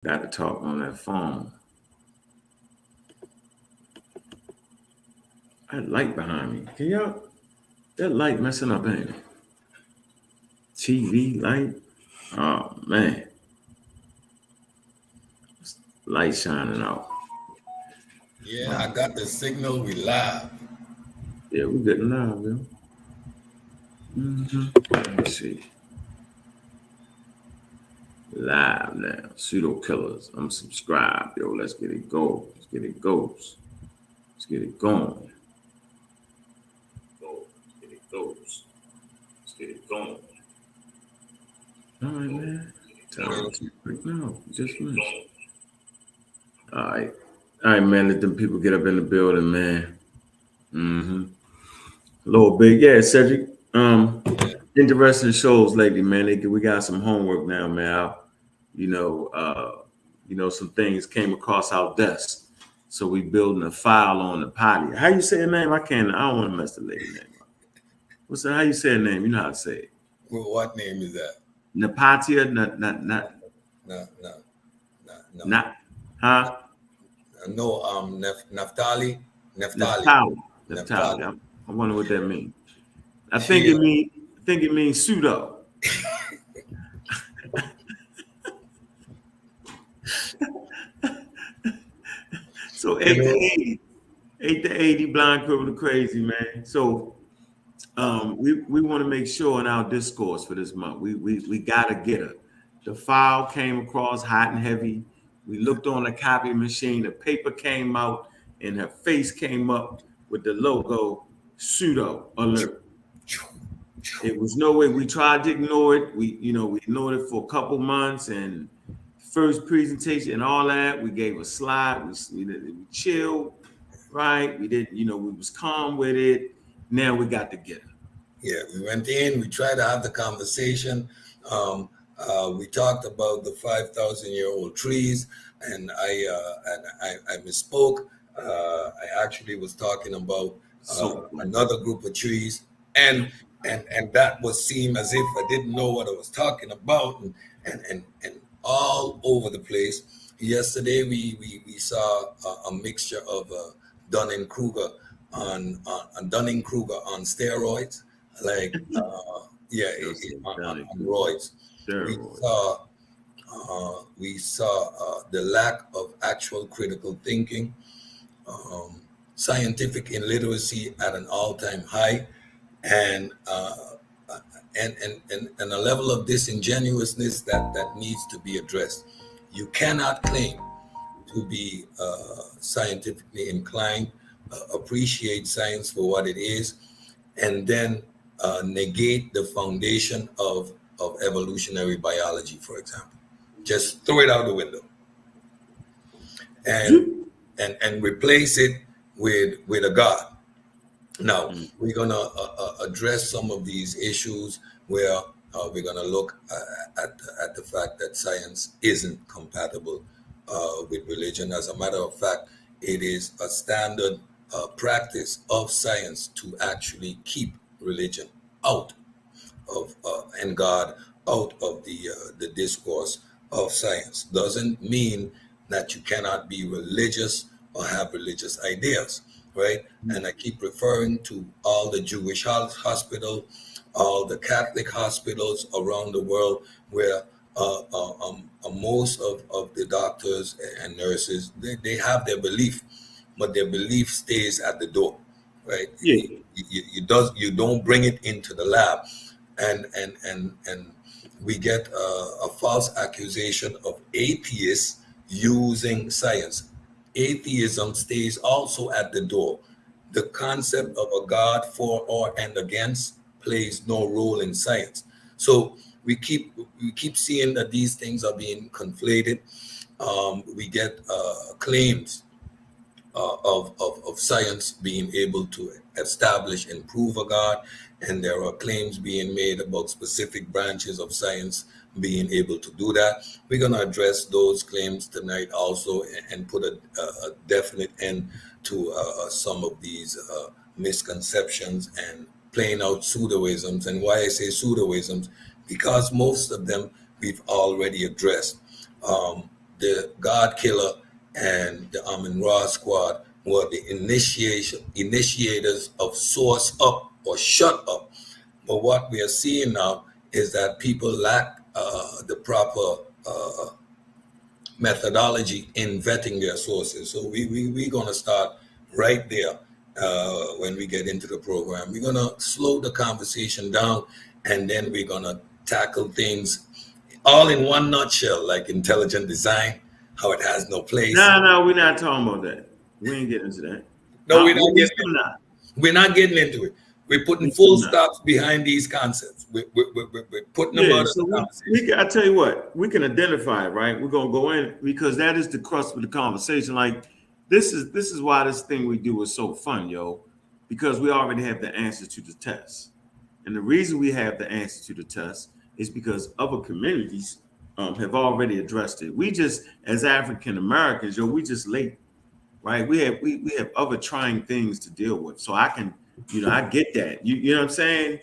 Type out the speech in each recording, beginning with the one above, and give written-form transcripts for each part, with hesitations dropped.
Got to talk on that phone. That light behind me. Can y'all? That light messing up, ain't it? TV light. Oh man, light shining out. Yeah, I got the signal. We live. Yeah, we good now, yo. Let me see. Live now. Pseudo killers. I'm subscribed, yo. Let's get it go. Let's get it goes. Let's get it going. Go. Let's get it goes. Let's get it going. All right, man. Time to break now. Just missed. All right. All right, man. Let them people get up in the building, man. Mm-hmm. A little bit. Yeah, Cedric. Interesting shows lately, man. We got some homework now, man. You know, uh, some things came across our desk. So we building a file on the potty. How you say her name? I don't want to mess the lady name up. What's that? How you say her name? You know how to say it. Well, what name is that? Napatia, No, no. not, huh? No, Naftali. Naftali. Naftali. I wonder what that means. I think She, it means pseudo. So you 8 to 80, blind criminal crazy, man. So we want to make sure in our discourse for this month, we gotta get her. The file came across hot and heavy. We looked on the copy machine, the paper came out, and her face came up with the logo pseudo alert. It was no way. We tried to ignore it. We ignored it for a couple months, and first presentation and all that. We gave a slide. We chilled, right? We didn't, we was calm with it. Now we got to get it. Yeah, we went in. We tried to have the conversation. We talked about the 5,000-year-old trees, and I misspoke. I actually was talking about another group of trees, and that was seemed as if I didn't know what I was talking about, and all over the place. Yesterday we saw a mixture of Dunning Kruger on Dunning Kruger on steroids, like on roids. We Steroids. saw the lack of actual critical thinking, scientific illiteracy at an all-time high, and and a level of disingenuousness that needs to be addressed. You cannot claim to be scientifically inclined, appreciate science for what it is, and then negate the foundation of evolutionary biology, for example. Just throw it out the window and and replace it with a God. Now, we're going to address some of these issues where we're going to look at the fact that science isn't compatible with religion. As a matter of fact, it is a standard practice of science to actually keep religion out of and God out of the discourse of science. Doesn't mean that you cannot be religious or have religious ideas, right? And I keep referring to all the Jewish hospital, all the Catholic hospitals around the world where most of the doctors and nurses, they have their belief, but their belief stays at the door, right? Yeah. You don't bring it into the lab, and we get a false accusation of atheists using science. Atheism stays also at the door. The concept of a God for or and against plays no role in science. So we keep seeing that these things are being conflated. We get claims of science being able to establish and prove a God, and there are claims being made about specific branches of science being able to do that. We're going to address those claims tonight also, and put a definite end to some of these misconceptions and playing out pseudoisms. And why I say pseudoisms, because most of them we've already addressed. God Killer and the Amin Ra Squad were the initiators of Source Up or Shut Up. But what we are seeing now is that people lack the proper methodology in vetting their sources. So we're going to start right there when we get into the program. We're going to slow the conversation down, and then we're going to tackle things all in one nutshell, like intelligent design, how it has no place. No, we're not talking about that. We ain't getting into that. No, we're At not least getting I'm not. we're not getting into it. We're At putting least full I'm not. stops behind these concepts. We're putting them Yeah, out of so the conversation. I tell you what, we can identify it, right? We're gonna go in because that is the crust of the conversation. Like this is why this thing we do is so fun, yo, because we already have the answers to the test. And the reason we have the answer to the test is because other communities have already addressed it. We just, as African Americans, yo, we just late, right? We have other trying things to deal with. So I can, I get that. You know what I'm saying?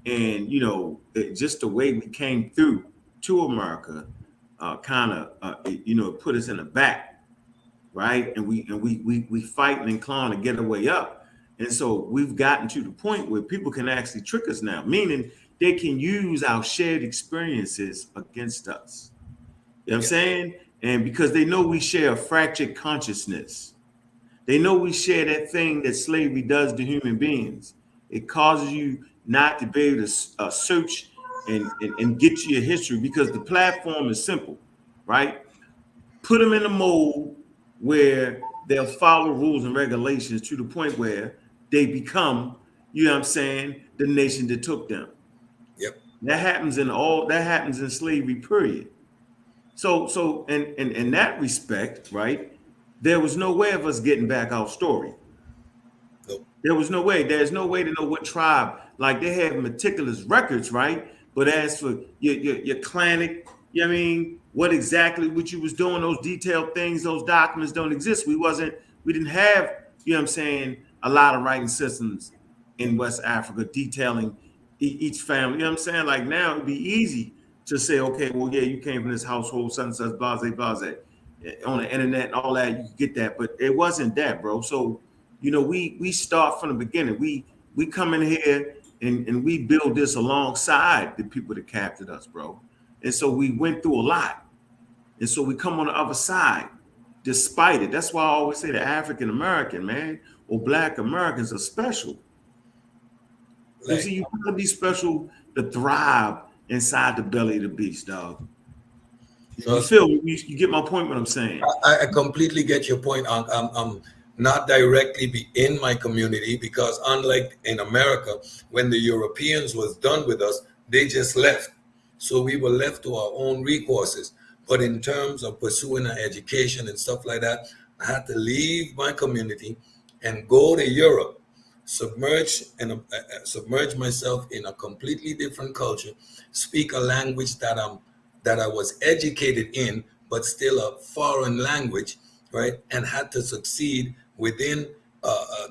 And just the way we came through to America, kind of, put us in the back, right? And we fighting and clawing to get our way up. And so we've gotten to the point where people can actually trick us now, meaning they can use our shared experiences against us. You know what I'm Yeah. saying? And because they know we share a fractured consciousness, they know we share that thing that slavery does to human beings. It causes you not to be able to search and get to your history because the platform is simple, right? Put them in a mold where they'll follow rules and regulations to the point where they become, you know what I'm saying, the nation that took them. Yep. That happens in slavery, period. So in that respect, right, there was no way of us getting back our story. Nope. There was no way. There's no way to know what tribe. Like they have meticulous records, right? But as for your clanic, you know what I mean, what you was doing, those detailed things, those documents don't exist. We didn't have, you know what I'm saying, a lot of writing systems in West Africa detailing each family. You know what I'm saying? Like now it'd be easy to say, okay, well, yeah, you came from this household, such and such, blase, blase. On the internet and all that, you could get that, but it wasn't that, bro. So we start from the beginning. We come in here and we build this alongside the people that captured us, bro. And so we went through a lot. And so we come on the other side, despite it. That's why I always say the African American, man, or Black Americans are special. You Like, see, you gotta be special to thrive inside the belly of the beast, dog. You trust feel me? You get my point what I'm saying. I completely get your point. I'm not directly be in my community because unlike in America, when the Europeans was done with us, they just left. So we were left to our own recourses. But in terms of pursuing an education and stuff like that, I had to leave my community and go to Europe, submerge myself in a completely different culture, speak a language that I was educated in, but still a foreign language, right? And had to succeed within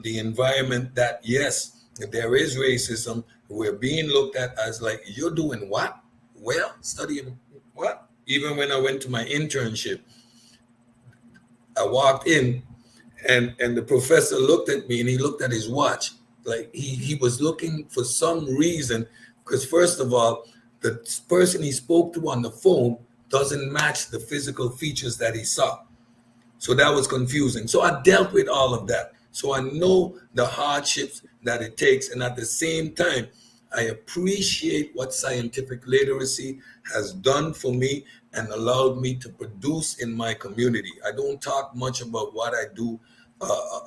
the environment that, yes, there is racism. We're being looked at as like, you're doing what? Well, studying what? Even when I went to my internship, I walked in and the professor looked at me and he looked at his watch. Like he was looking for some reason, because first of all, the person he spoke to on the phone doesn't match the physical features that he saw. So that was confusing. So I dealt with all of that. So I know the hardships that it takes. And at the same time, I appreciate what scientific literacy has done for me and allowed me to produce in my community. I don't talk much about what I do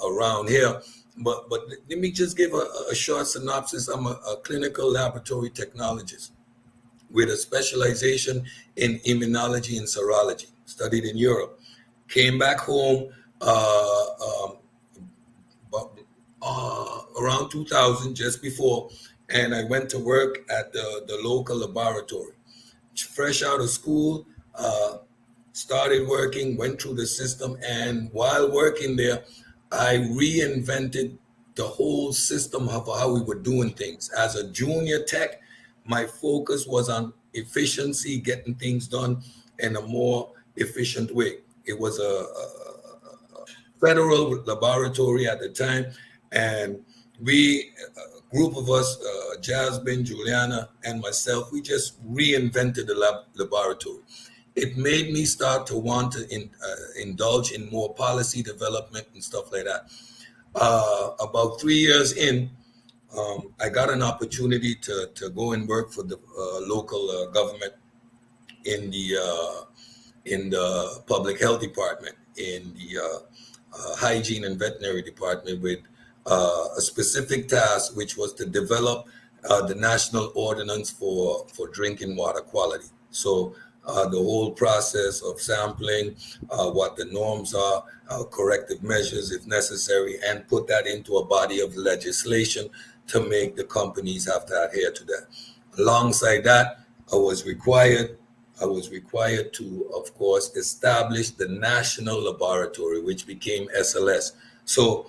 around here, but let me just give a short synopsis. I'm a clinical laboratory technologist with a specialization in immunology and serology, studied in Europe. Came back home around 2000, just before, and I went to work at the local laboratory. Fresh out of school, started working, went through the system, and while working there, I reinvented the whole system of how we were doing things. As a junior tech, my focus was on efficiency, getting things done in a more efficient way. It was a federal laboratory at the time, and we, a group of us, Jasmine, Juliana, and myself, we just reinvented the laboratory. It made me start to want to indulge in more policy development and stuff like that. About 3 years in, I got an opportunity to go and work for the local government in the public health department, in the hygiene and veterinary department, with a specific task, which was to develop the national ordinance for drinking water quality. So the whole process of sampling, what the norms are, corrective measures if necessary, and put that into a body of legislation to make the companies have to adhere to that. Alongside that, I was required to, of course, establish the national laboratory, which became SLS. So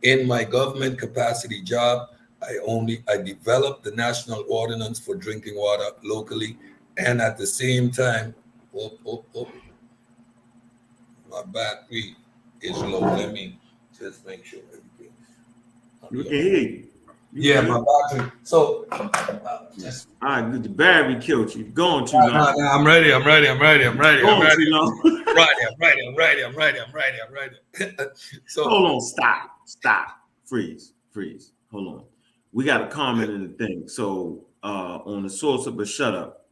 in my government capacity job, I developed the national ordinance for drinking water locally, and at the same time, my battery is low. Let me just make sure everything. You can hear you. Yeah, my battery. So, all right, the battery killed you. Going too long. No, I'm ready. Going too long. I'm ready. So hold on, stop, freeze. Hold on. We got a comment in the thing. So on the source of a shut up.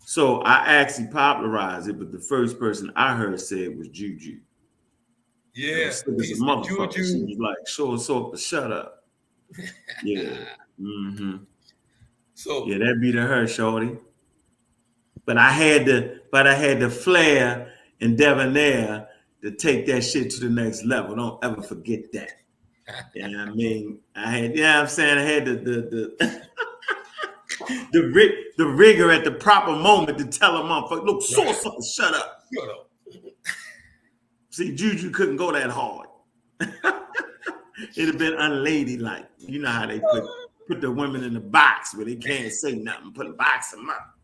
So I actually popularized it, but the first person I heard say it was Juju. Yeah, it's a motherfucker. Juju. She was like, so shut up. Yeah. Mm-hmm. So yeah, that be to her, shorty. But I had the flair and debonair to take that shit to the next level. Don't ever forget that. You know what I mean? I had the the rigor at the proper moment to tell a motherfucker, look, shut up. See, Juju couldn't go that hard. It'd have been unladylike. You know how they put the women in the box where they can't say nothing, put a box them up.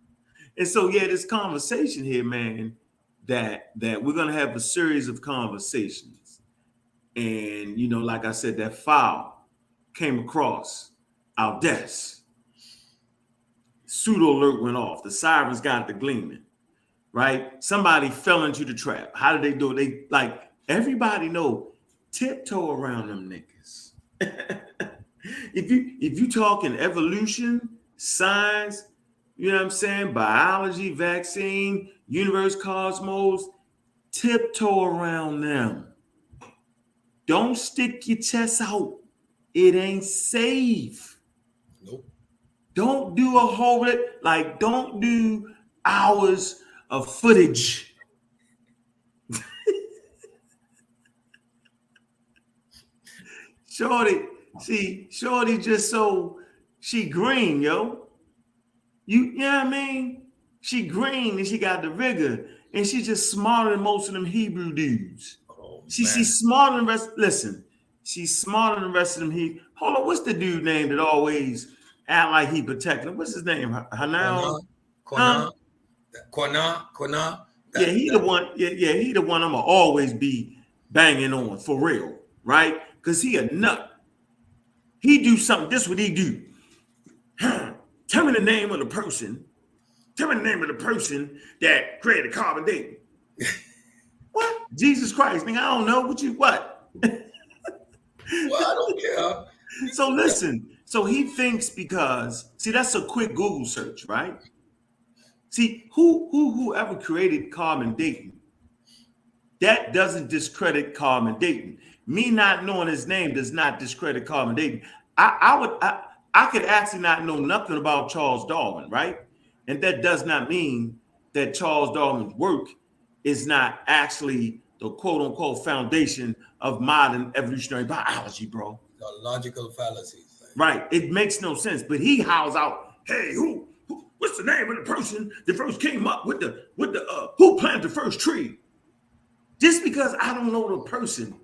And so, yeah, this conversation here, man, that we're gonna have a series of conversations. And you know, like I said, that file came across our desk. Pseudo alert went off. The sirens got the gleaming, right? Somebody fell into the trap. How did they do it? They like everybody know. Tiptoe around them niggas. if you talking evolution, science, you know what I'm saying, biology, vaccine, universe, cosmos, tiptoe around them. Don't stick your chest out. It ain't safe. Nope. Don't do a whole don't do hours of footage. Shorty just so she green, yo. You know what I mean? She green and she got the rigor, and she's just smarter than most of them Hebrew dudes. She's smarter than the rest. Listen, she's smarter than the rest of them. Hold on, what's the dude name that always act like he protecting him? What's his name? Hanal? Kwana. Yeah, he the one. Yeah, he the one I'm gonna always be banging on for real, right? Because he a nut. He do something. This what he do. Tell me the name of the person. Tell me the name of the person that created carbon dating. What? Jesus Christ, nigga, I don't know. What? Well, I don't care. So listen. So he thinks because, see, that's a quick Google search, right? See, whoever created carbon dating, that doesn't discredit carbon dating. Me not knowing his name does not discredit carbon dating. I could actually not know nothing about Charles Darwin, right? And that does not mean that Charles Darwin's work is not actually the quote unquote foundation of modern evolutionary biology, bro. The logical fallacies. Right. It makes no sense. But he howls out, hey, what's the name of the person that first came up with the who planted the first tree? Just because I don't know the person.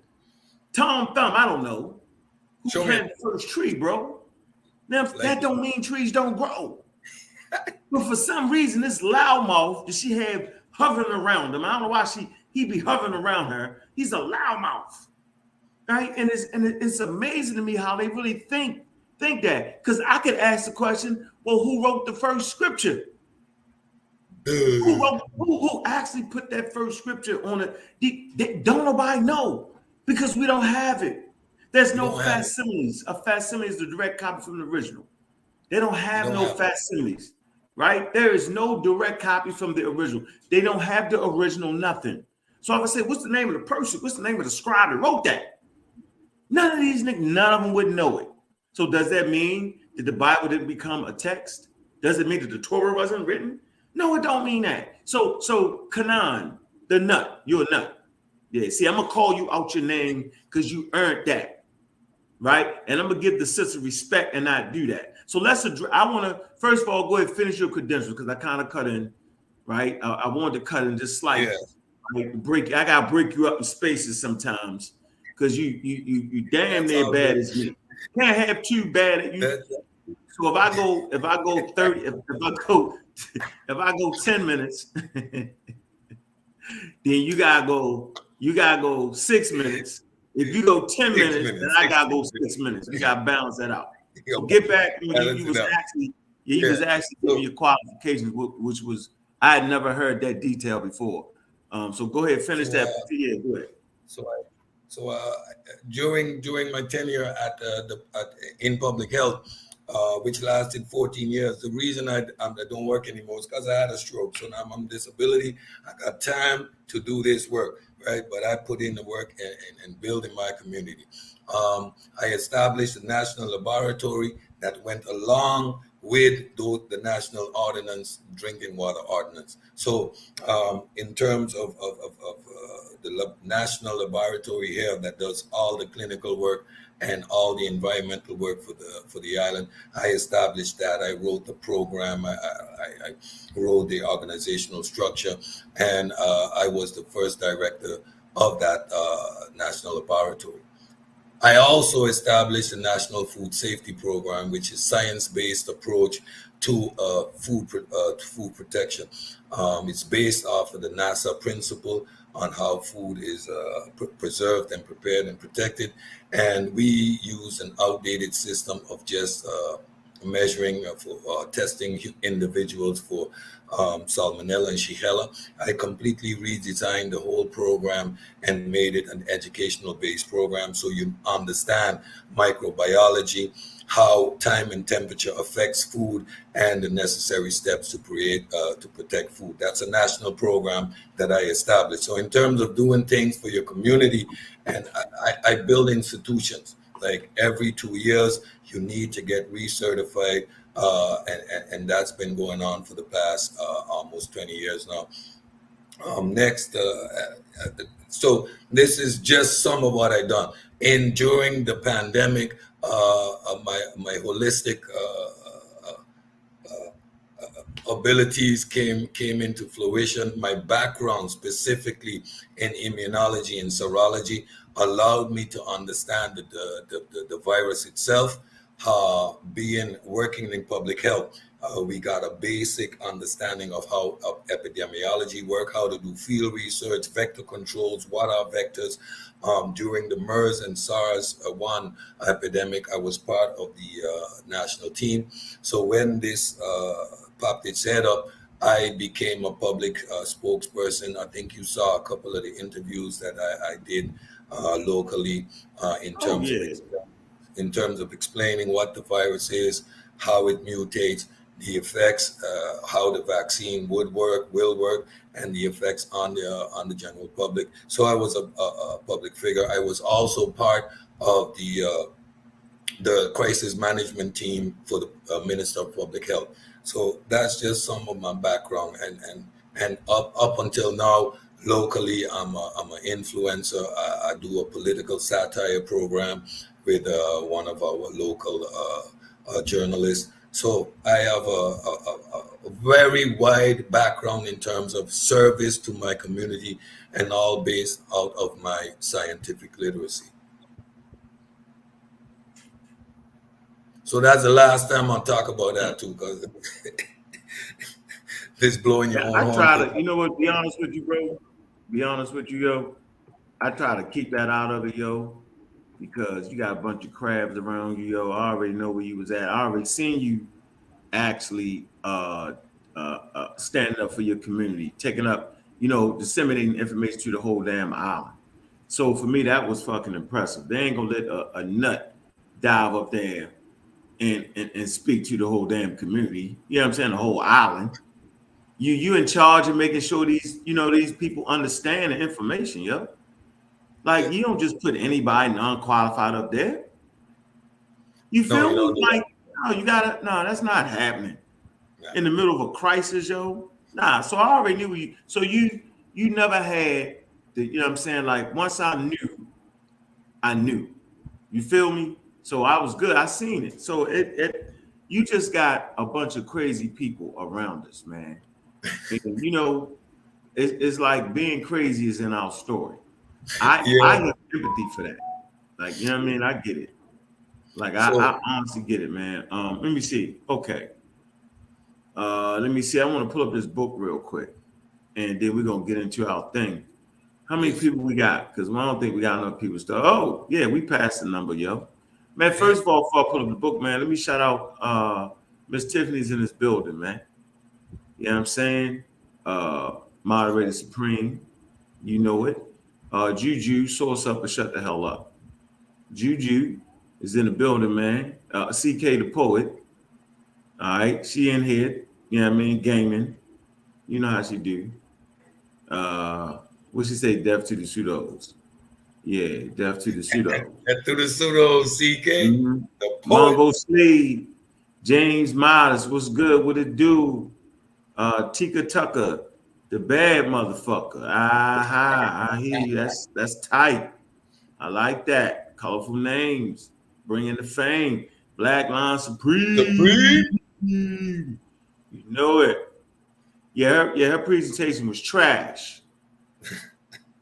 Tom Thumb, I don't know. Who planted the first tree, bro? Now, that don't mean trees don't grow. But for some reason, this loudmouth that she had hovering around him, I don't know why He be hovering around her. He's a loudmouth, right? And it's amazing to me how they really think that. Because I could ask the question, well, who wrote the first scripture? Who actually put that first scripture on it? Don't nobody know because we don't have it. There's We no don't have it. facsimiles. A facsimile is the direct copy from the original. They don't We have don't no have it. facsimiles, right? There is no direct copy from the original. They don't have the original nothing. So if I say, what's the name of the person? What's the name of the scribe that wrote that? None of these niggas, none of them would know it. So does that mean that the Bible didn't become a text? Does it mean that the Torah wasn't written? No, it don't mean that. So Canaan, the nut, you're a nut. Yeah, see, I'm gonna call you out your name because you earned that, right? And I'm gonna give the sister respect and not do that. So let's address. I want to first of all go ahead and finish your credentials because I kind of cut in, right? I wanted to cut in just slightly, Yes. like break. I gotta break you up in spaces sometimes because you damn That's near all bad good. as me. Can't have too bad at you. That, So if I go 30, if I go 10 minutes, then you gotta go 6 minutes. If you go 10 six minutes, then minutes. I Six gotta go minutes. 6 minutes. We gotta balance that out. So Yo, get back. balance You it was out. actually you Yeah. was actually So, giving your qualifications, which was I had never heard that detail before. So go ahead, finish so, that. Yeah, go ahead. so I, so during my tenure in public health, which lasted 14 years, the reason I don't work anymore is because I had a stroke. So now I'm on disability. I got time to do this work, right? But I put in the work and building my community. I established a national laboratory that went along with the national ordinance, drinking water ordinance. So in terms of the national laboratory here that does all the clinical work and all the environmental work for the island, I established that. I wrote the program. I wrote the organizational structure, and I was the first director of that national laboratory. I also established a national food safety program, which is science-based approach to food protection. It's based off of the NASA principle on how food is preserved and prepared and protected, and we use an outdated system of just measuring for testing individuals for salmonella and shigella. I completely redesigned the whole program and made it an educational based program so you understand microbiology, how time and temperature affects food, and the necessary steps to protect food. That's a national program that I established. So in terms of doing things for your community, and I build institutions. Like every 2 years, you need to get recertified, and that's been going on for the past almost 20 years now. Next, so this is just some of what I done. And during the pandemic, my holistic abilities came into fruition. My background, specifically in immunology and serology, allowed me to understand the virus itself. Being working in public health, we got a basic understanding of how epidemiology work, how to do field research, vector controls, what are vectors. During the MERS and SARS-1 epidemic, I was part of the national team. So when this popped its head up, I became a public spokesperson. I think you saw a couple of the interviews that I did locally in Oh terms of yeah. explaining what the virus is, how it mutates, the effects, how the vaccine will work, and the effects on the general public. So I was a public figure. I was also part of the crisis management team for the Minister of Public Health. So that's just some of my background, and up until now, locally, I'm an influencer. I do a political satire program with one of our local journalists. So I have a very wide background in terms of service to my community, and all based out of my scientific literacy. So that's the last time I'll talk about that too, because this blowing your Yeah, own I horn try thing. to, you know what, be honest with you, bro. be honest with you, yo, I try to keep that out of it, yo, because you got a bunch of crabs around you, yo. I already know where you was at. I already seen you actually standing up for your community, taking up, disseminating information to the whole damn island. So for me, that was fucking impressive. They ain't gonna let a nut dive up there and speak to the whole damn community. You know what I'm saying? The whole island. You in charge of making sure these people understand the information, yo. Yeah. Like you don't just put anybody non-qualified up there. You No, feel you me? don't do that. Like, no, no, that's not happening. Yeah. In the middle of a crisis, yo. Nah, so I already knew you. So you never had the, you know what I'm saying? Like once I knew, I knew. You feel me? So I was good. I seen it. So it you just got a bunch of crazy people around us, man. And it's like being crazy is in our story. I Yeah. have empathy for that. Like, you know what I mean? I get it. Like So I honestly get it, man. Let me see. Okay. Let me see. I want to pull up this book real quick, and then we're gonna get into our thing. How many yes. people we got? Because I don't think we got enough people. Still. Oh, yeah, we passed the number, yo. Man, Yeah. first of all, before I pull up the book, man, let me shout out Miss Tiffany's in this building, man. You know what I'm saying? Moderator Supreme, you know it. Juju, source up and shut the hell up. Juju is in the building, man. CK the poet. All right, she in here. You know what I mean? Gaming. You know how she do. What she say? Death to the pseudos. Yeah, death to the pseudos. And through the pseudo CK, Mm-hmm. the poet. Mongo Slade, James Miles, what's good? What it do? Tika Tucker, the bad motherfucker. Aha, I hear you. That's tight. I like that. Colorful names, bringing the fame. Black Line Supreme. Supreme. You know it. Yeah, her presentation was trash.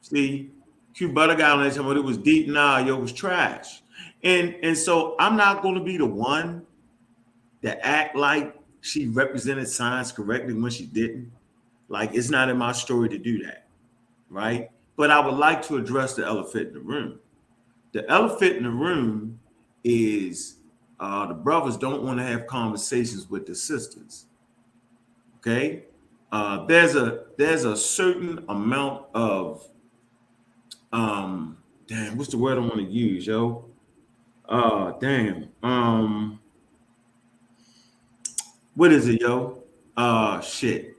See, Q Butter got on that time, but it was deep. Nah, yo, it was trash. And so I'm not gonna be the one that act like she represented science correctly when she didn't. Like it's not in my story to do that, right? But I would like to address the elephant in the room. The elephant in the room is the brothers don't want to have conversations with the sisters. Okay, there's a certain amount of damn, what's the word I want to use, yo? Damn. What is it, yo? Shit.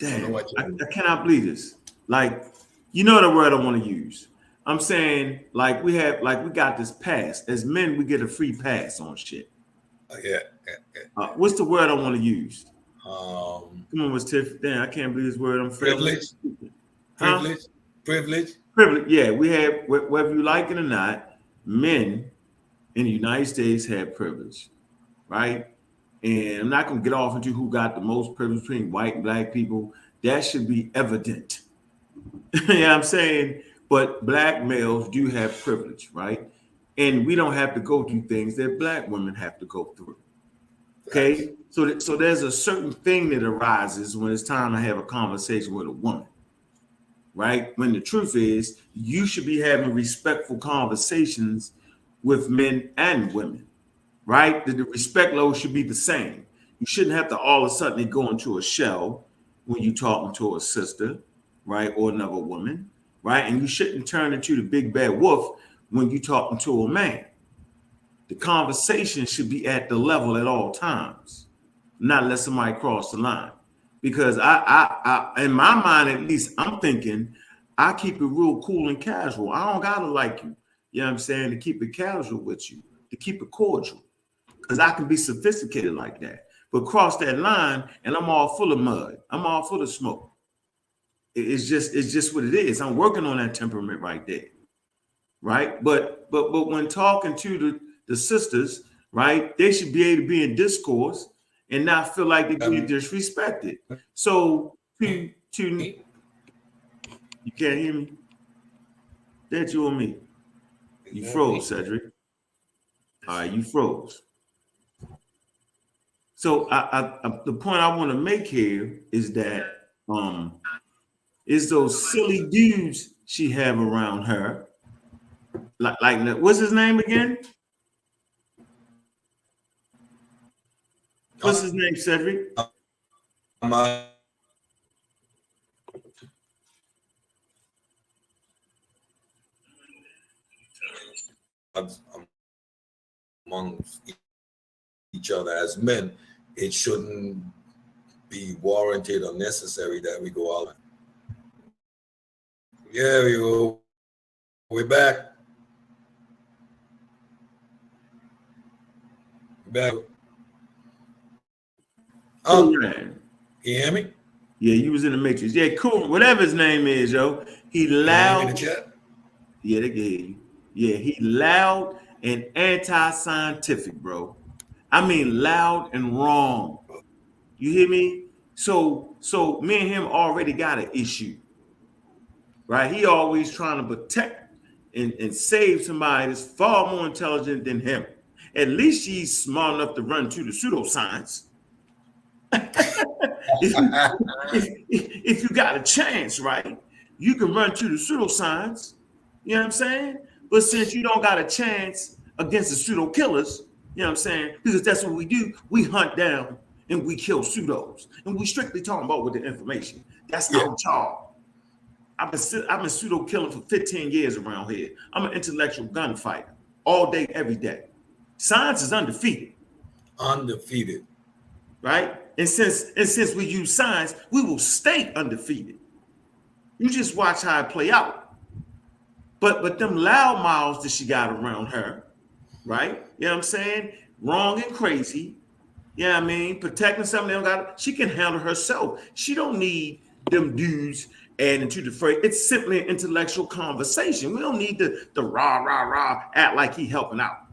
I don't know Damn. what you mean. I cannot believe this. Like, you know the word I want to use. I'm saying, like, we got this pass. As men, we get a free pass on shit. Yeah. Yeah. What's the word I want to use? Um, Come on, Miss Tiff. Damn, I can't believe this word. I'm failing. privilege, Huh? privilege, privilege. Privilege. Yeah, we have, whether you like it or not, men in the United States have privilege, right? And I'm not going to get off into who got the most privilege between white and black people. That should be evident. You know what I'm saying? But black males do have privilege, right? And we don't have to go through things that black women have to go through. Facts. Okay? So there's a certain thing that arises when it's time to have a conversation with a woman, right? When the truth is, you should be having respectful conversations with men and women, right? The respect level should be the same. You shouldn't have to all of a sudden go into a shell when you're talking to a sister, right, or another woman, right? And you shouldn't turn into the big bad wolf when you're talking to a man. The conversation should be at the level at all times, not let somebody cross the line. Because in my mind, at least, I'm thinking I keep it real cool and casual. I don't gotta like you. You know what I'm saying? To keep it casual with you, to keep it cordial. Because I can be sophisticated like that. But cross that line and I'm all full of mud. I'm all full of smoke. It's just what it is. I'm working on that temperament right there. Right. But when talking to the sisters, right, they should be able to be in discourse and not feel like they're being disrespected. So to you can't hear me? That you or me? You froze, Cedric. All right, you froze. So the point I want to make here is that is those silly dudes she have around her. Like what's his name again? What's his name, Cedric? I'm amongst each other as men, it shouldn't be warranted or necessary that we go out. Yeah, we go. We're back. Back. Cool, man. You hear me? Yeah, you was in the matrix. Yeah, cool. Whatever his name is, yo. He loud. In the chat? Yeah, they can hear you. Yeah, he loud and anti-scientific, bro. I mean loud and wrong. You hear me? So me and him already got an issue. Right? He always trying to protect and save somebody that's far more intelligent than him. At least she's smart enough to run to the pseudoscience. if you got a chance, right, you can run to the pseudoscience. You know what I'm saying? But since you don't got a chance against the pseudo killers, you know what I'm saying? Because that's what we do. We hunt down and we kill pseudos. And we strictly talking about with the information. That's our job. I've been pseudo killing for 15 years around here. I'm an intellectual gunfighter all day, every day. Science is undefeated. Undefeated. Right? And since we use science, we will stay undefeated. You just watch how it play out. But them loud mouths that she got around her, right? You know what I'm saying? Wrong and crazy. Yeah, I mean, protecting something they don't got. She can handle herself. She don't need them dudes adding to the fray. It's simply an intellectual conversation. We don't need the rah rah rah act like he helping out,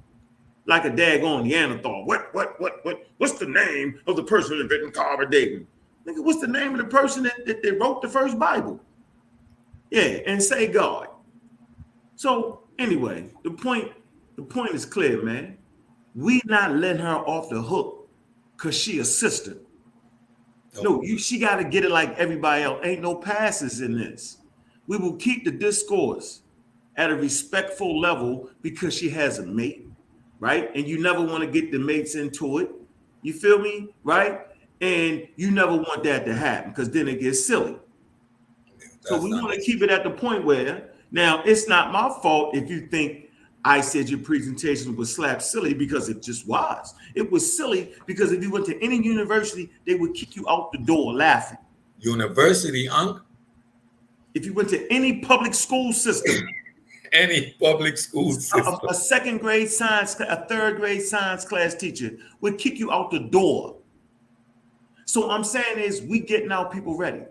like a daggone Neanderthal. What's the name of the person that written Carver David? Nigga, what's the name of the person that wrote the first Bible? Yeah, and say God. So anyway, the point is clear, man. We not letting her off the hook because she a sister. No, she got to get it like everybody else. Ain't no passes in this. We will keep the discourse at a respectful level because she has a mate, right? And you never want to get the mates into it. You feel me? Right? And you never want that to happen because then it gets silly. So we want to keep it at the point where, now it's not my fault if you think I said your presentation was slap silly, because it just was. It was silly because if you went to any university, they would kick you out the door laughing. University, Unc? If you went to any public school system, any public school system, a second grade science, a third grade science class teacher would kick you out the door. So I'm saying is we getting our people ready.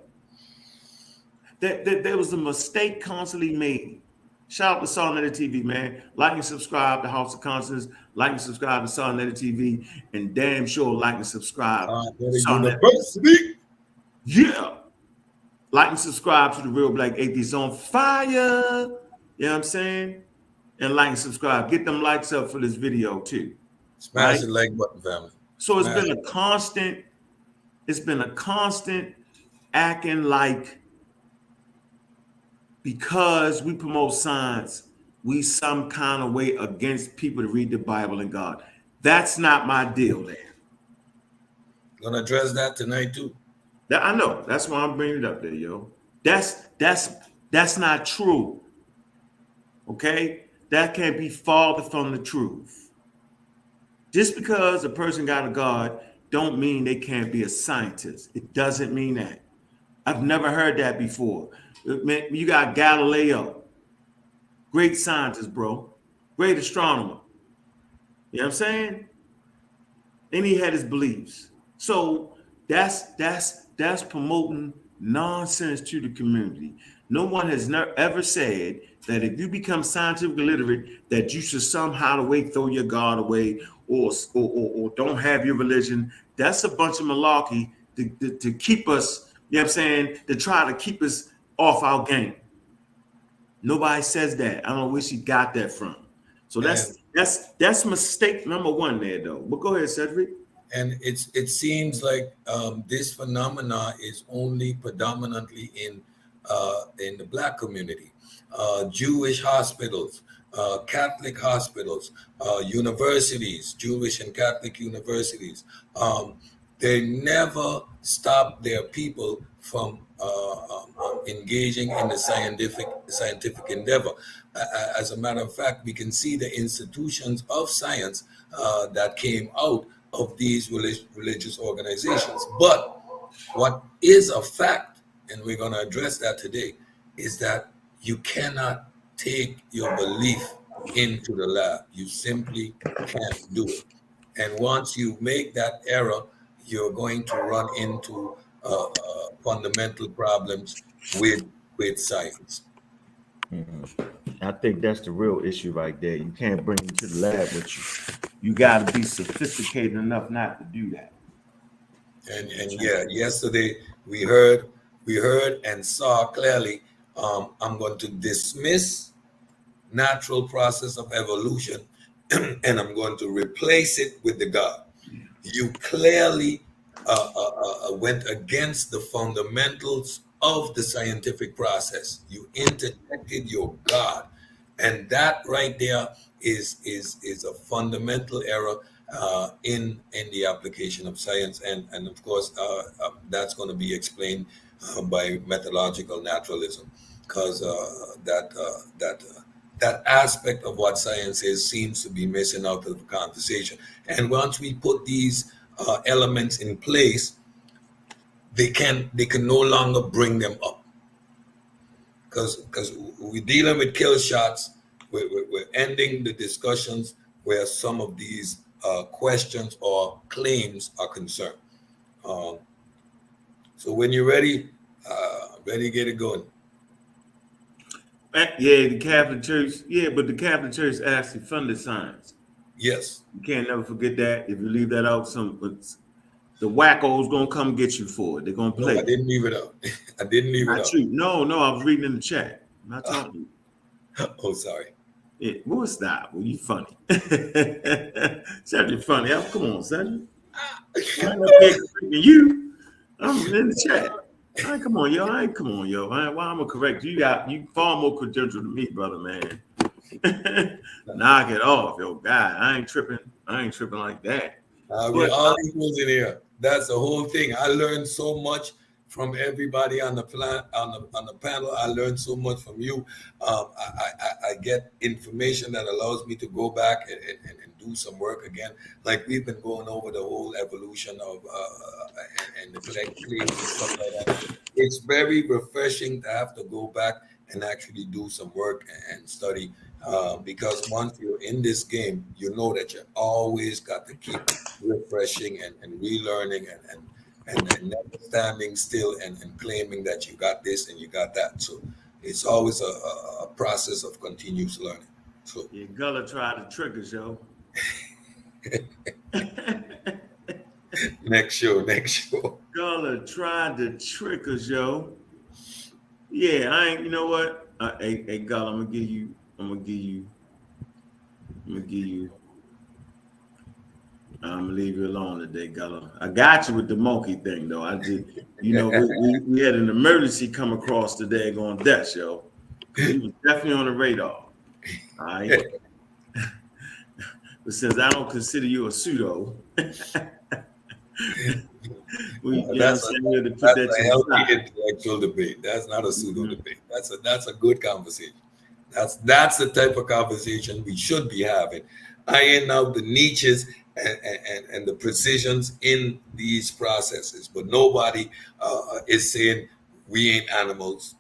That there was a mistake constantly made. Shout out to Sonetta TV, man. Like and subscribe to House of Conscience. Like and subscribe to Sonetta TV. And damn sure like and subscribe to University. Yeah. Like and subscribe to the Real Black Atheist on Fire. You know what I'm saying? And like and subscribe. Get them likes up for this video too. Smash the like button, family. So it's been a constant acting like, because we promote science, we some kind of way against people to read the Bible and God. That's not my deal, man. Gonna address that tonight too. I know. That's why I'm bringing it up there, yo. That's not true. Okay? That can't be farther from the truth. Just because a person got a God don't mean they can't be a scientist. It doesn't mean that. I've never heard that before. Man, you got Galileo, great scientist, bro, great astronomer. You know what I'm saying? And he had his beliefs. So that's promoting nonsense to the community. No one has ever said that if you become scientifically literate, that you should somehow throw your God away or don't have your religion. That's a bunch of malarkey to keep us, you know what I'm saying, to try to keep us off our game. Nobody says that. I don't know where she got that from. So that's mistake number one there, though. But go ahead, Cedric. And it seems like this phenomena is only predominantly in in the Black community, Jewish hospitals, Catholic hospitals, universities, Jewish and Catholic universities. They never stop their people from engaging in the scientific endeavor. As a matter of fact, we can see the institutions of science that came out of these religious organizations. But what is a fact, and we're going to address that today, is that you cannot take your belief into the lab. You simply can't do it. And once you make that error, you're going to run into fundamental problems with science. I think that's the real issue right there. You can't bring them to the lab with you. You got to be sophisticated enough not to do that. And yeah, yesterday we heard and saw clearly. I'm going to dismiss natural process of evolution, and I'm going to replace it with the God. You clearly went against the fundamentals of the scientific process. You interjected your God, and that right there is a fundamental error in the application of science, and of course that's going to be explained by methodological naturalism, because that aspect of what science is seems to be missing out of the conversation. And once we put these elements in place, they can no longer bring them up, because we're dealing with kill shots. We're ending the discussions where some of these questions or claims are concerned. So when you're ready, get it going. Yeah, the Catholic Church. Yeah, but the Catholic Church actually funded science. Yes. You can't never forget that. If you leave that out, the wackos gonna come get you for it. They're gonna play. No, I didn't leave it out. I didn't leave it out. True. No, I was reading in the chat. I'm not talking to you. Oh, sorry. Yeah, well, stop. Well, you funny. Cedric funny. Come on, Cedric. I'm up here correcting you. I'm in the chat. All right, come on, yo. Why I'm gonna correct you? You far more credential than me, brother, man. Knock it off, yo. God, I ain't tripping like that. We're all equals in here. That's the whole thing. I learned so much from everybody on the panel. I learned so much from you. I get information that allows me to go back and do some work again. Like we've been going over the whole evolution of and the claims and stuff like that. It's very refreshing to have to go back and actually do some work and study, because once you're in this game, you know that you always got to keep refreshing and relearning and never standing still and claiming that you got this and you got that. So it's always a process of continuous learning. So yeah, Gullah tried to trick us, yo. Next show. Gullah tried to trick us, yo. Yeah, I ain't. You know what? Hey, Gullah, I'm gonna give you. I'm gonna leave you alone today, Gullah. I got you with the monkey thing, though. I did. You know, we had an emergency come across today going death, yo. He was definitely on the radar. All right. But since I don't consider you a pseudo, that's a healthy intellectual debate. That's not a pseudo debate. That's a good conversation. That's the type of conversation we should be having. Iron out the niches and the precisions in these processes. But nobody is saying we ain't animals.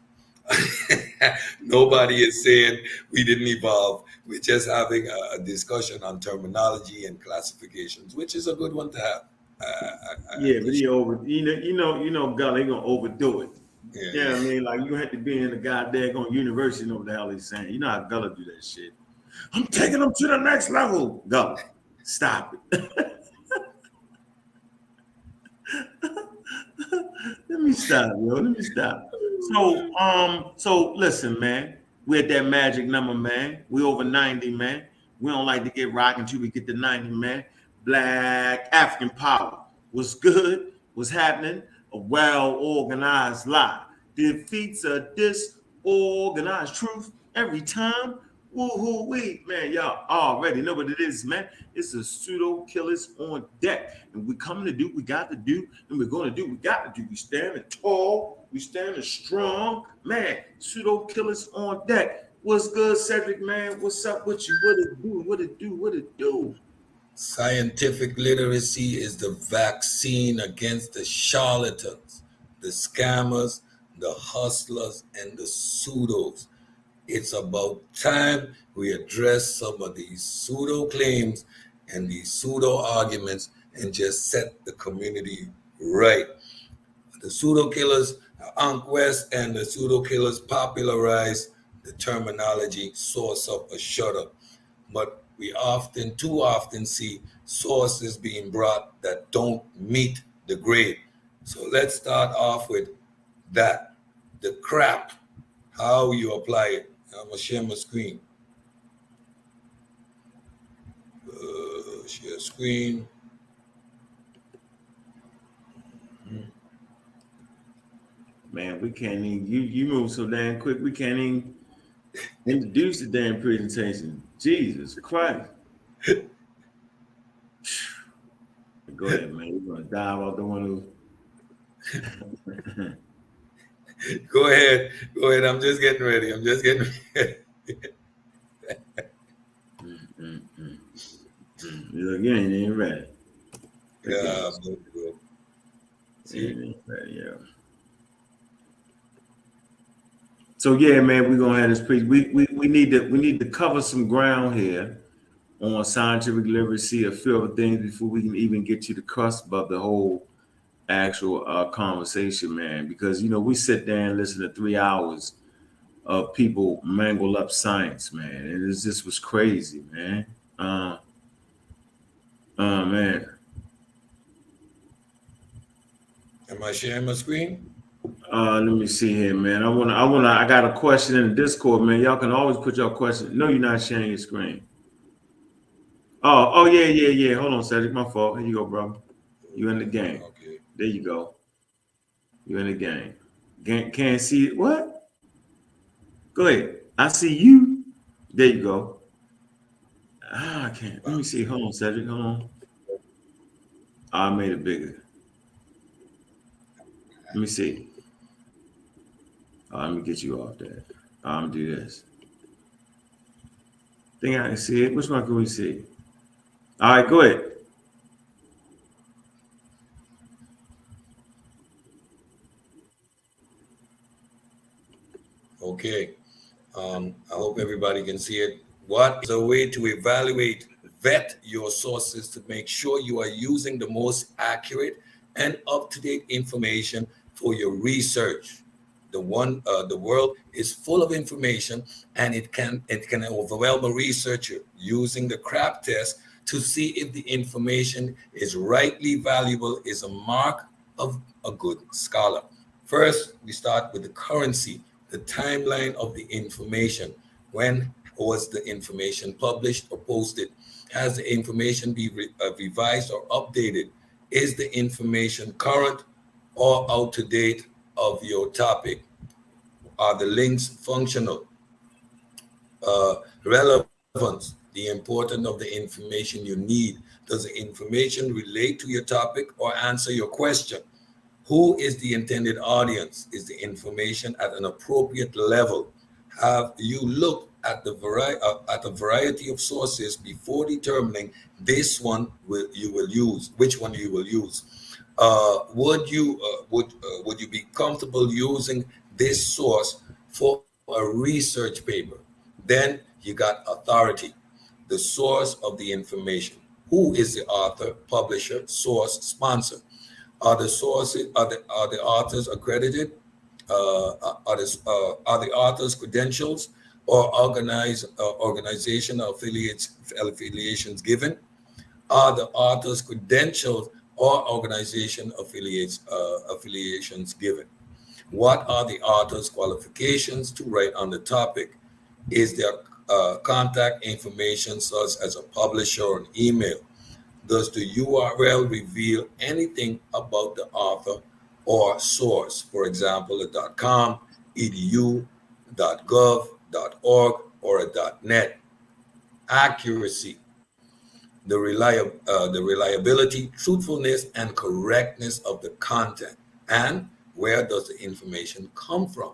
Nobody is saying we didn't evolve. We're just having a discussion on terminology and classifications, which is a good one to have. But he Gullah ain't gonna overdo it. Yeah, I mean, like you had to be in the goddamn university, know what the hell he's saying. You know how Gullah do that shit. I'm taking them to the next level. Gullah, stop it. Let me stop. So listen, man. We at that magic number, man. We over 90, man. We don't like to get rocking until we get to 90, man. Black African power. What's good? What's happening? A well-organized lie. defeats a disorganized truth every time. Woo-hoo, wee, man, y'all already know what it is, man. It's the pseudo killers on deck. And we coming to do, we got to do, and we're going to do, we got to do. We standing tall, we standing strong. Man, pseudo killers on deck. What's good, Cedric, man? What's up with you? What it do? What it do? What it do? Scientific literacy is the vaccine against the charlatans, the scammers, the hustlers, and the pseudos. It's about time we address some of these pseudo claims and these pseudo arguments and just set the community right. The pseudo killers, Ankh West and the pseudo killers popularized the terminology source up or shut up. But we too often see sources being brought that don't meet the grade. So let's start off with that. The crap, how you apply it. I'm gonna share my screen. Share screen. Man, we can't even, you move so damn quick, we can't even introduce the damn presentation. Jesus Christ. Go ahead, man. We're gonna dive out the one who Go ahead. I'm just getting ready. You ain't even ready. Yeah, yeah. So yeah, man, we're gonna have this piece. We need to cover some ground here on scientific literacy, a few other things before we can even get to the cusp of the whole actual conversation, man. Because we sit there and listen to 3 hours of people mangle up science, man, and this was crazy, man. Man. Am I sharing my screen? Let me see here, man. I got a question in the Discord, man. Y'all can always put your question. No, you're not sharing your screen. Oh, yeah. Hold on, Cedric. My fault. Here you go, bro. You in the game. Okay. There you go. You in the game. Can't see it. What? Go ahead. I see you. There you go. I can't. Let me see. Hold on, Cedric. Hold on. I made it bigger. Let me see. Let me get you off that. I'm gonna do this. Think I can see it. Which one can we see? All right, go ahead. Okay. I hope everybody can see it. What is a way to vet your sources to make sure you are using the most accurate and up-to-date information for your research? The world is full of information, and it can overwhelm a researcher. Using the crap test to see if the information is rightly valuable is a mark of a good scholar. First, we start with the currency, the timeline of the information. When was the information published or posted? Has the information been revised or updated? Is the information current or out to date of your topic? Are the links functional? Relevance, the importance of the information you need. Does the information relate to your topic or answer your question? Who is the intended audience? Is the information at an appropriate level? Have you looked at the variety of sources before determining which one you will use? Would you be comfortable using this source for a research paper? Then you got authority, the source of the information. Who is the author, publisher, source, sponsor? Are the authors accredited? Are the authors credentials or organizational affiliations given? Are the authors credentials or organization affiliations given? What are the author's qualifications to write on the topic? Is there contact information such as a publisher or an email? Does the URL reveal anything about the author or source. For example, a .com, edu, .gov, .org, or a .net. Accuracy, the reliability, truthfulness, and correctness of the content. And where does the information come from?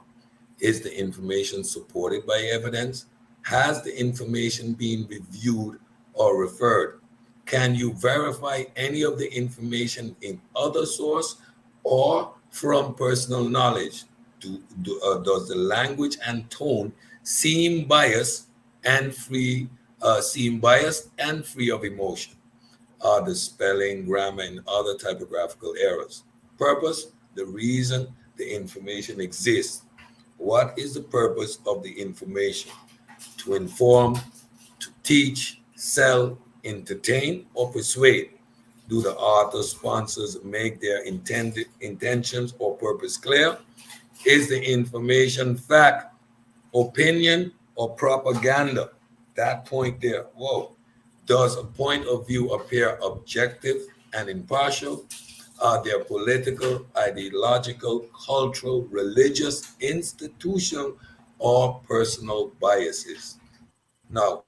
Is the information supported by evidence? Has the information been reviewed or referred? Can you verify any of the information in other source or from personal knowledge? Does the language and tone seem biased and free, of emotion? Are the spelling, grammar, and other typographical errors? Purpose, the reason the information exists. What is the purpose of the information? To inform, to teach, sell, entertain, or persuade? Do the author sponsors make their intended intentions or purpose clear? Is the information fact, opinion, or propaganda? That point there. Whoa. Does a point of view appear objective and impartial? Are there political, ideological, cultural, religious, institutional, or personal biases? Now,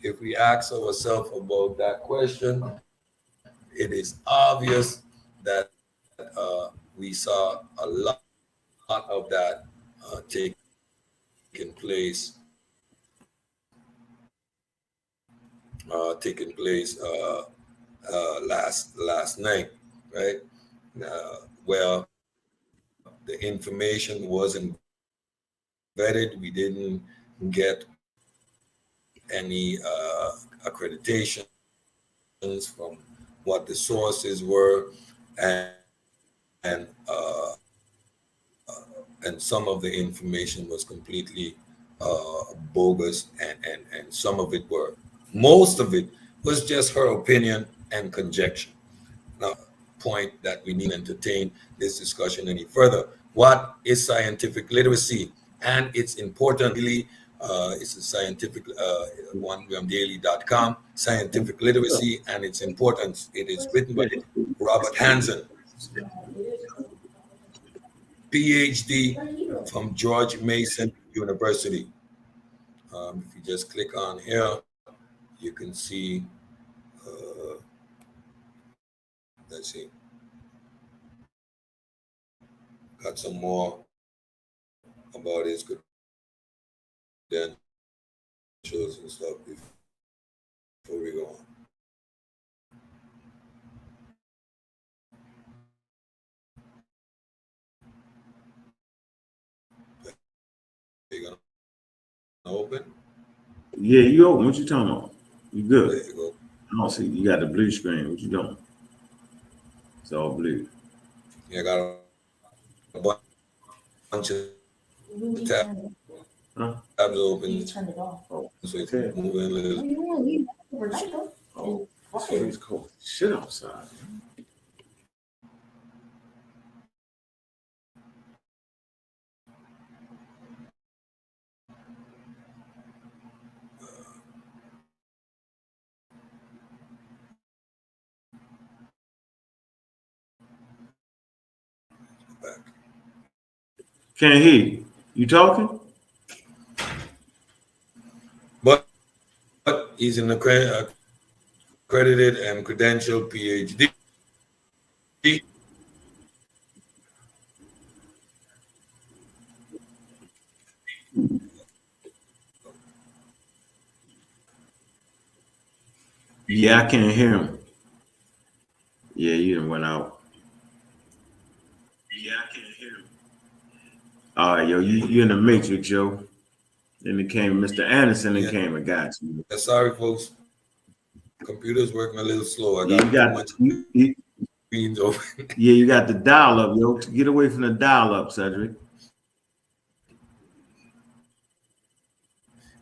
if we ask ourselves about that question, it is obvious that we saw a lot of that taking place last night, right? Where the information wasn't vetted, we didn't get any accreditations from what the sources were, and some of the information was completely bogus, and some of it were, most of it was just her opinion and conjecture. Now, point that we need to entertain this discussion any further. What is scientific literacy and its importance? It's a scientific daily.com, scientific literacy and its importance. It is written by Robert Hansen, PhD from George Mason University. If you just click on here, you can see, uh, let's see, got some more about his credentials and stuff before we go on. Are you gonna open? Yeah, you open. What you talking about? You There good? you go. I don't see. You got the blue screen. What you doing? It's all blue. Yeah, I got a bunch of tabs Huh? open, so it's Okay. moving a little Oh, it's cold. Shit outside. back. Can't hear you. You talking? But he's an accredited and credentialed PhD. Yeah, I can't hear him. Yeah, you done went out. Yeah, I can't hear him. All right, yo, you in the matrix, yo. Then it came Mr. Anderson and Yeah, came and got you. sorry, folks. Computer's working a little slow. I Yeah, you got too got much screens open. yeah, you got the dial up, yo. Get away from the dial up, Cedric.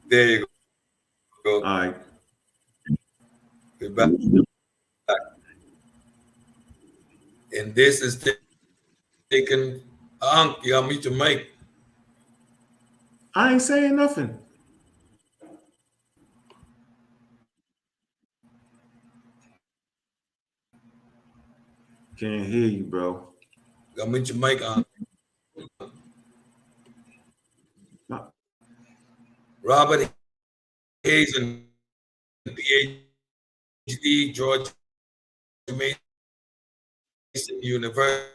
There you go. All right. We're back. And this is taken. You got me to mic. I ain't saying nothing. Can't hear you, bro. Got me your mic on. Robert Hazen, PhD, George Mason University.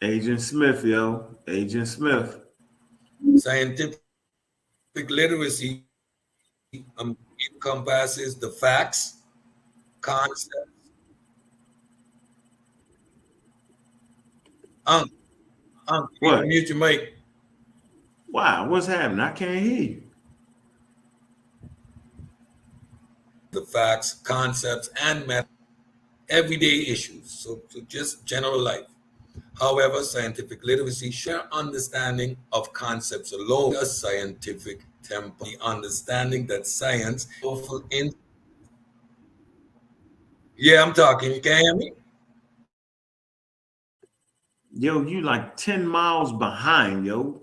Agent Smith, yo. Agent Smith. Scientific literacy encompasses the facts, concepts. You What? mute your mic. Wow, what's happening? I can't hear you. The facts, concepts, and everyday issues. So just general life. However, scientific literacy share understanding of concepts alone. A scientific temper, the understanding that science powerful in. Yeah, I'm talking. You can hear me? Yo, you like 10 miles behind, yo.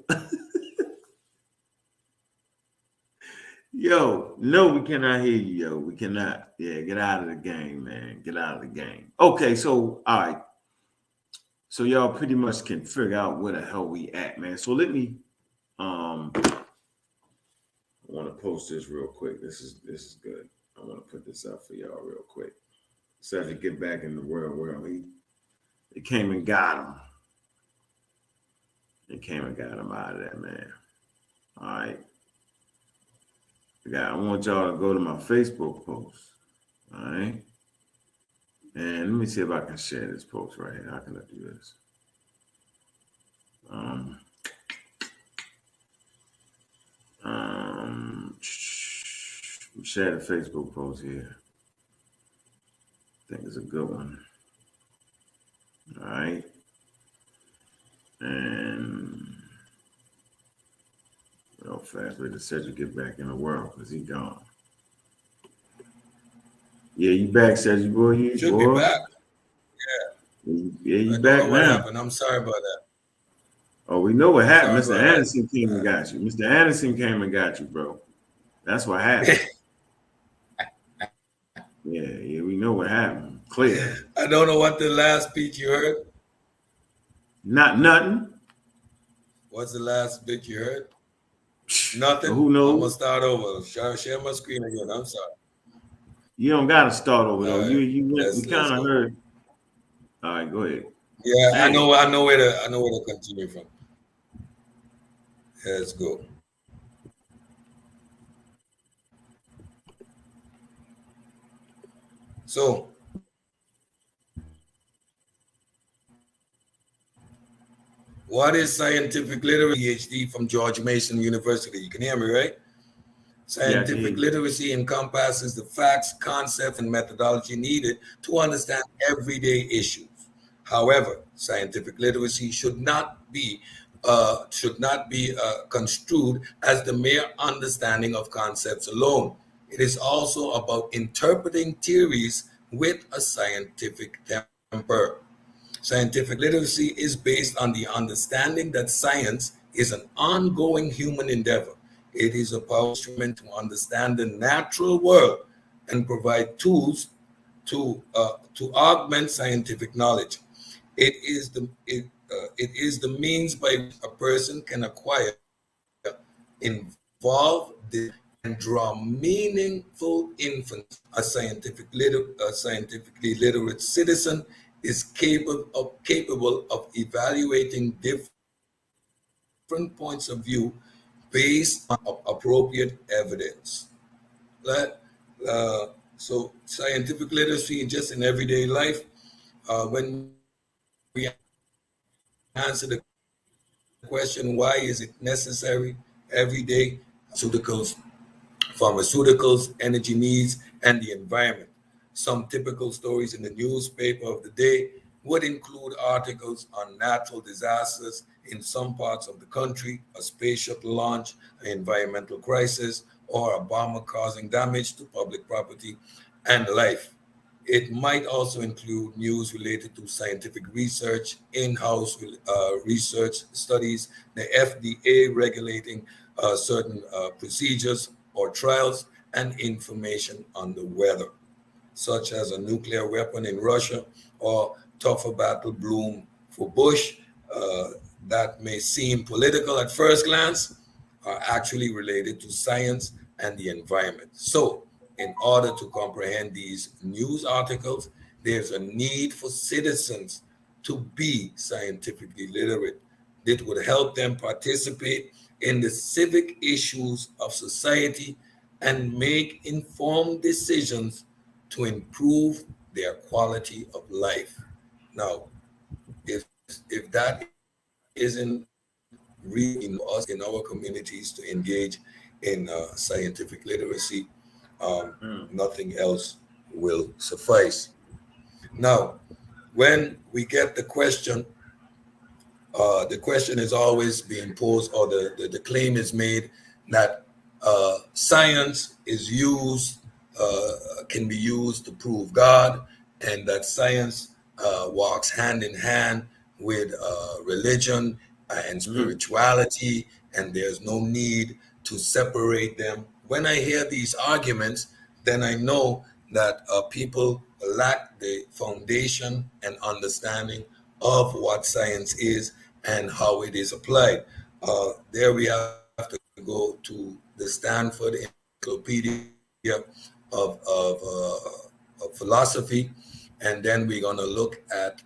Yo, no, we cannot hear you, yo. We cannot. Yeah, get out of the game, man. Get out of the game. Okay, so all right. So y'all pretty much can figure out where the hell we at, man. So let me I want to post this real quick. This is good. I want to put this up for y'all real quick. So to get back in the real world, he came and got him. They came and got him out of there, man. All right. I want y'all to go to my Facebook post. All right. And let me see if I can share this post right here. How can I do this? Share the Facebook post here. I think it's a good one. All right. And real fast, wait till Cedric get back in the world because he gone. Yeah, you back, Cedric, boy. You should boy. Be back. Yeah, you back know now. What happened? I'm sorry about that. Oh, we know what happened. Sorry Mr. Anderson came and got you. Mr. Anderson came and got you, bro. That's what happened. Yeah, we know what happened. Clear. I don't know what the last speech you heard. Not nothing. What's the last bit you heard? Nothing. Who knows? I'm gonna start over. Share my screen again. I'm sorry. You don't gotta start over though. Right. You kind of heard. All right, go ahead. Yeah, dang. I know where to continue from. Let's go. So, what is scientific literacy? PhD from George Mason University. You can hear me, right? Scientific literacy encompasses the facts, concepts, and methodology needed to understand everyday issues. However, scientific literacy should not be construed as the mere understanding of concepts alone. It is also about interpreting theories with a scientific temper. Scientific literacy is based on the understanding that science is an ongoing human endeavor. It is a powerful instrument to understand the natural world and provide tools to augment scientific knowledge. It is the means by which a person can acquire, involve, and draw meaningful inference. A scientifically literate citizen is capable of evaluating different points of view based on appropriate evidence. So scientific literacy just in everyday life, when we answer the question, why is it necessary every day? Pharmaceuticals, energy needs, and the environment. Some typical stories in the newspaper of the day would include articles on natural disasters in some parts of the country, a space shuttle launch, an environmental crisis, or a bomber causing damage to public property and life. It might also include news related to scientific research, in-house research studies, the FDA regulating certain procedures or trials, and information on the weather, such as a nuclear weapon in Russia or tougher battle bloom for Bush, uh, that may seem political at first glance, are actually related to science and the environment. So, in order to comprehend these news articles, there's a need for citizens to be scientifically literate. It would help them participate in the civic issues of society and make informed decisions to improve their quality of life. Now, if that isn't really enough for us in our communities to engage in scientific literacy, nothing else will suffice. Now, when we get the question is always being posed, or the claim is made that science is used, can be used to prove God, and that science walks hand in hand with religion and spirituality, and there's no need to separate them. When I hear these arguments, then I know that people lack the foundation and understanding of what science is and how it is applied. There we have to go to the Stanford Encyclopedia of Philosophy, and then we're going to look at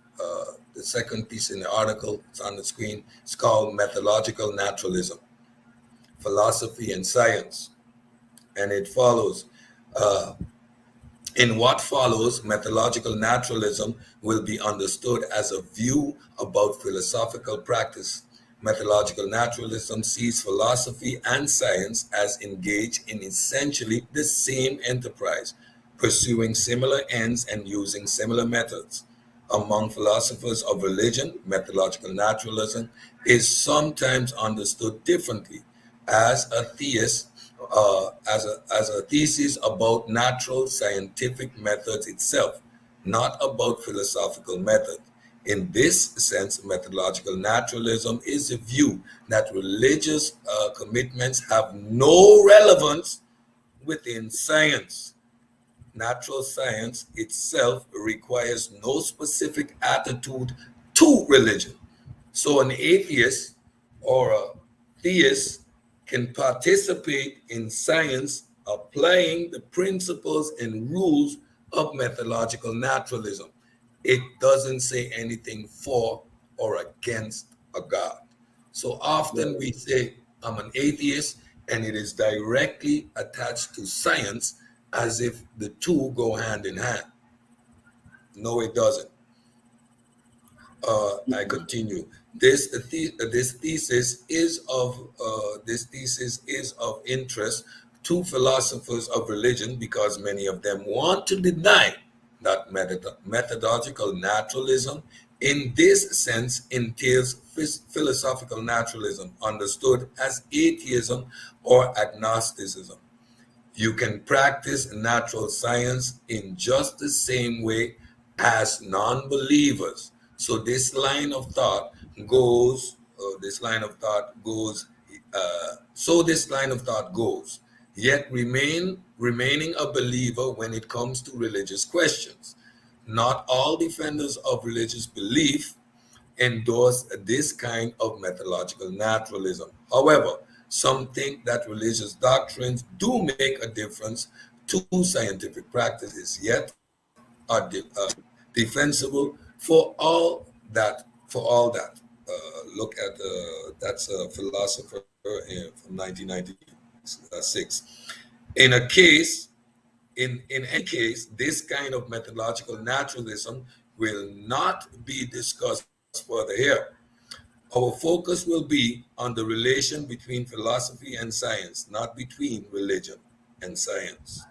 the second piece in the article. It's on the screen. It's called Methodological Naturalism, Philosophy and Science. And it follows. In what follows, methodological naturalism will be understood as a view about philosophical practice. Methodological naturalism sees philosophy and science as engaged in essentially the same enterprise, pursuing similar ends and using similar methods. Among philosophers of religion, methodological naturalism is sometimes understood differently as a theist, as a thesis about natural scientific methods itself, not about philosophical method. In this sense, methodological naturalism is the view that religious commitments have no relevance within science. Natural science itself requires no specific attitude to religion. So an atheist or a theist can participate in science applying the principles and rules of methodological naturalism. It doesn't say anything for or against a God. So often we say, I'm an atheist, and it is directly attached to science as if the two go hand in hand. No, it doesn't. I continue. This thesis is of interest to philosophers of religion because many of them want to deny that methodological naturalism, in this sense, entails philosophical naturalism, understood as atheism or agnosticism. You can practice natural science in just the same way as non-believers. So this line of thought goes, this line of thought goes, yet remaining a believer when it comes to religious questions. Not all defenders of religious belief endorse this kind of methodological naturalism. However, some think that religious doctrines do make a difference to scientific practices, yet are defensible for all that. Look at that's a philosopher from 1996. In a case, in any case, this kind of methodological naturalism will not be discussed further here. Our focus will be on the relation between philosophy and science, not between religion and science.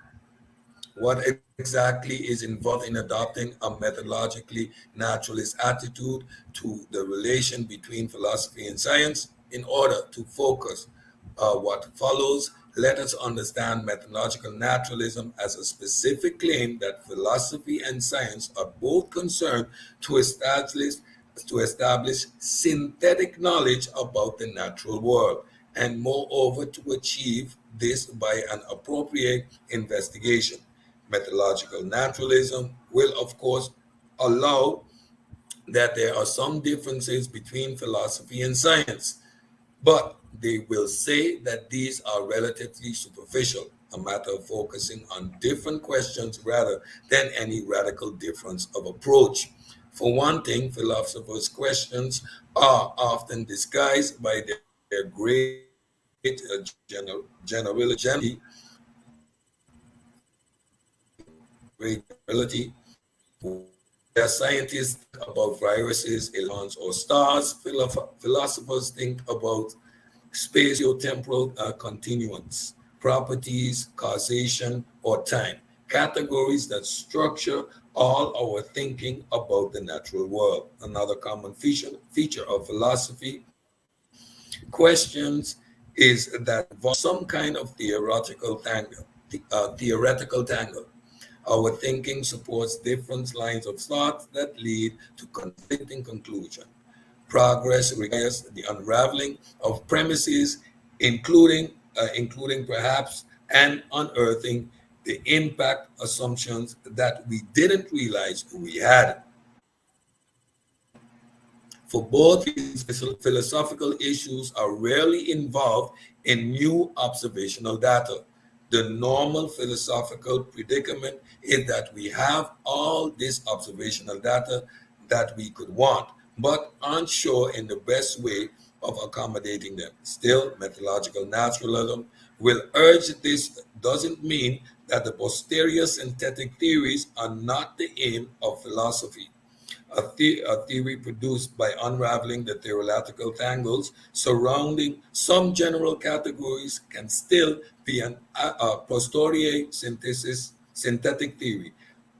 What exactly is involved in adopting a methodologically naturalist attitude to the relation between philosophy and science? In order to focus what follows, let us understand methodological naturalism as a specific claim that philosophy and science are both concerned to establish synthetic knowledge about the natural world, and moreover to achieve this by an appropriate investigation. Methodological naturalism will, of course, allow that there are some differences between philosophy and science, but they will say that these are relatively superficial, a matter of focusing on different questions rather than any radical difference of approach. For one thing, philosophers' questions are often disguised by their great where scientists think about viruses, electrons, or stars, philosophers think about spatiotemporal continuance, properties, causation, or time, categories that structure all our thinking about the natural world. Another common feature of philosophy questions is that involves some kind of theoretical tangle. Our thinking supports different lines of thought that lead to conflicting conclusions. Progress requires the unraveling of premises, including perhaps and unearthing the impact assumptions that we didn't realize we had. For both reasons, philosophical issues are rarely involved in new observational data. The normal philosophical predicament is that we have all this observational data that we could want, but aren't sure in the best way of accommodating them. Still, methodological naturalism will urge this doesn't mean that the posterior synthetic theories are not the aim of philosophy. A theory produced by unraveling the theoretical tangles surrounding some general categories can still be a posterior synthetic theory,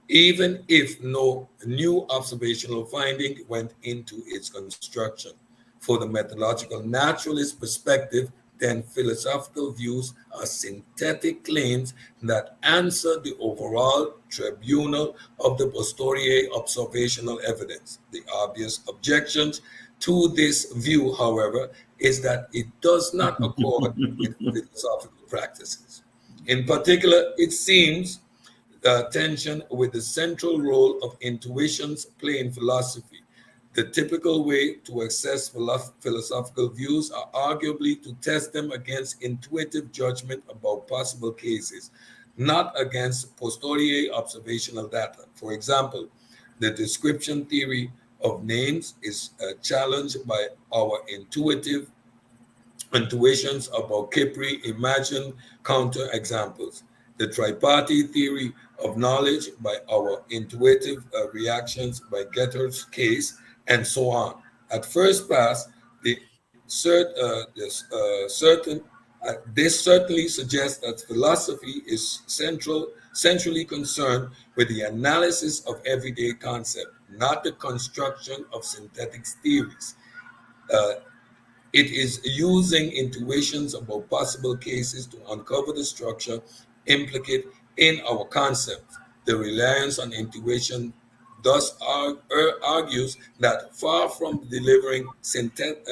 even if no new observational finding went into its construction. For the methodological naturalist perspective, then philosophical views are synthetic claims that answer the overall tribunal of the posterior observational evidence. The obvious objections to this view, however, is that it does not accord with philosophical practices. In particular, it seems tension with the central role of intuitions play in philosophy. The typical way to assess philosophical views are arguably to test them against intuitive judgment about possible cases, not against posterior observational data. For example, the description theory of names is challenged by our intuitions about Kipri imagine counterexamples. The tripartite theory of knowledge by our intuitive reactions by Getter's case, and so on. At first pass, the this certainly suggests that philosophy is centrally concerned with the analysis of everyday concept, not the construction of synthetic theories. Uh, it is using intuitions about possible cases to uncover the structure implicate in our concepts. The reliance on intuition thus argues that far from delivering synthetic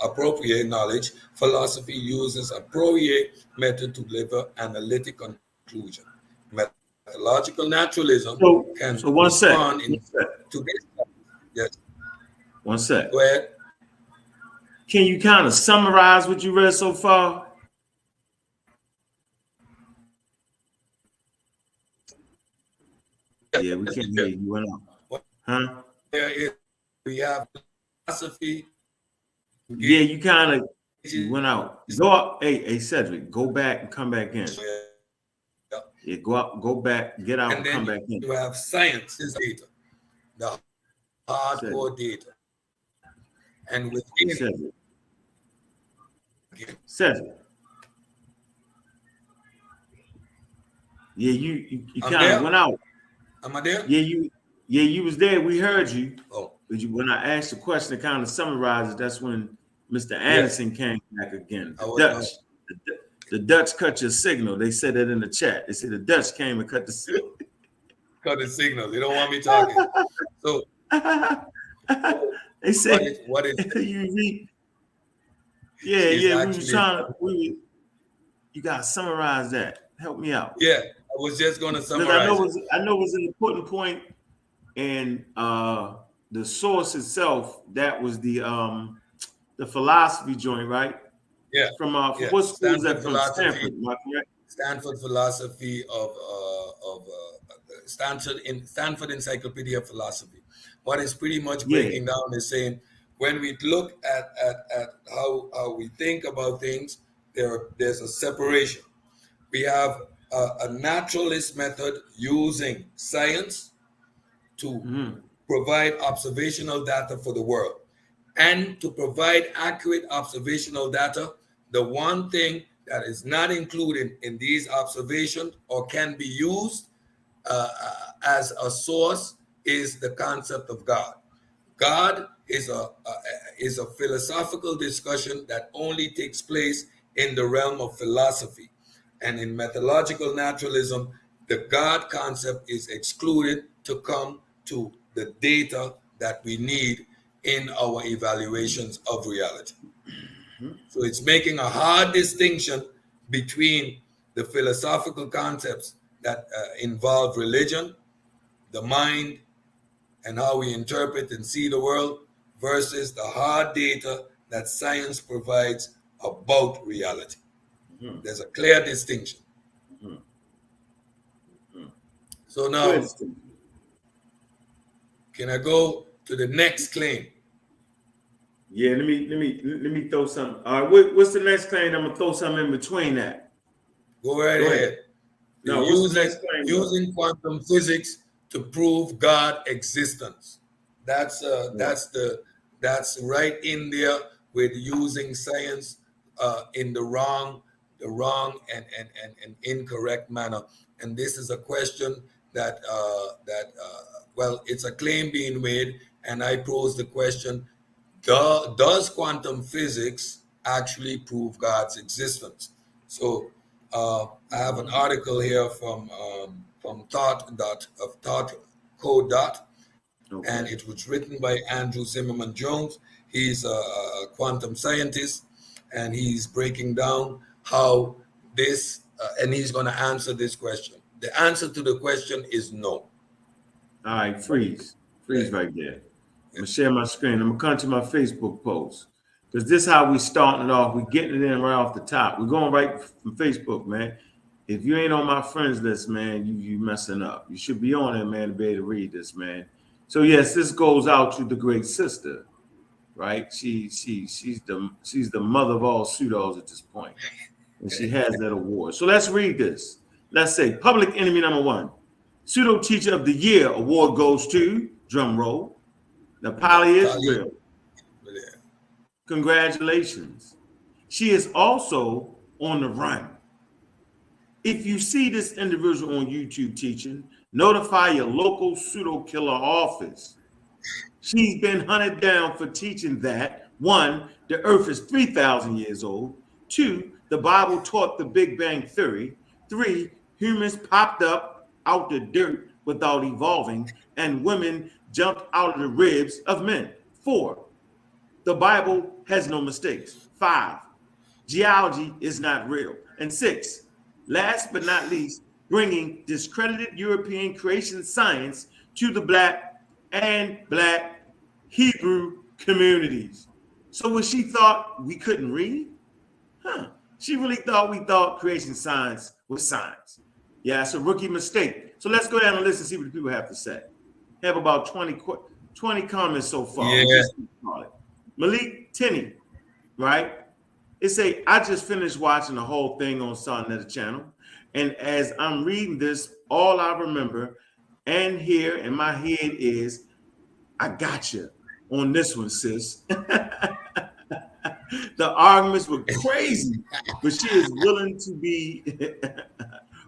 appropriate knowledge, philosophy uses a priori method to deliver analytic conclusion. Methodological naturalism can So one sec. respond to this. Yes, One sec. go ahead. Can you kind of summarize what you read so far? Yeah, we can't hear you. You went out. Huh? There is, we have philosophy. Yeah, you kind of went out. Go up. Hey, Cedric, go back and come back in. Yeah, go out, go back, get out, And and then come back in. you have science is data, the hardcore data. And within Cedric. Cedric. Yeah, you kind of went out. Am I there? Yeah, you was there. We heard you. Oh. But when I asked the question to kind of summarize it, that's when Mr. Anderson came back again. The Dutch cut your signal. They said it in the chat. They said the Dutch came and cut the signal. Cut the signal. They don't want me talking. So they said what is you we was trying to you gotta summarize that. Help me out. Yeah, I was just gonna summarize. I know it was an important point. and the source itself, that was the philosophy joint, right? Yeah, From yeah. what school is that from? Stanford, am I correct? Stanford philosophy of Stanford Encyclopedia of Philosophy. What is pretty much Yeah. breaking down is saying when we look at how we think about things, there's a separation. We have a naturalist method using science to Mm-hmm. provide observational data for the world. And to provide accurate observational data, the one thing that is not included in these observations or can be used as a source is the concept of God. God is a philosophical discussion that only takes place in the realm of philosophy. And in methodological naturalism, the God concept is excluded to come to the data that we need in our evaluations of reality. So it's making a hard distinction between the philosophical concepts that involve religion, the mind, and how we interpret and see the world versus the hard data that science provides about reality. Mm-hmm. There's a clear distinction. Mm-hmm. So Go ahead, now, Steve. can I go to the next claim? Yeah, let me throw some. All right, what's the next claim? I'm gonna throw something in between that. Go right Go ahead. ahead. They're No, what's the next claim though? using quantum physics to prove God existence. That's Yeah. that's right in there with using science in the wrong and incorrect manner. And this is a question well, it's a claim being made, and I pose the question: does quantum physics actually prove God's existence? So I have an article here from Thought Code Dot, and Okay. it was written by Andrew Zimmerman Jones. He's a quantum scientist, and he's breaking down how this, and he's going to answer this question. The answer to the question is no. All right, freeze. Freeze Right? right there. I'm gonna share my screen. I'm gonna come to my Facebook post. Because this is how we starting it off. We getting it in right off the top. We're going right from Facebook, man. If you ain't on my friends list, man, you messing up. You should be on it, man, to be able to read this, man. So yes, this goes out to the great sister, right? She's the mother of all pseudos at this point, and she has that award. So let's read this. Let's say public enemy number one, pseudo teacher of the year award goes to drum roll. The poly is Tali, real. Congratulations. She is also on the run. If you see this individual on YouTube teaching, notify your local pseudo killer office. She's been hunted down for teaching that one, the earth is 3,000 years old, two, the Bible taught the Big Bang Theory, three, humans popped up out the dirt without evolving, and women jumped out of the ribs of men. Four, the Bible has no mistakes. Five, geology is not real. And six, last but not least, bringing discredited European creation science to the Black Hebrew communities. So when she thought we couldn't read, huh? She really thought we thought creation science was science. Yeah, it's a rookie mistake. So let's go down the list and see what the people have to say. Have about 20 comments so far. We yeah, just started. Malik Tinney, right? It say, I just finished watching the whole thing on Sonnet channel. And as I'm reading this, all I remember and hear in my head is, I got you on this one, sis. The arguments were crazy, but she is willing to be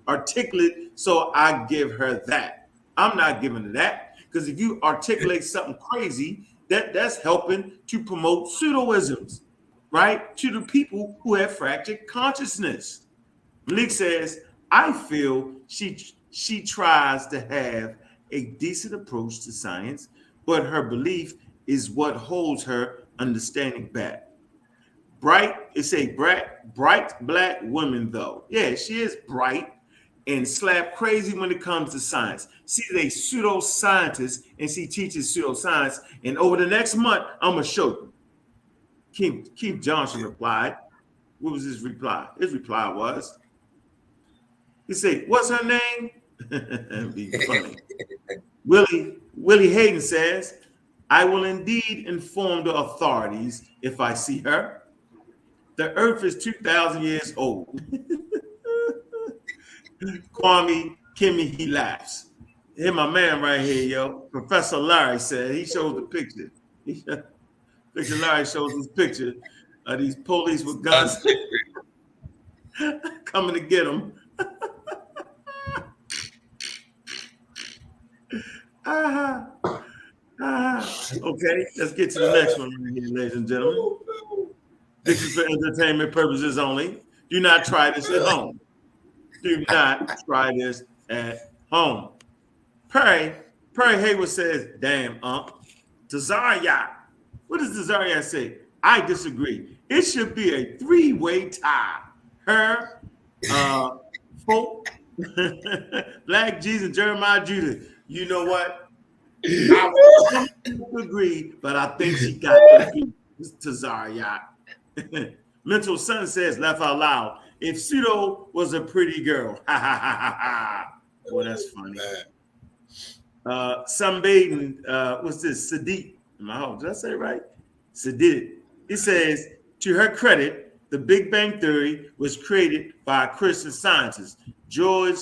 articulate, so I give her that. I'm not giving her that because if you articulate something crazy, that's helping to promote pseudoisms, right? To the people who have fractured consciousness. Malik says, I feel she tries to have a decent approach to science, but her belief is what holds her understanding back. Bright, it's a bright black woman, though. Yeah, she is bright and slap crazy when it comes to science. See, they pseudoscientists, and she teaches pseudoscience. And over the next month, I'm gonna show you. Keith Johnson replied. What was his reply? His reply was, he said, "What's her name?" Be funny. Willie Hayden says, "I will indeed inform the authorities if I see her. The Earth is 2,000 years old." Kwame Kimmy, he laughs. Here, my man right here, yo. Professor Larry said he showed the picture. Picture Larry shows this picture of these police with guns coming to get him. Okay, let's get to the next one, ladies and gentlemen. This is for entertainment purposes only. Do not try this at home. Do not try this at home. Perry Hayward says, "Damn, Tazariak." What does Tazariak say? "I disagree. It should be a three-way tie. Her, folk, Black Jesus, and Jeremiah Judah. You know what? I would agree, but I think she got to be Tazariak." Mental Son says, laugh out loud, "If Pseudo was a pretty girl." Ha ha ha ha ha. Well, that's funny. Sunbathing, what's this? Sadiq. Did I say it right? Sadiq. He says, to her credit, the Big Bang Theory was created by a Christian scientist, George,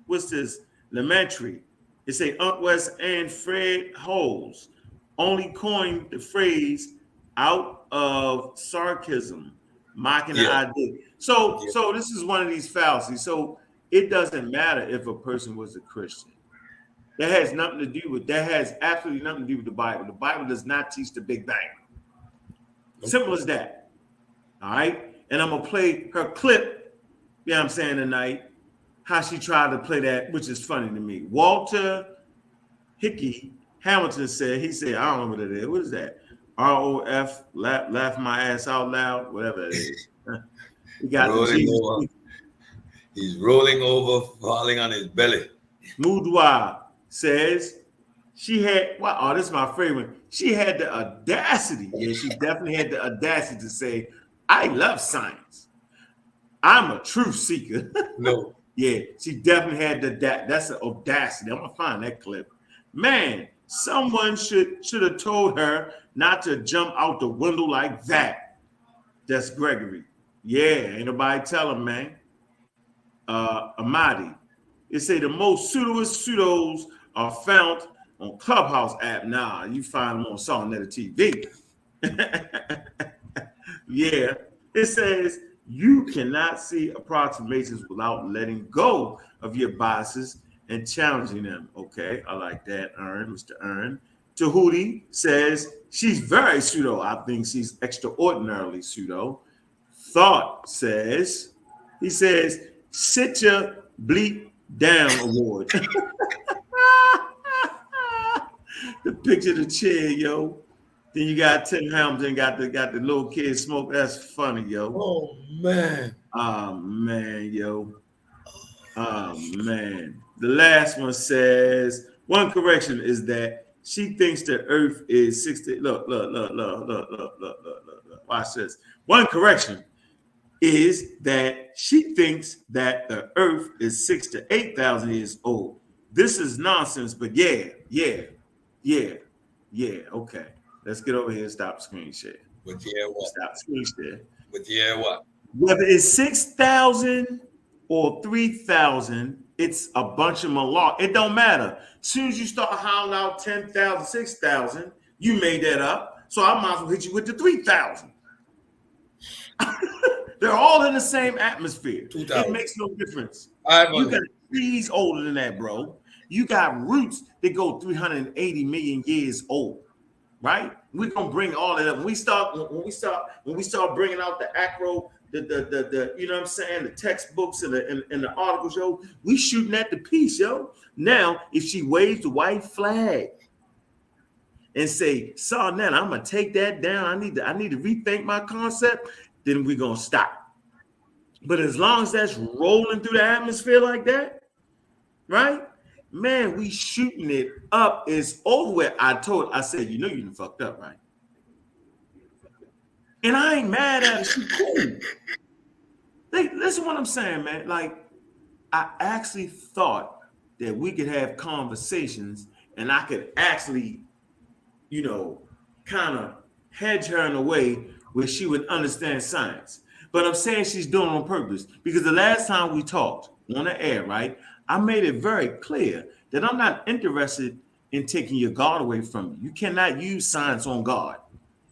what's this? Lemaitre. It say Unc West and Fred Holes only coined the phrase out of sarcasm, mocking the idea. So this is one of these fallacies. So it doesn't matter if a person was a Christian. That has nothing to do with, that has absolutely nothing to do with the Bible. The Bible does not teach the Big Bang. Simple as that. All right. And I'm going to play her clip, you know what I'm saying, tonight, how she tried to play that, which is funny to me. Walter Hickey Hamilton said, he said, I don't know what it is. What is that? ROF, laugh my ass out loud, whatever it is. We got rolling over. He's rolling over, falling on his belly. Moudoir says she had, well, oh, this is my favorite. She had the audacity. Yeah, she definitely had the audacity to say, I love science. I'm a truth seeker. No. Yeah, she definitely had that's the audacity. I'm gonna find that clip. Man, someone should have told her not to jump out the window like that. That's Gregory. Yeah, ain't nobody tell him, man. Amadi. It say the most pseudos are found on Clubhouse app. Nah, you find them on Saltnetter TV. Yeah, it says you cannot see approximations without letting go of your biases and challenging them. Okay, I like that, Mr. Ern. Tahuti says she's very pseudo. I think she's extraordinarily pseudo. Thought says, he says, sit your bleep down award. The picture of the chair, yo. Then you got Tim Hamilton, got the little kid smoke. That's funny, yo. Oh man. Oh man, yo. Oh man. The last one says, one correction is that she thinks the earth is 60. Look. Watch this. One correction is that she thinks that the earth is 6,000 to 8,000 years old. This is nonsense, but yeah. Okay. Let's get over here and stop screen share. But yeah, what? Stop screen share. But yeah, what? Whether it's 6,000 or 3,000, it's a bunch of malarkey. It don't matter. As soon as you start hollering out 10,000, 6,000, you made that up. So I might as well hit you with the 3,000. They're all in the same atmosphere. 2,000. It makes no difference. 500. You got trees older than that, bro. You got roots that go 380 million years old, right? We're gonna bring all of that. When we start bringing out the acro, the you know what I'm saying, the textbooks and the articles, yo, we shooting at the piece, yo. Now, if she waves the white flag and say, "Son, now I'm gonna take that down. I need to rethink my concept," then we're gonna stop. But as long as that's rolling through the atmosphere like that, right? Man, we shooting it up. It's over with. I said, you know you done fucked up, right? And I ain't mad at her. She cool. Listen what I'm saying, man. Like, I actually thought that we could have conversations and I could actually, kind of hedge her in a way where she would understand science. But I'm saying she's doing it on purpose because the last time we talked on the air, right, I made it very clear that I'm not interested in taking your God away from you. You cannot use science on God.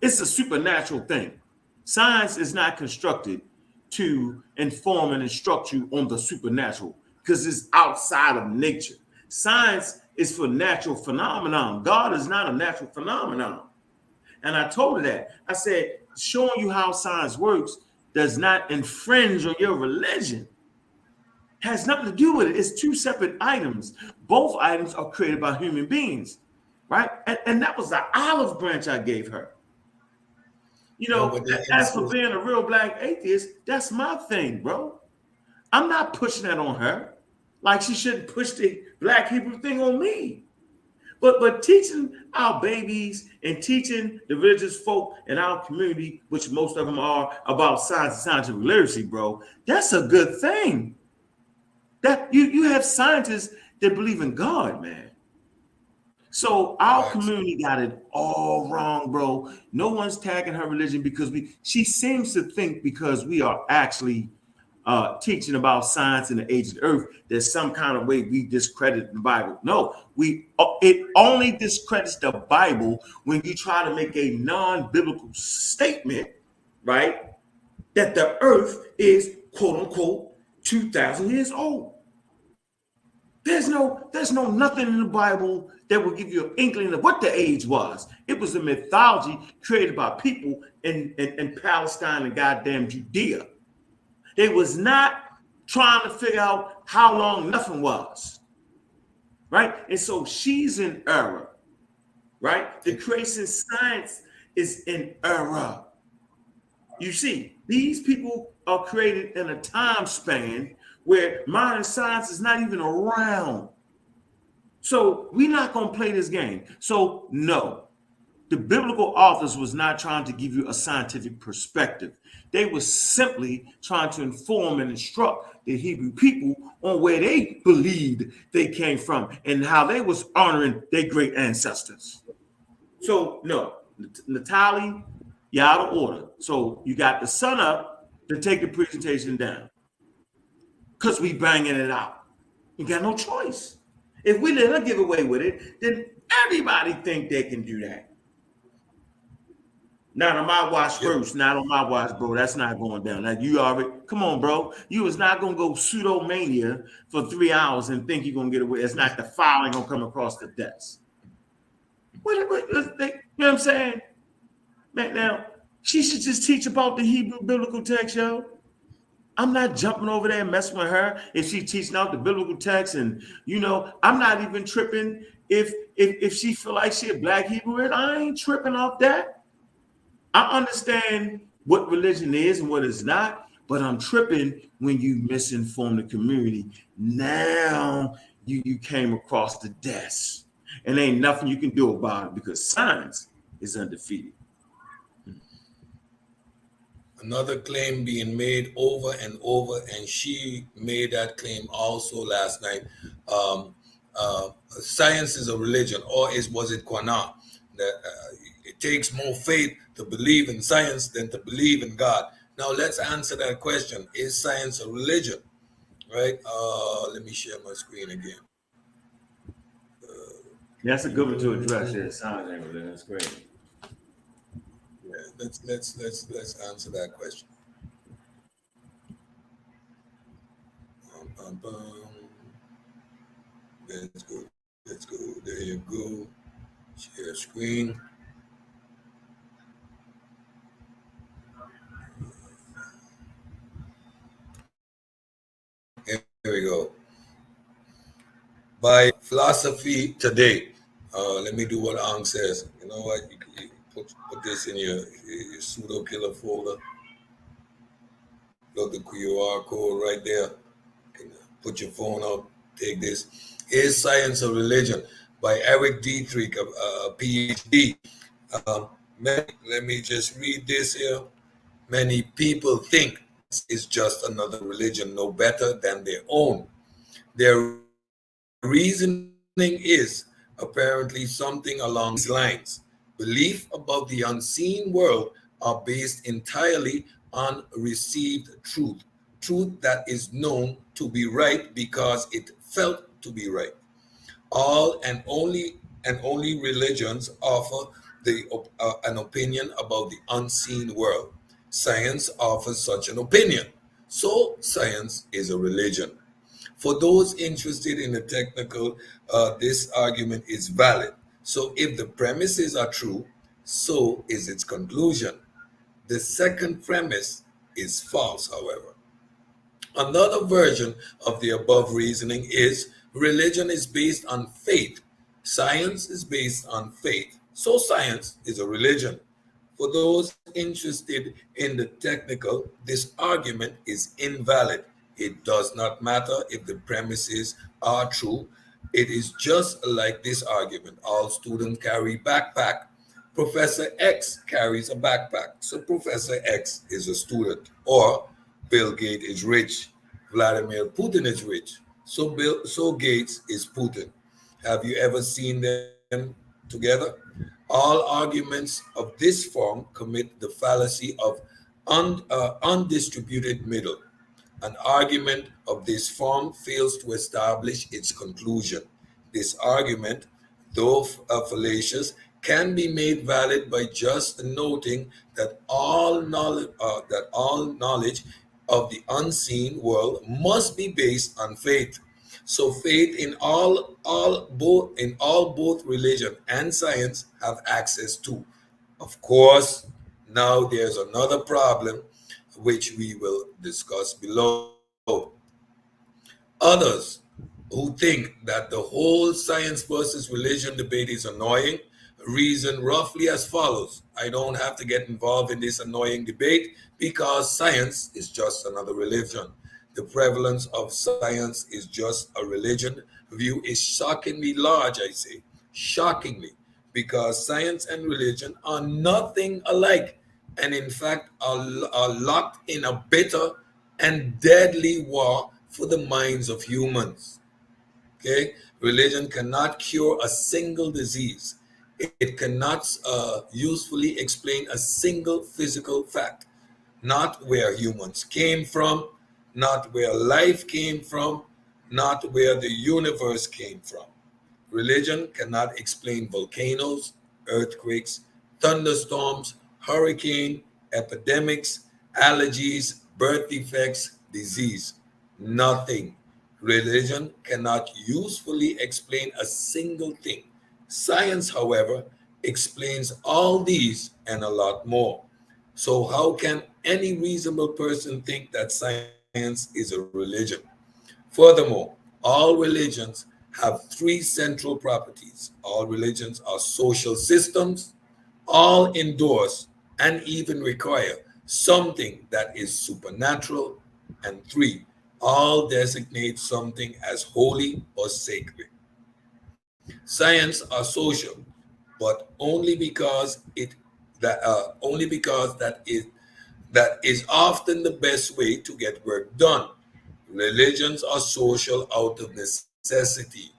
It's a supernatural thing. Science is not constructed to inform and instruct you on the supernatural because it's outside of nature. Science is for natural phenomenon. God is not a natural phenomenon. And I told her that. I said, showing you how science works does not infringe on your religion. Has nothing to do with it. It's two separate items. Both items are created by human beings, right? And that was the olive branch I gave her. As for being a real black atheist, that's my thing, bro. I'm not pushing that on her. Like she shouldn't push the black Hebrew thing on me. But teaching our babies and teaching the religious folk in our community, which most of them are, about science and scientific literacy, bro, that's a good thing. That you have scientists that believe in God, man. So our community got it all wrong, bro. No one's tagging her religion because she seems to think because we are actually teaching about science in the age of the earth, there's some kind of way we discredit the Bible. No, it only discredits the Bible when you try to make a non-biblical statement, right? That the earth is quote unquote 2,000 years old. There's no nothing in the Bible that will give you an inkling of what the age was. It was a mythology created by people in Palestine and goddamn Judea. They was not trying to figure out how long nothing was, right? And so she's in error, right? The creation science is in error. You see, these people are created in a time span where modern science is not even around. So we're not going to play this game. So no, the biblical authors was not trying to give you a scientific perspective. They were simply trying to inform and instruct the Hebrew people on where they believed they came from and how they was honoring their great ancestors. So no, Natalie, you're out of order. So you got the sun up to take the presentation down because we banging it out. You got no choice. If we let her give away with it, then everybody think they can do that. Not on my watch first, not on my watch, bro. That's not going down. Like you already, come on, bro. You was not gonna go pseudo mania for 3 hours and think you're gonna get away. It's not the filing gonna come across the desk. You know what I'm saying? Man, now she should just teach about the Hebrew biblical text, yo. I'm not jumping over there and messing with her if she's teaching out the biblical text, and I'm not even tripping if she feel like she a black Hebrew. I ain't tripping off that. I understand what religion is and what it's not, but I'm tripping when you misinform the community. Now you came across the desk, and ain't nothing you can do about it because science is undefeated. Another claim being made over and over, and she made that claim also last night. Science is a religion, or was it Quran? That it takes more faith to believe in science than to believe in God. Now let's answer that question: is science a religion? Right? Let me share my screen again. That's a good one to address. Yeah, science ain't religion. That's great. Yeah, let's answer that question. Let's go. Let's go. There you go. Share screen. Here we go. By philosophy today. Let me do what Ang says. You know what? You put this in your pseudo killer folder. Look, the QR code right there. Can put your phone up, take this. Is Science a Religion by Eric Dietrich, a PhD. Let me just read this here. Many people think it's just another religion, no better than their own. Their reasoning is apparently something along these lines. Belief about the unseen world are based entirely on received truth, truth that is known to be right because it felt to be right. All and only religions offer an opinion about the unseen world. Science offers such an opinion, so science is a religion. For those interested in the technical, this argument is valid. So if the premises are true, so is its conclusion. The second premise is false, however. Another version of the above reasoning is religion is based on faith. Science is based on faith. So science is a religion. For those interested in the technical, this argument is invalid. It does not matter if the premises are true. It is just like this argument. All students carry backpack. Professor X carries a backpack. So Professor X is a student. Or Bill Gates is rich. Vladimir Putin is rich. So Gates is Putin. Have you ever seen them together? All arguments of this form commit the fallacy of undistributed middle. An argument of this form fails to establish its conclusion. This argument, though fallacious, can be made valid by just noting that all knowledge of the unseen world must be based on faith. So faith in all both religion and science have access to. Of course, now there's another problem which we will discuss below. Others who think that the whole science versus religion debate is annoying reason roughly as follows. I don't have to get involved in this annoying debate because science is just another religion. The prevalence of science is just a religion view is shockingly large, I say. Shockingly, because science and religion are nothing alike and, in fact, are locked in a bitter and deadly war for the minds of humans. Okay, religion cannot cure a single disease. It cannot usefully explain a single physical fact. Not where humans came from, not where life came from, not where the universe came from. Religion cannot explain volcanoes, earthquakes, thunderstorms, hurricane, epidemics, allergies, birth defects, disease. Nothing. Religion cannot usefully explain a single thing. Science, however, explains all these and a lot more. So, how can any reasonable person think that science is a religion? Furthermore, all religions have three central properties. All religions are social systems, all endorse and even require something that is supernatural, and three, all designate something as holy or sacred. Science are social, but only because that is often the best way to get work done. Religions are social out of necessity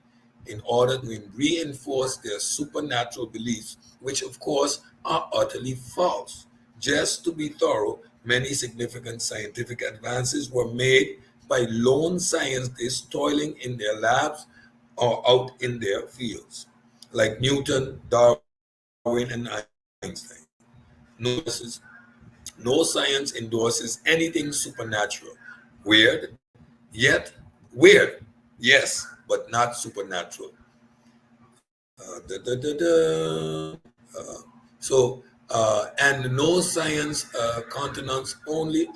in order to reinforce their supernatural beliefs, which of course are utterly false. Just to be thorough, many significant scientific advances were made by lone scientists toiling in their labs or out in their fields, like Newton, Darwin, and Einstein. No science endorses anything supernatural. Weird, yet weird, yes, but not supernatural. Da, da, da, da. And no science continents only.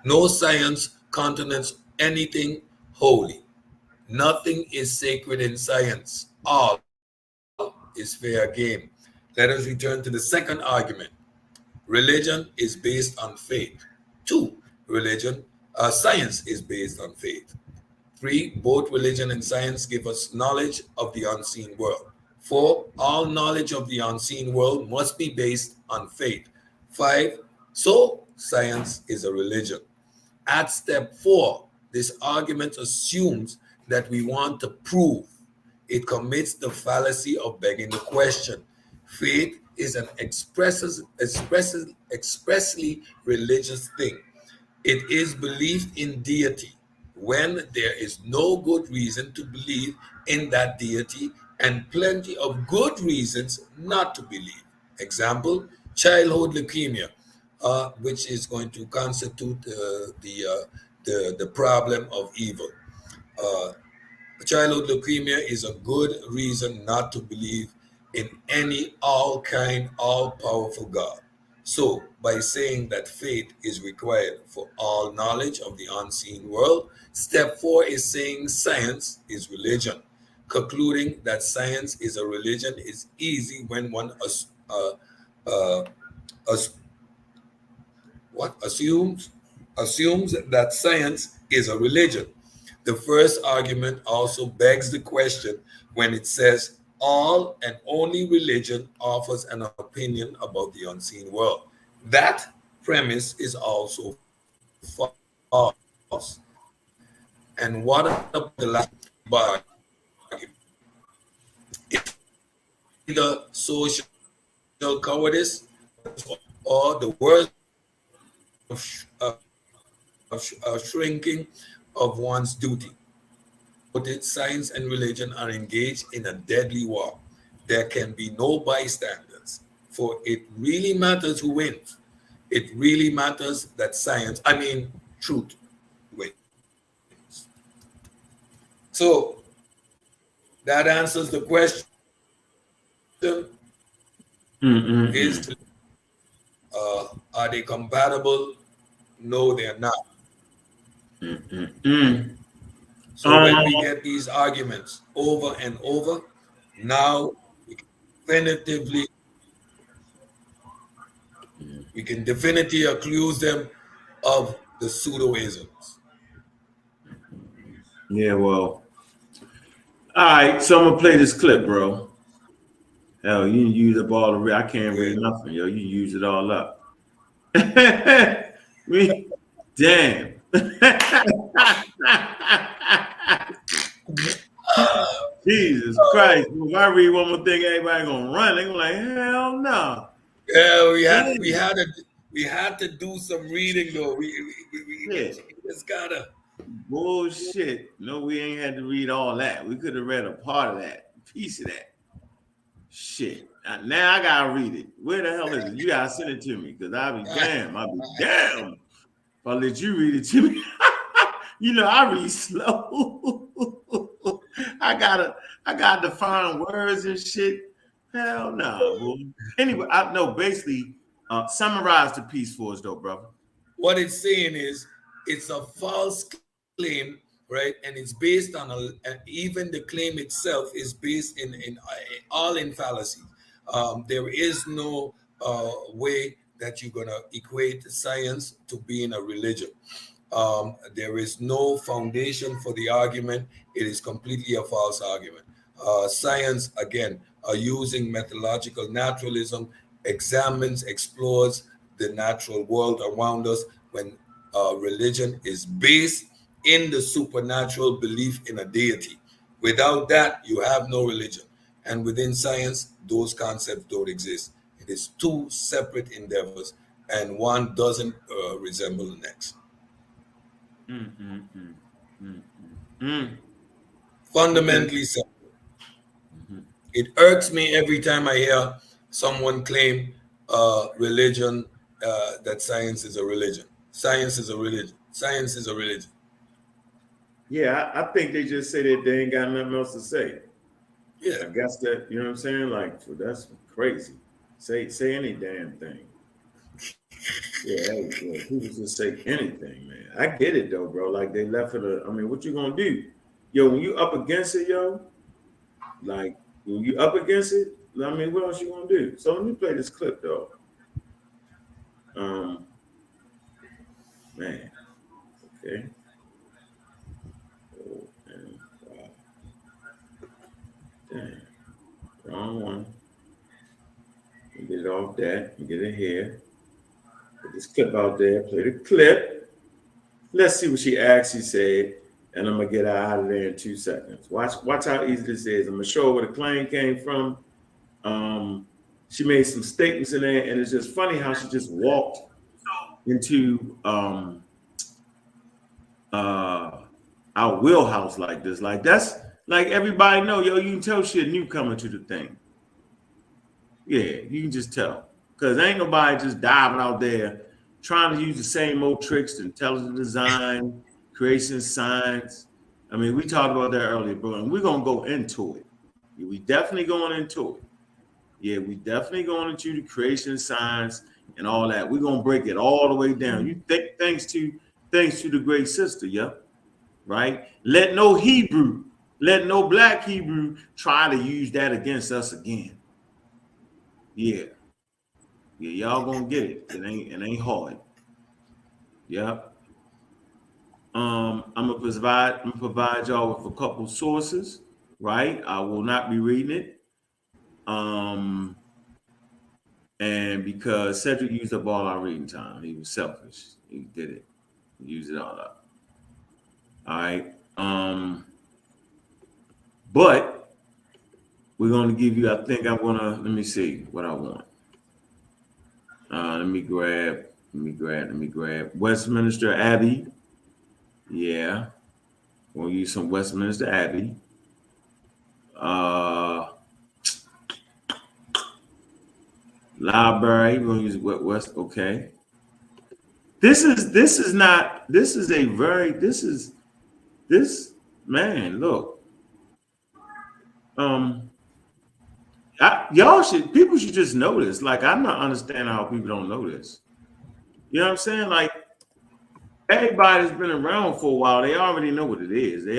No science continents anything holy. Nothing is sacred in science. All is fair game. Let us return to the second argument. Religion is based on faith. Two, religion, science is based on faith. 3, both religion and science give us knowledge of the unseen world. 4, all knowledge of the unseen world must be based on faith. 5, so science is a religion. At step 4, this argument assumes that we want to prove. It commits the fallacy of begging the question. Faith is an expressly religious thing. It is belief in deity when there is no good reason to believe in that deity and plenty of good reasons not to believe. Example, childhood leukemia, which is going to constitute the problem of evil. Uh, Childhood leukemia is a good reason not to believe in any all kind, all powerful God. So, by saying that faith is required for all knowledge of the unseen world, step 4 is saying science is religion. Concluding that science is a religion is easy when one uh, as, what assumes that science is a religion. The first argument also begs the question when it says all and only religion offers an opinion about the unseen world. That premise is also false. And what about the last argument? It's either social cowardice or the worst shrinking of one's duty. Without it, science and religion are engaged in a deadly war. There can be no bystanders, for it really matters who wins. It really matters that truth wins. So that answers the question. Is Are they compatible? No, they're not. So when we get these arguments over and over, now we can definitively accuse them of the pseudoisms. Yeah, well, all right. So I'm gonna play this clip, bro. Hell, you use up all the. I can't read Yeah. nothing, yo. You use it all up. We, damn. Jesus Christ! If I read one more thing, everybody gonna run. They gonna like, hell no. Yeah, we had to do some reading though. We Shit. just gotta. Bullshit. No, we ain't had to read all that. We could have read a part of that, a piece of that. Shit. Now I gotta read it. Where the hell is it? You gotta send it to me, because I'll be damn. If I let you read it to me. You know, I read slow. I gotta find words and shit. Hell no, boy. Anyway, I know basically summarize the piece for us though, brother. What it's saying is it's a false claim, right? And it's based on even the claim itself is based in all in fallacy. There is no way that you're gonna equate science to being a religion. There is no foundation for the argument. It is completely a false argument. Science, again, using methodological naturalism, examines, explores the natural world around us when religion is based in the supernatural belief in a deity. Without that, you have no religion. And within science, those concepts don't exist. It is two separate endeavors, and one doesn't resemble the next. Mm, mm, mm, mm, mm. Okay. Fundamentally so. Mhm. It irks me every time I hear someone claim religion, that science is a religion. Science is a religion. Science is a religion. Yeah, I think they just say that they ain't got nothing else to say. Yeah. I guess that, you know what I'm saying? Like, so that's crazy. Say any damn thing. Yeah, hey, yeah, people just say anything, man. I get it though, bro. Like they left it. I mean, what you gonna do, yo? When you up against it, yo, like when you up against it, I mean, what else you gonna do? So let me play this clip though. Um, man. Okay. Oh, and wow. Dang. Wrong one. Get it off that and get it here. Put this clip out there. Play the clip. Let's see what she actually said. And I'm gonna get her out of there in 2 seconds. Watch how easy this is. I'm gonna show her where the claim came from. Um, she made some statements in there, and it's just funny how she just walked into uh our wheelhouse like this. Like that's like everybody know, yo, you can tell she a newcomer to the thing. Yeah, you can just tell. Cause ain't nobody just diving out there trying to use the same old tricks, intelligent design, creation science. I mean, we talked about that earlier, bro, and we're gonna go into it. Yeah, we definitely going into it. Yeah, we definitely going into the creation science and all that. We're gonna break it all the way down. You think thanks to the great sister, yeah, right? Let no Hebrew, let no black Hebrew try to use that against us again. Yeah, yeah, y'all gonna get it. It ain't hard. Yeah. I'm gonna provide y'all with a couple sources, right? I will not be reading it. Um, and because Cedric used up all our reading time, he was selfish. He did it. He used it all up. All right. But we're gonna give you, I think I'm gonna let me see what I want. Let me grab Westminster Abbey. Yeah. We'll use some Westminster Abbey. Uh Library. We're gonna use West. Okay. This is not. This is a very. This man. Look. Um. Y'all should. People should just know this. Like I'm not understanding how people don't know this. You know what I'm saying? Like everybody's been around for a while. They already know what it is. They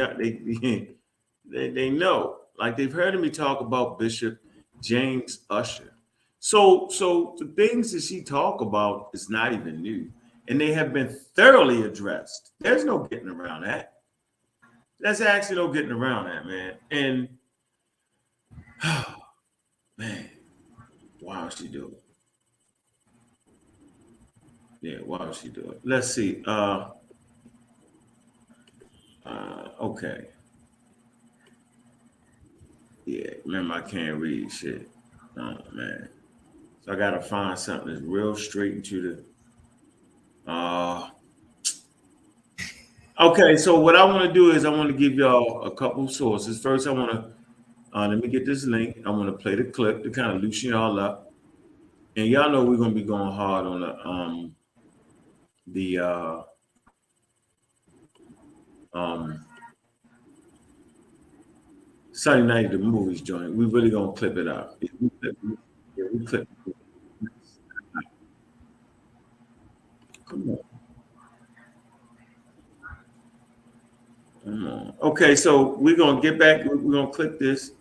know. Like they've heard me talk about Bishop James Usher. So the things that she talk about is not even new, and they have been thoroughly addressed. There's no getting around that. There's actually no getting around that, man. And man, why would she do it? Yeah, why would she do it? Let's see. Okay. Yeah, remember I can't read shit. Oh man. So I gotta find something that's real straight into the okay, so what I want to do is I want to give y'all a couple sources. First, I want to let me get this link. I want to play the clip to kind of loosen y'all up, and y'all know we're gonna be going hard on the um Sunday night at the movies joint. We really gonna clip it up. We clip. Come on, come on. Okay, so we're gonna get back. We're gonna clip this.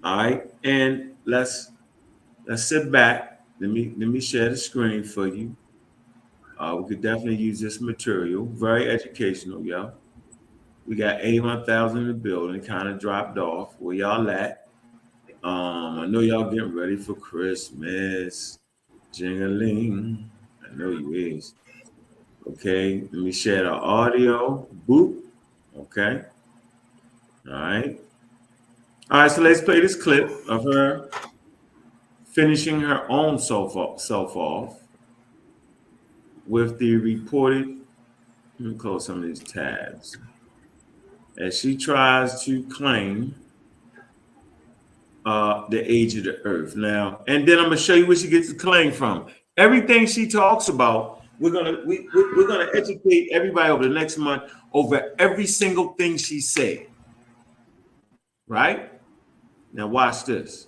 All right, and let's sit back. Let me share the screen for you. We could definitely use this material. Very educational, y'all. We got 81,000 in the building, kind of dropped off. Where y'all at? I know y'all getting ready for Christmas. Jingling. I know you is. Okay, let me share the audio. Boop. Okay. All right. All right, so let's play this clip of her finishing her own self off with the reported. Let me close some of these tabs. As she tries to claim the age of the earth. Now, and then I'm gonna show you where she gets the claim from. Everything she talks about, we're gonna educate everybody over the next month over every single thing she said. Right? Now watch this.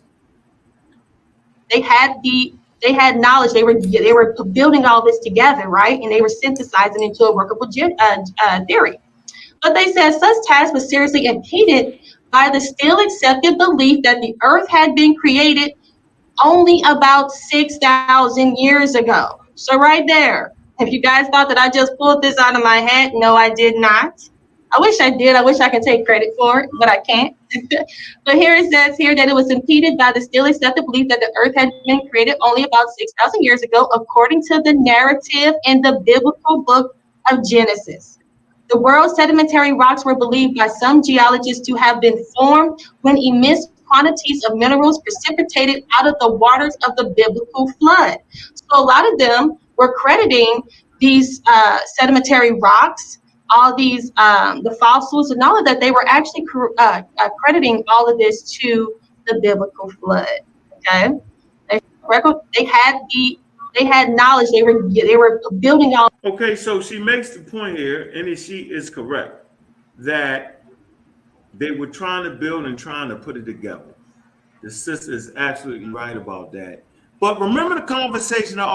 They had knowledge. They were building all this together, right? And they were synthesizing into a workable theory. But they said such task was seriously impeded by the still accepted belief that the earth had been created only about 6,000 years ago. So right there, If you guys thought that I just pulled this out of my head, no, I did not. I wish I did. I wish I could take credit for it, but I can't. But here it says here that it was impeded by the still accepted belief that the earth had been created only about 6,000 years ago, according to the narrative in the biblical book of Genesis. The world's sedimentary rocks were believed by some geologists to have been formed when immense quantities of minerals precipitated out of the waters of the biblical flood. So a lot of them were crediting these sedimentary rocks, all these the fossils and all of that. They were actually crediting all of this to the biblical flood. Okay, they had knowledge. They were building all. Okay, so she makes the point here, and she is correct, that they were trying to build and trying to put it together. The sister is absolutely right about that. But remember the conversation I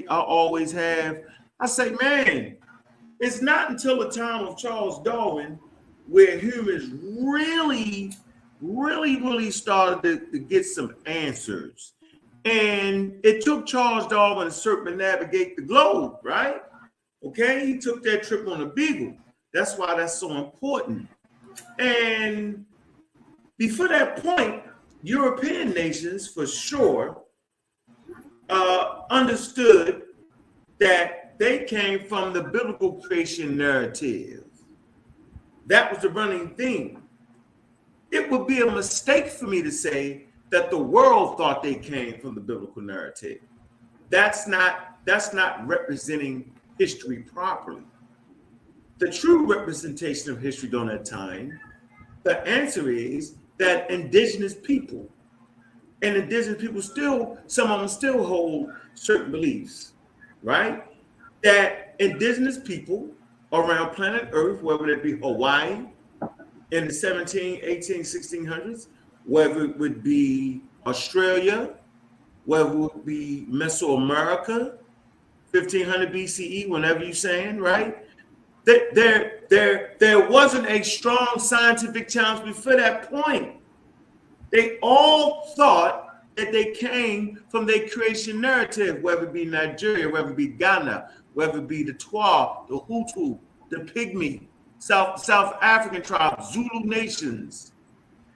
always have? I say, man, it's not until the time of Charles Darwin where humans really started to get some answers. And it took Charles Darwin to circumnavigate the globe, right? Okay, he took that trip on the Beagle. That's why that's so important. And before that point, European nations, for sure, understood that they came from the biblical creation narrative. That was the running theme. It would be a mistake for me to say that the world thought they came from the biblical narrative. That's not representing history properly. The true representation of history during that time, the answer is that indigenous people still, some of them still hold certain beliefs, right? That indigenous people around planet Earth, whether it be Hawaii in the 17, 18, 1600s, whether it would be Australia, whether it would be Mesoamerica, 1500 BCE, whenever you're saying, right? There wasn't a strong scientific challenge before that point. They all thought that they came from their creation narrative, whether it be Nigeria, whether it be Ghana, whether it be the Twa, the Hutu, the Pygmy, South African tribes, Zulu nations,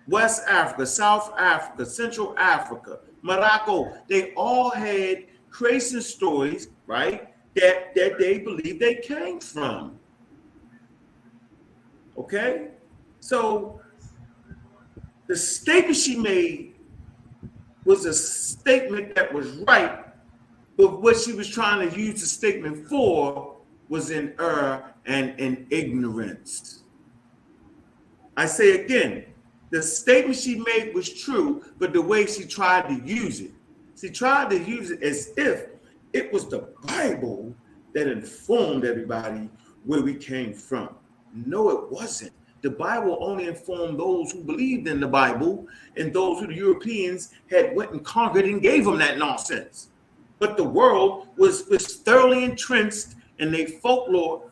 West Africa, South Africa, Central Africa, Morocco. They all had creation stories, right, that they believed they came from. Okay? So the statement she made was a statement that was right, but what she was trying to use the statement for was in error and in ignorance. I say again, the statement she made was true, but the way she tried to use it, she tried to use it as if it was the Bible that informed everybody where we came from. No, it wasn't. The Bible only informed those who believed in the Bible and those who the Europeans had went and conquered and gave them that nonsense. But the world was thoroughly entrenched in their folklore,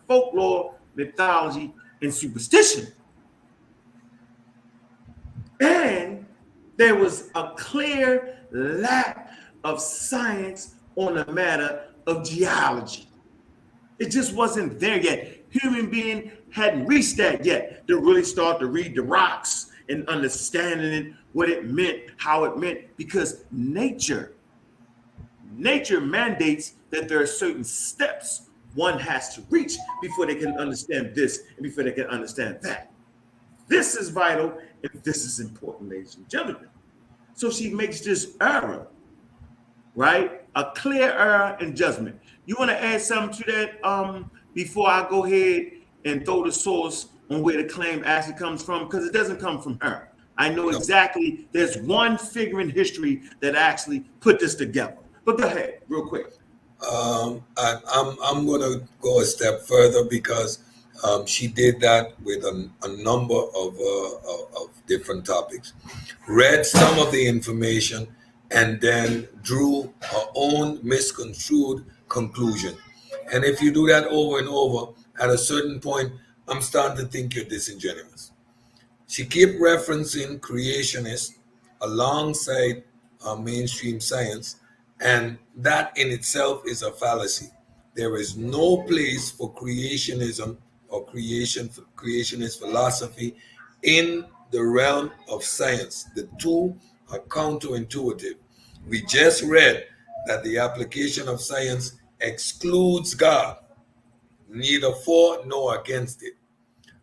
mythology, and superstition. And there was a clear lack of science on the matter of geology. It just wasn't there yet. Human being hadn't reached that yet to really start to read the rocks and understanding it, what it meant, how it meant, because nature mandates that there are certain steps one has to reach before they can understand this and before they can understand that. This is vital and this is important, ladies and gentlemen. So she makes this error, right? A clear error in judgment. You want to add something to that before I go ahead and throw the source on where the claim actually comes from? Because it doesn't come from her. I know exactly there's one figure in history that actually put this together. But go ahead, real quick. I'm going to go a step further because she did that with a number of different topics. Read some of the information and then drew her own misconstrued conclusion. And if you do that over and over, at a certain point, I'm starting to think you're disingenuous. She kept referencing creationists alongside mainstream science, and that in itself is a fallacy. there is no place for creationism or creationist philosophy in the realm of science. The two are counterintuitive. We just read that the application of science excludes God, neither for nor against it.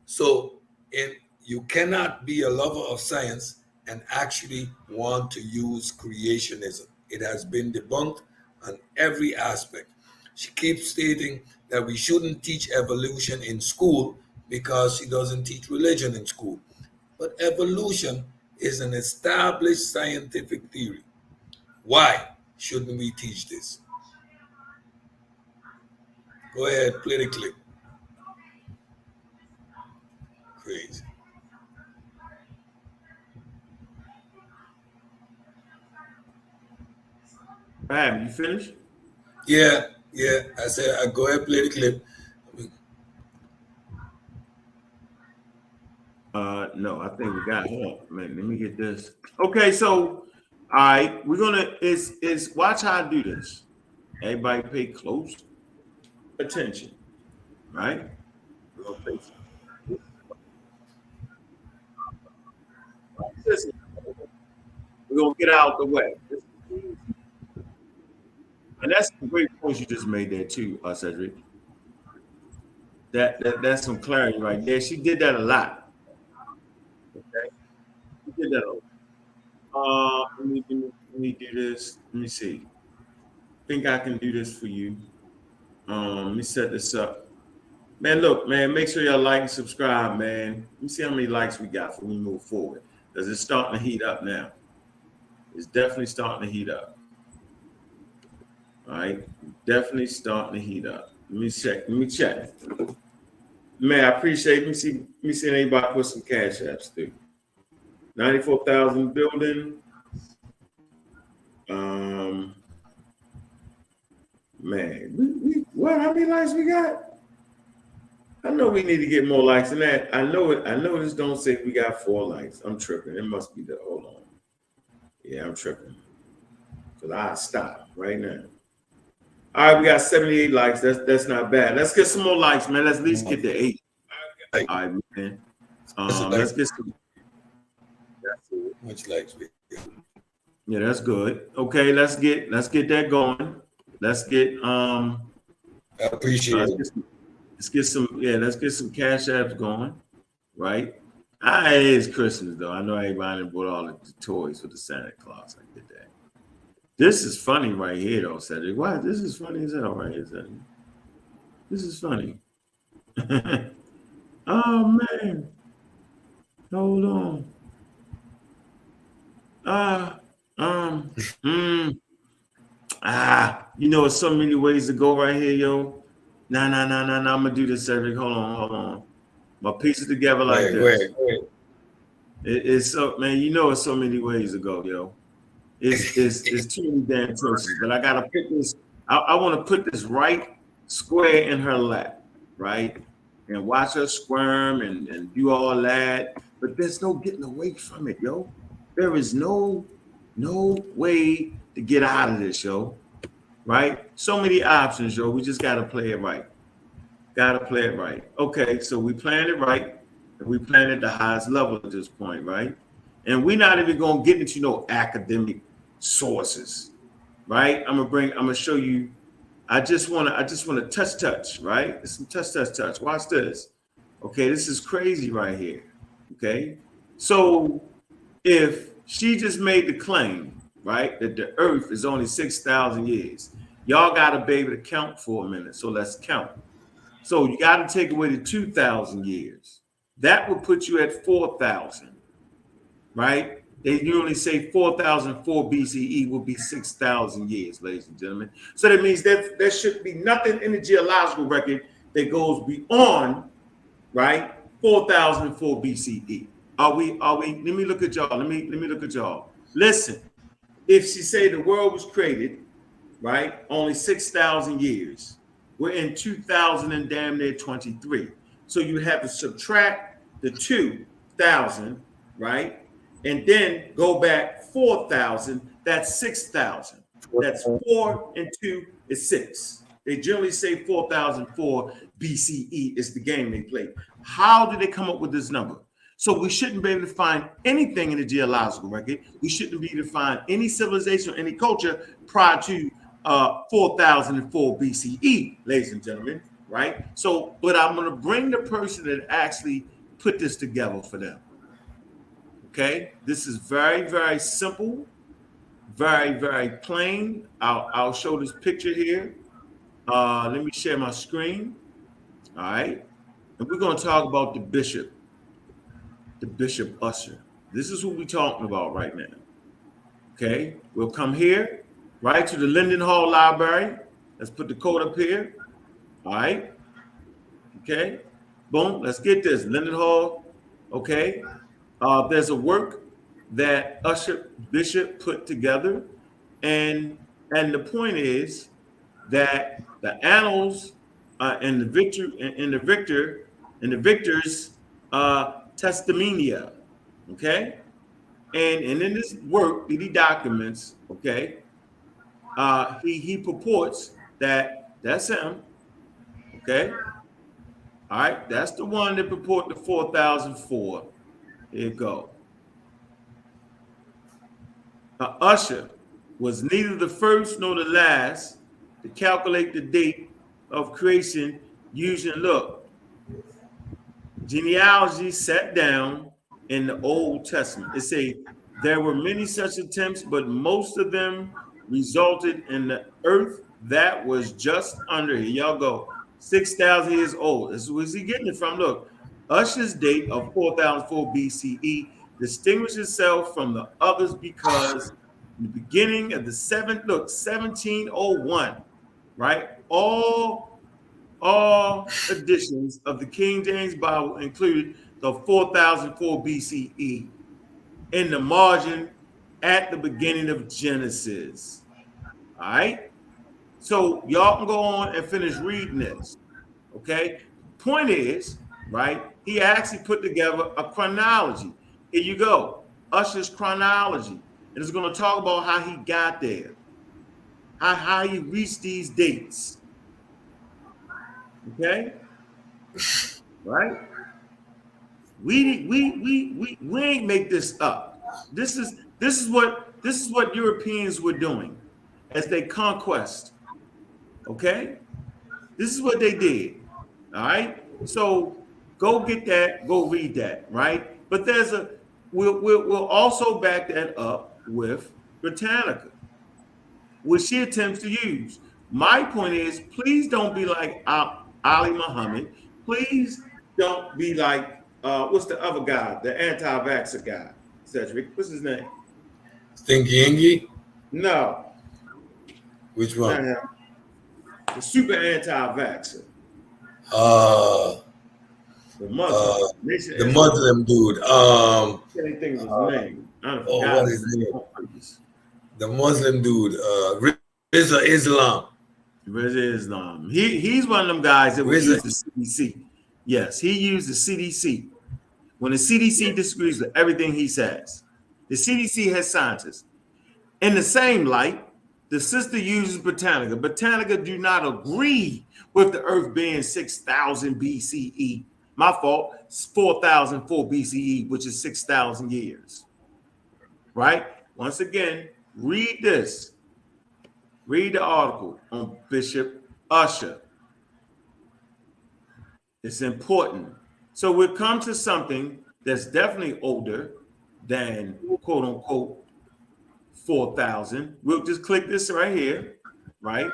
So, you cannot be a lover of science and actually want to use creationism. It has been debunked on every aspect. She keeps stating that we shouldn't teach evolution in school because she doesn't teach religion in school. But evolution is an established scientific theory. Why shouldn't we teach this? Go ahead, play the clip. Crazy. Bam, you finished? Yeah, yeah. I said, I go ahead, play the clip. No, I think we got it. Man, let me get this. Okay, so all right, we're gonna is watch how I do this. Everybody pay close attention, right? We're gonna play this. We're gonna get out the way. And that's some great points you just made there too, Cedric. That's some clarity right there. She did that a lot. Okay, she did that a lot. Let me do this. Let me see. I think I can do this for you. Let me set this up. Man, look, man, make sure y'all like and subscribe, man. Let me see how many likes we got before we move forward. Because it's starting to heat up now. It's definitely starting to heat up. All right. Definitely starting to heat up. Let me check. Let me check. Man, I appreciate it. Let me see anybody put some cash apps through. 94,000 building. Man, what? How many likes we got? I know we need to get more likes than that. I know it. I know this don't say we got 4 likes. I'm tripping. It must be the hold on. Yeah, I'm tripping. Cause I stop right now. All right, we got 78 likes. That's not bad. Let's get some more likes, man. Let's at least get to 8. All right, man. Let's get some. Much likes. Yeah, that's good. Okay, let's get that going. Let's get I appreciate it. let's get some cash apps going, right? It is Christmas though. I know everybody bought all the toys for the Santa Claus. I get that. This is funny right here though, Cedric. Why? This is funny as hell right here, Cedric. This is funny. Oh man. Hold on. It's so many ways to go right here, yo. Nah. I'm gonna do this, Cedric. Hold on. My piece it together like this. Go ahead. It's so man, it's so many ways to go, yo. It's too many damn choices. But I gotta put this. I want to put this right square in her lap, right, and watch her squirm and do all that. But there's no getting away from it, yo. There is no way to get out of this, yo. Right? So many options, yo. We just gotta play it right. Gotta play it right. Okay, so we planned it right, and we planned it at the highest level at this point, right? And we're not even gonna get into no academic sources, right? I'm gonna show you. I just wanna touch, right? It's some touch. Watch this. Okay, this is crazy right here. Okay, so if she just made the claim, right, that the earth is only 6,000 years, y'all got to be able to count for a minute. So let's count. So you got to take away the 2,000 years. That would put you at 4,000, right? They usually say 4004 BCE will be 6,000 years, ladies and gentlemen. So that means that there should be nothing in the geological record that goes beyond, right, 4004 BCE. Are we? Let me look at y'all. Let me look at y'all. Listen, if she say the world was created, right, only 6,000 years, we're in 2000 and damn near 23. So you have to subtract the 2,000, right, and then go back 4,000. That's 6,000. That's 4 and 2 is 6. They generally say 4004 BCE is the game they play. How did they come up with this number? So we shouldn't be able to find anything in the geological record. We shouldn't be able to find any civilization or any culture prior to 4004 BCE, ladies and gentlemen, right? So, but I'm going to bring the person that actually put this together for them. Okay, this is very, very simple, very, very plain. I'll show this picture here. Let me share my screen. All right, and we're going to talk about the bishop Usher. This is what we're talking about right now. Okay, we'll come here, right, to the Linden Hall Library. Let's put the code up here. All right. Okay. Boom. Let's get this. Linden Hall. Okay. There's a work that Usher Bishop put together, and the point is that the annals and the victor's testamentia. Okay. And in this work that he documents, okay, he purports that that's him, okay. All right, that's the one that purport to 4004. Here you go. Usher was neither the first nor the last to calculate the date of creation using, look, genealogy set down in the Old Testament. It say there were many such attempts, but most of them resulted in the earth that was just under, here y'all go, 6,000 years old. This is where's he getting it from. Look, Usher's date of 4004 BCE distinguished itself from the others because in the beginning of the 1701, right? All editions of the King James Bible included the 4004 BCE in the margin at the beginning of Genesis. All right. So y'all can go on and finish reading this. Okay. Point is, right, he actually put together a chronology. Here you go. Usher's chronology. And it's going to talk about how he got there, how he reached these dates. Okay. Right? We ain't make this up. This is what Europeans were doing as they conquest. Okay, this is what they did. All right, so go get that, go read that, right? But we'll also back that up with Britannica, which she attempts to use. My point is, please don't be like Ali Muhammad. Please don't be like what's the other guy, the anti-vaxxer guy, Cedric? What's his name? Stinky Ingy? No. Which one? The super anti-vaxxer. The Muslim. The Muslim dude. Can't think of his name. What is his name? The Muslim dude. Reza Islam. Reza Islam. He's one of them guys that was used the CDC. Yes, he used the CDC. When the CDC disagrees with everything he says, the CDC has scientists. In the same light, the sister uses Britannica. Britannica do not agree with the Earth being 6,000 BCE. My fault. It's 4004 BCE, which is 6,000 years. Right? Once again, read this. Read the article on Bishop Usher. It's important. So we'll come to something that's definitely older than quote unquote 4,000. We'll just click this right here, right?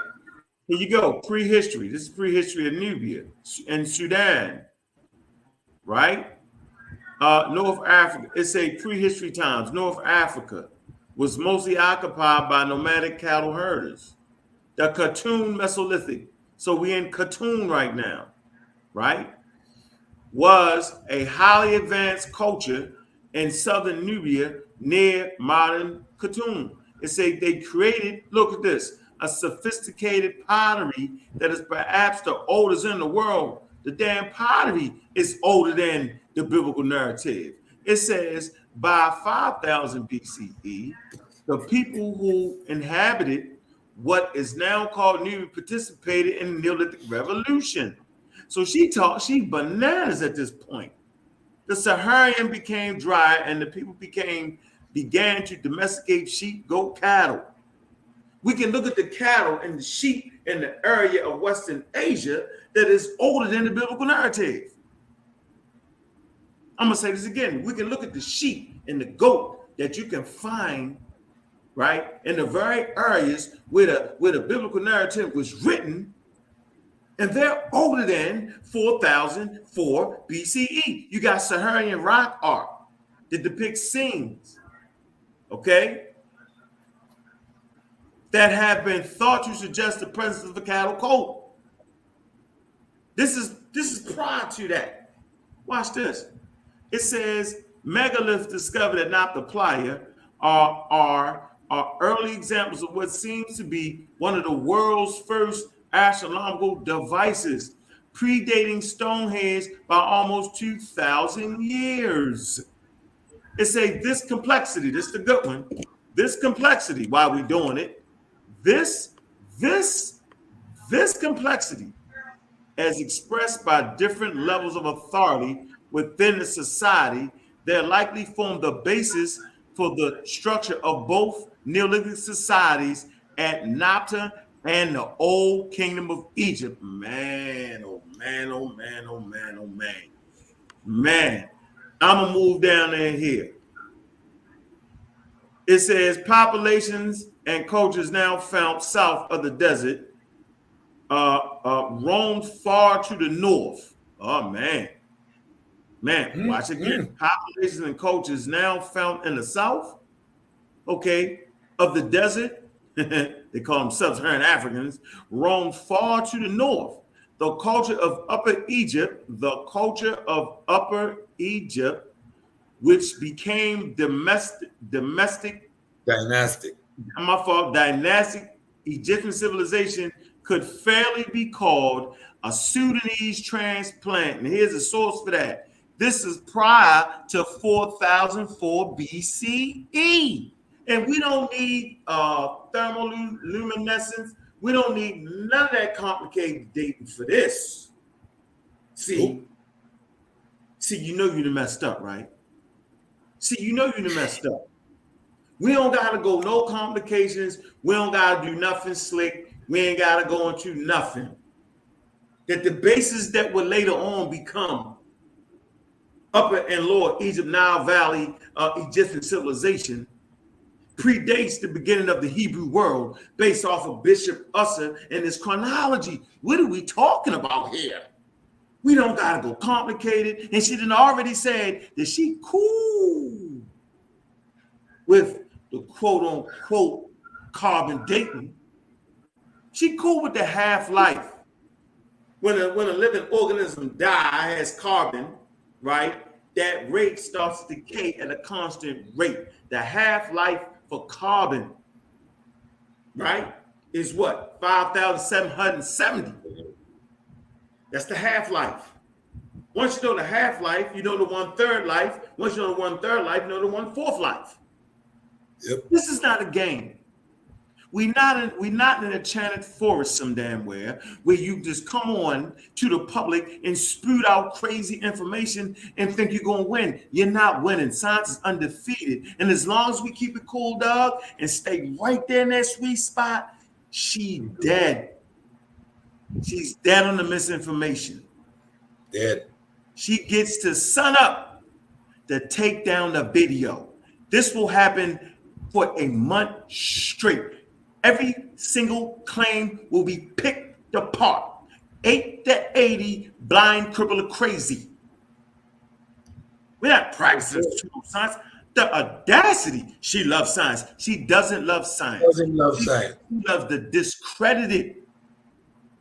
Here you go, prehistory. This is prehistory of Nubia and Sudan, right? North Africa, it's a prehistory times. North Africa was mostly occupied by nomadic cattle herders. The Khartoum Mesolithic, so we're in Khartoum right now, right? Was a highly advanced culture in southern Nubia near modern Khartoum. It's they created, look at this, a sophisticated pottery that is perhaps the oldest in the world. The damn pottery is older than the biblical narrative. It says by 5,000 BCE, the people who inhabited what is now called participated in the Neolithic Revolution. So she bananas at this point. The Saharian became dry and the people began to domesticate sheep, goat, cattle. We can look at the cattle and the sheep in the area of Western Asia that is older than the biblical narrative. I'm going to say this again. We can look at the sheep and the goat that you can find, right, in the very areas where the biblical narrative was written, and they're older than 4004 BCE. You got Saharian rock art that depicts scenes, okay, that have been thought to suggest the presence of a cattle cult. This is prior to that. Watch this. It says megaliths discovered at Nabta Playa are early examples of what seems to be one of the world's first astronomical devices, predating Stonehenge by almost 2,000 years. It says this complexity, this is the good one, this complexity, while we're doing it, this complexity as expressed by different levels of authority within the society, they likely form the basis for the structure of both Neolithic societies at Nabta and the old kingdom of Egypt. Man, oh man, oh man, oh man, oh man. Man, I'm gonna move down there here. It says populations and cultures now found south of the desert roamed far to the north. Oh man. Man, watch again. Populations and cultures now found in the south, okay, of the desert, they call them sub-Saharan Africans, roamed far to the north. The culture of Upper Egypt, which became dynastic Egyptian civilization, could fairly be called a Sudanese transplant. And here's a source for that. This is prior to 4004 BCE. And we don't need thermoluminescence. We don't need none of that complicated dating for this. See, you know you done messed up, right? See, you know you done messed up. We don't got to go no complications. We don't got to do nothing slick. We ain't got to go into nothing. That the basis that will later on become Upper and Lower Egypt, Nile Valley, Egyptian civilization predates the beginning of the Hebrew world based off of Bishop Usser and his chronology. What are we talking about here? We don't got to go complicated. And she done already said that she cool with the quote unquote carbon dating. She cool with the half-life. When a living organism has carbon, right, that rate starts to decay at a constant rate. The half-life for carbon, right, is what? 5,770. That's the half-life. Once you know the half-life, you know the 1/3 life. Once you know the 1/3 life, you know the 1/4 life. Yep. This is not a game. We're not in an enchanted forest some damn where you just come on to the public and spout out crazy information and think you're going to win. You're not winning. Science is undefeated. And as long as we keep it cool, dog, and stay right there in that sweet spot, she dead. She's dead on the misinformation. Dead. She gets to sun up to take down the video. This will happen for a month straight. Every single claim will be picked apart. 8 to 80, blind, crippled, or crazy. We're not practicing science. The audacity. She loves science. She doesn't love science. Doesn't love science. She loves the discredited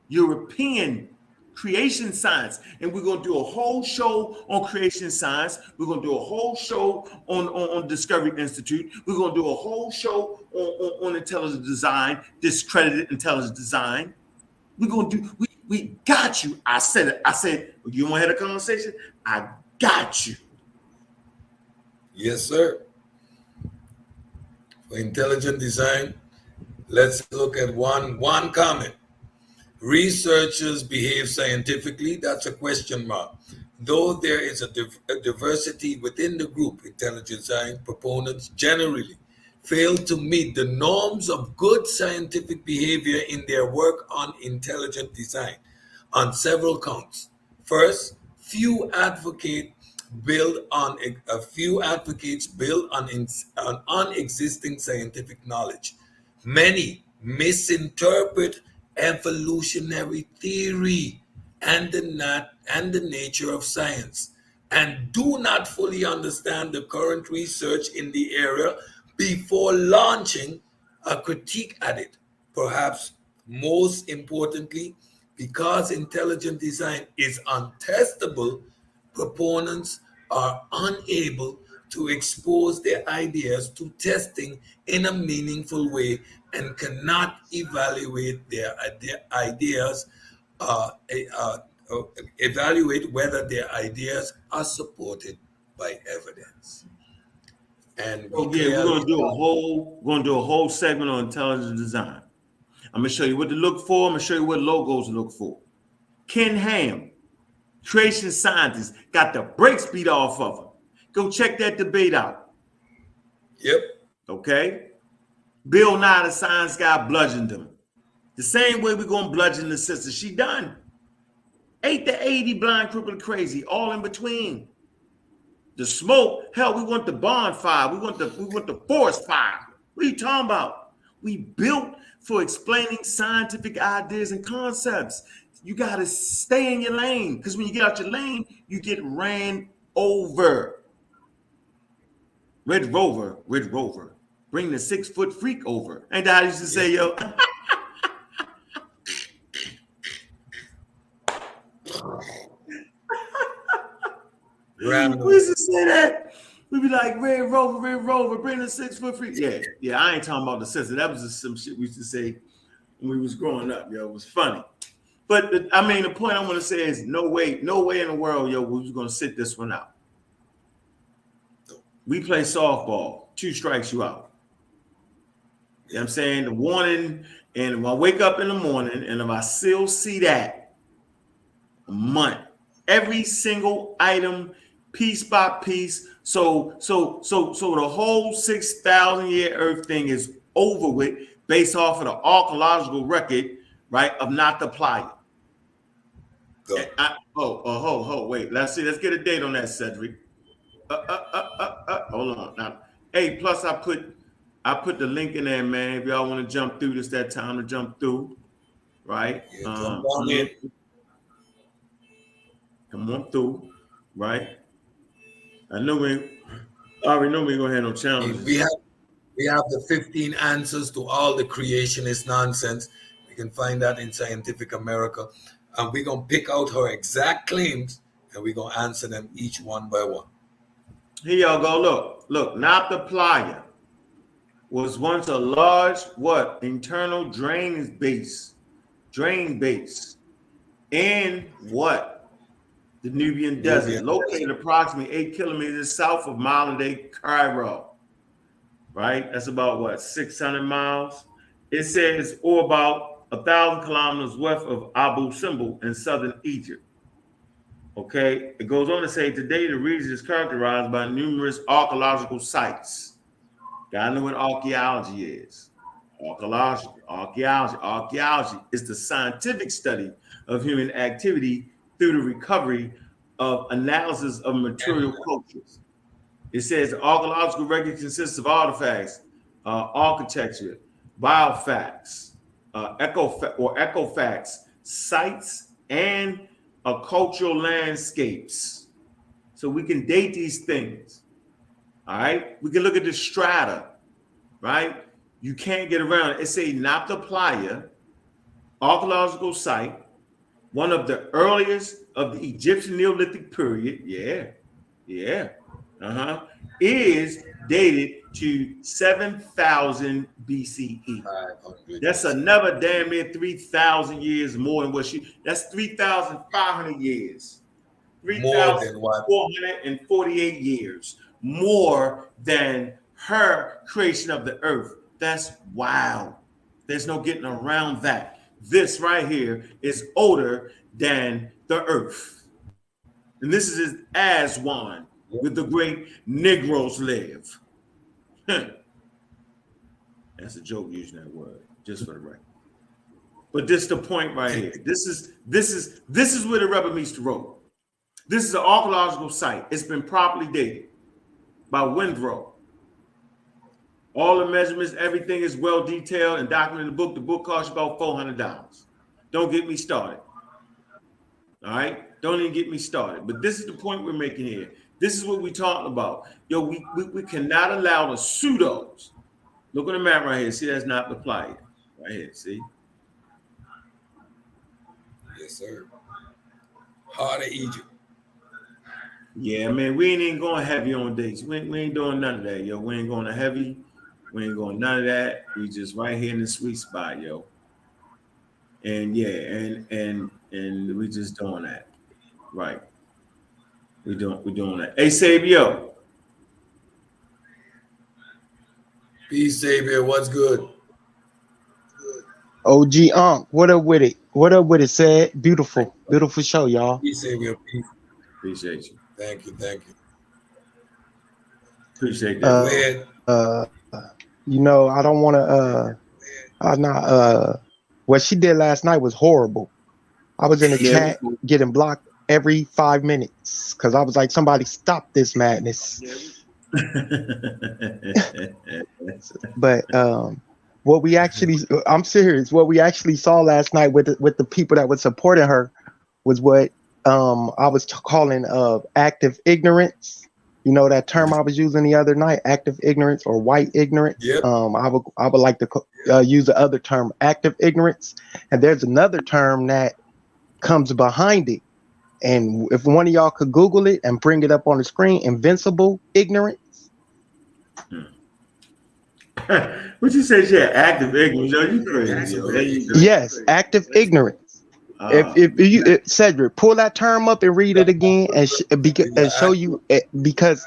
European creation science. And we're going to do a whole show on creation science. We're going to do a whole show on Discovery Institute. We're going to do a whole show on intelligent design, discredited intelligent design. We're going to do, we got you. I said it. I said, you want to have a conversation? I got you. Yes, sir. For intelligent design, Let's look at one comment. Researchers behave scientifically. That's a question mark. Though there is a diversity within the group, intelligent science proponents generally fail to meet the norms of good scientific behavior in their work on intelligent design on several counts. First, few advocates build on existing scientific knowledge. Many misinterpret evolutionary theory and the nature of science, and do not fully understand the current research in the area before launching a critique at it. Perhaps most importantly, because intelligent design is untestable, proponents are unable to expose their ideas to testing in a meaningful way and cannot evaluate their ideas, uh, uh, uh, evaluate whether their ideas are supported by evidence. And we So yeah, we're clearly gonna do a whole segment on intelligent design. I'm gonna show you what to look for. I'm gonna show you what logos to look for. Ken Ham, creation scientist, got the brakes beat off of him. Go check that debate out. Yep. Okay. Bill Nye, the science guy, bludgeoned him. The same way we're gonna bludgeon the sister. She done. 8 to 80, blind, crippled, crazy, all in between. The smoke, hell, we want the bonfire. We want the forest fire. What are you talking about? We built for explaining scientific ideas and concepts. You gotta stay in your lane, because when you get out your lane, you get ran over. Red Rover, bring the 6-foot freak over. Ain't that how I used to say, yo? We used to say that. We'd be like, Red Rover, bring the 6-foot freak. Yeah, I ain't talking about the sister. That was just some shit we used to say when we was growing up, yo. It was funny. But the point I want to say is no way in the world, yo, we was gonna sit this one out. We play softball, 2 strikes, you out. You know what I'm saying? The warning, and when I wake up in the morning, and if I still see that a month, every single item, piece by piece. So the whole 6,000 year Earth thing is over with based off of the archaeological record, right, of not the playa. Wait. Let's get a date on that, Cedric. Hold on now. Hey, plus I put the link in there, man. If y'all want to jump through, this that time to jump through, right? Jump on in. Come on through, right? I already know we ain't gonna have no challenges. We have the 15 answers to all the creationist nonsense. We can find that in Scientific America. And we're going to pick out her exact claims and we're going to answer them each one by one. Here y'all go. Look. Napa Playa was once a large internal drain base in the Nubian Desert, located approximately 8 kilometers south of modern-day Cairo. Right? That's about 600 miles. It says, or about 1,000 kilometers west of Abu Simbel in southern Egypt. Okay, it goes on to say today the region is characterized by numerous archaeological sites. Gotta know what archaeology is. Archaeology is the scientific study of human activity through the recovery of analysis of material cultures. It says archaeological record consists of artifacts, architecture, biofacts, ecofacts, sites, and cultural landscapes. So we can date these things. All right. We can look at the strata, right? You can't get around it. It's a Napa Playa archaeological site, one of the earliest of the Egyptian Neolithic period. Yeah. Is dated to 7,000 BCE. That's another damn near 3,000 years more than that's 3,500 years. 3,448 years more than her creation of the earth. That's wild. There's no getting around that. This right here is older than the earth. And this is as one with the great Negroes live. That's a joke using that word, just for the record. But this is the point right here. This is where the rubber meets the road. This is an archaeological site. It's been properly dated by Windrow. All the measurements, everything is well detailed and documented in the book. The book costs you about $400. Don't get me started. All right? Don't even get me started. But this is the point we're making here. This is what we're talking about. Yo, we cannot allow the pseudos. Look on the map right here. See, that's not the playa. Right here, see? Yes, sir. Heart of Egypt. Yeah, man, we ain't even going heavy on dates. We ain't doing none of that, yo. We ain't going to heavy. We ain't going none of that. We just right here in the sweet spot, yo. And yeah, and we just doing that. Right. We're doing that. Hey, Sabio. Peace, Savior. What's good? OG Unc, what up with it? What up with it, said? Beautiful show, y'all. Peace, Savior. Peace. Appreciate you. Thank you. Appreciate that. Go ahead. You know, I don't want to I'm not what she did last night was horrible. I was in the chat getting blocked every 5 minutes because I was like, somebody stop this madness. But what we actually, I'm serious, what we actually saw last night with the people that were supporting her was what I was calling active ignorance. You know that term I was using the other night, active ignorance or white ignorance. Yep. I would like to use the other term, active ignorance. And there's another term that comes behind it. And if one of y'all could Google it and bring it up on the screen, invincible ignorance. What you say? Yeah, active ignorance. Yo, you crazy? Yo. Yes, active ignorance. If you Cedric, pull that term up and read it again and show you because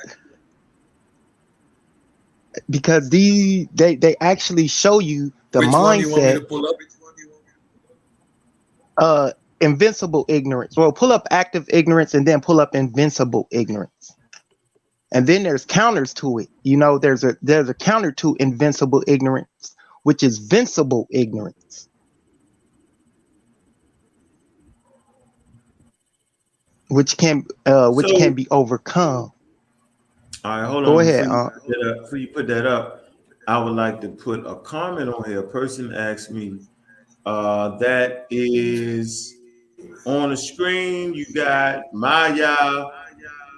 they actually show you the Which mindset. One you want me to pull up? Invincible ignorance. Well, pull up active ignorance and then pull up invincible ignorance. And then there's counters to it. You know, there's a counter to invincible ignorance, which is vincible ignorance. Which can be overcome. All right, hold on. Go ahead. Before you put that up, I would like to put a comment on here. A person asked me, that is on the screen. You got Maya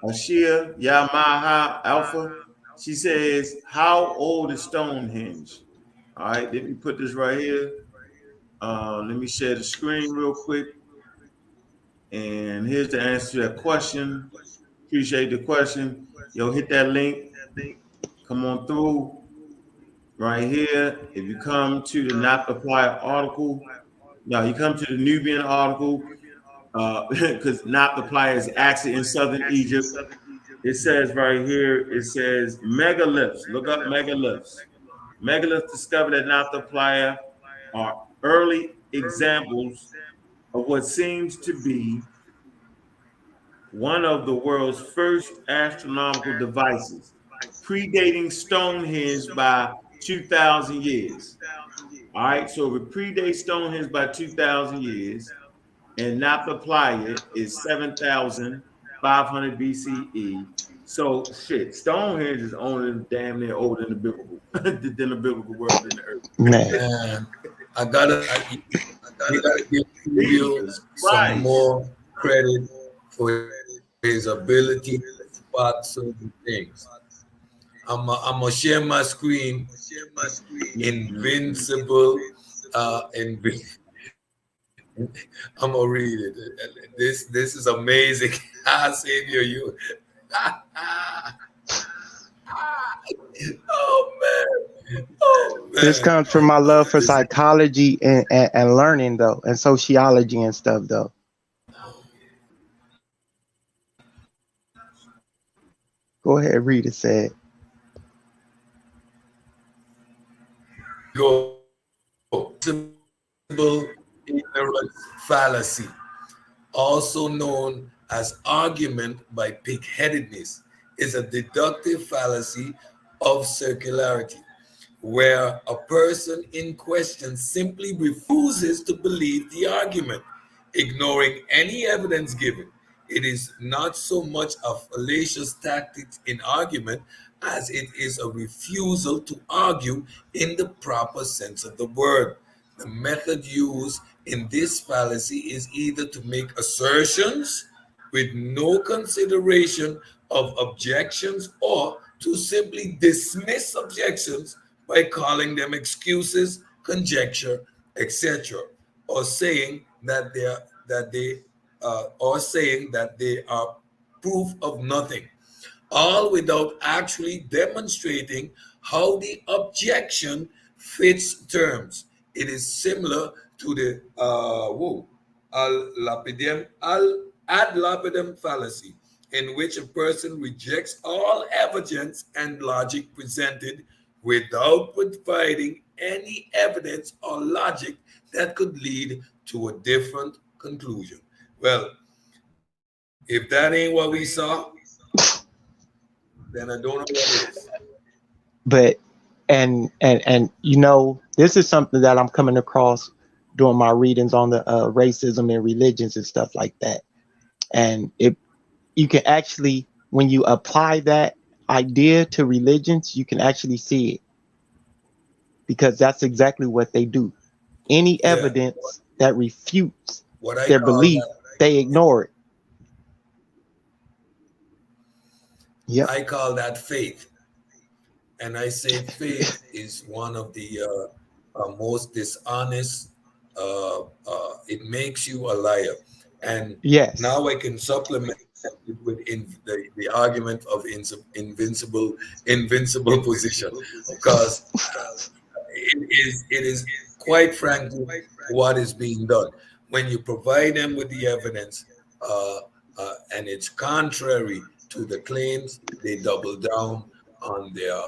Ashia Yamaha Alpha. She says, "How old is Stonehenge?" All right, let me put this right here. Let me share the screen real quick. And here's the answer to that question. Appreciate the question. Yo, hit that link. Come on through right here. If you come to the Not the Playa article, no, you come to the Nubian article, because Not the Playa is actually in southern Egypt. It says right here, it says megaliths. Look up megaliths. Megaliths discovered at Not the Playa are early examples of what seems to be one of the world's first astronomical devices, predating Stonehenge by 2,000 years. All right, so it predates Stonehenge by 2,000 years, and Napa Playa is 7,500 BCE. So shit, Stonehenge is only damn near older than the biblical world in the earth. Man. I gotta give you some more credit for his ability to spot certain things. I'm gonna share my screen. Invincible. I'm gonna read it. This is amazing. Savior, you. Oh man. This comes from my love for psychology and learning though, and sociology and stuff though. Go ahead, read it, said. Go. fallacy, also known as argument by pig-headedness, is a deductive fallacy of circularity, where a person in question simply refuses to believe the argument, ignoring any evidence given. It is not so much a fallacious tactic in argument as it is a refusal to argue in the proper sense of the word. The method used in this fallacy is either to make assertions with no consideration of objections or to simply dismiss objections by calling them excuses, conjecture, etc., or saying that they are proof of nothing, all without actually demonstrating how the objection fits terms. It is similar to the ad lapidem fallacy, in which a person rejects all evidence and logic presented without providing any evidence or logic that could lead to a different conclusion. Well, if that ain't what we saw, then I don't know what is. But and you know, this is something that I'm coming across doing my readings on the racism and religions and stuff like that. And it you can actually, when you apply that idea to religions, you can actually see it, because that's exactly what they do. Any Yeah, evidence that refutes what I their call belief, they ignore it. Yep. I call that faith. And I say faith is one of the most dishonest. It makes you a liar. And Yes. now I can supplement it with the argument of invincible position, because it is quite frankly what is being done when you provide them with the evidence, and it's contrary to the claims. They double down on their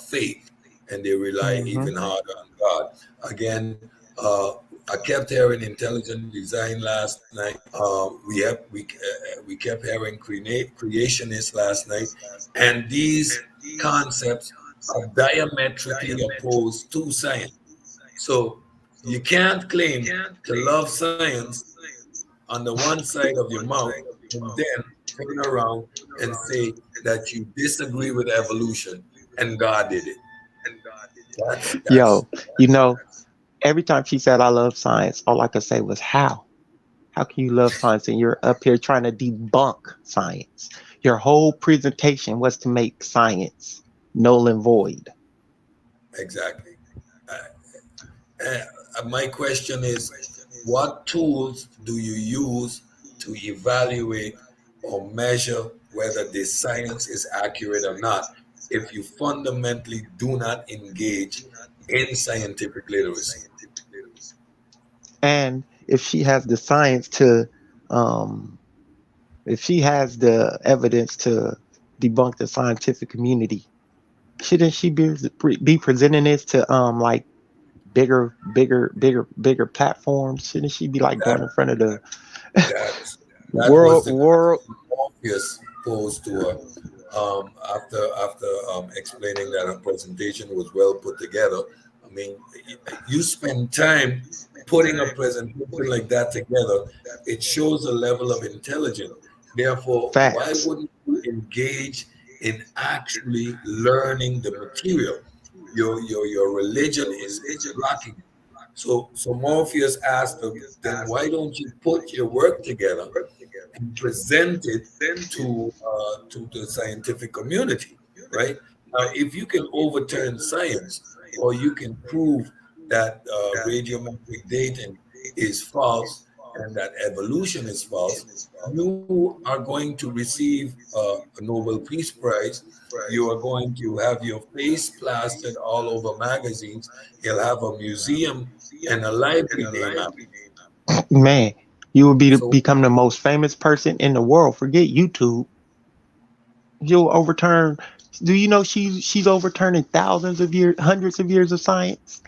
faith, and they rely Hmm. even harder on God. Again, I kept hearing intelligent design last night. We kept hearing creationists last night, and these concepts are diametrically opposed to science. So you can't claim to love science on the one side of your mouth and then turn around and say that you disagree with evolution and God did it. That's Yo, you know, every time she said I love science, all I could say was how? How can you love science and you're up here trying to debunk science? Your whole presentation was to make science null and void. exactly. My question is, what tools do you use to evaluate or measure whether this science is accurate or not if you fundamentally do not engage in scientific literacy? And if she has the science to, um, if she has the evidence to debunk the scientific community, shouldn't she be presenting this to like bigger platforms? Shouldn't she be like That going in front of the that that was world the world? question Morpheus posed to her, after explaining that her presentation was well put together. I mean, you spend time putting a presentation like that together. It shows a level of intelligence. Therefore, why Facts. wouldn't you engage in actually learning the material? Your religion is blocking. So Morpheus asked her, then why don't you put your work together and present it to the scientific community, right? Now, if you can overturn science, or you can prove that radiometric dating is false and that evolution is false, you are going to receive a Nobel Peace Prize. You are going to have your face plastered all over magazines. You'll have a museum and a library name after you. Man, you will So become the most famous person in the world. Forget YouTube. You'll overturn. Do you know she's overturning thousands of years, hundreds of years of science?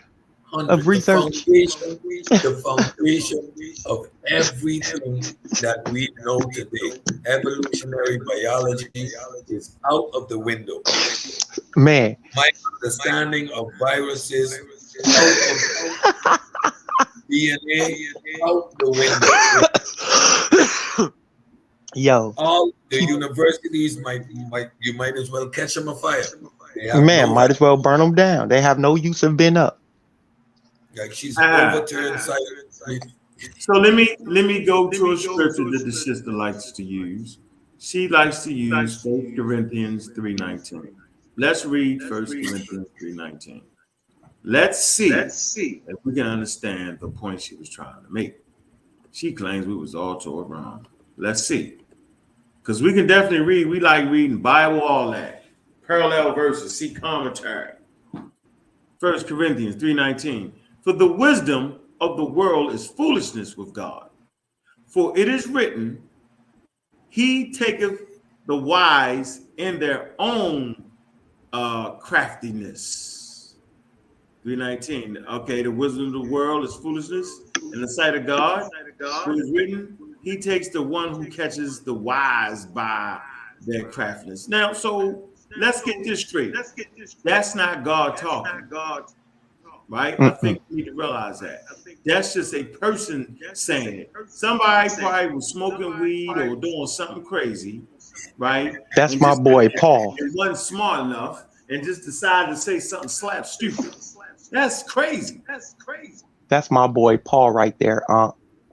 of research. The foundation of everything that we know today. Evolutionary biology is out of the window. Man, My understanding of viruses out of DNA out the window. yo, All the universities you might as well catch them afire. They have man, no might as well burn them down. They have no use of being up. like she's Ah. overturned science. So let me go to a scripture that the sister likes to use. She likes to use 1 Corinthians 3:19. Let's read 1 Corinthians 3:19. Let's see if we can understand the point she was trying to make. She claims we was all taught wrong. Let's see. Because we can definitely read. We like reading Bible, all that. Parallel verses, see commentary. 1 Corinthians 3:19. For the wisdom of the world is foolishness with God. For it is written, He taketh the wise in their own craftiness. 3:19. Okay, the wisdom of the world is foolishness in the sight of God. For it is written, He takes the one who catches the wise by their craftiness. Now, so let's get this straight. That's not God talking. Right? I think we need to realize that. That's just a person saying it. Somebody probably was smoking weed or doing something crazy, right? That's And my just boy Paul. and wasn't smart enough and just decided to say something slap stupid. That's crazy. That's my boy Paul right there.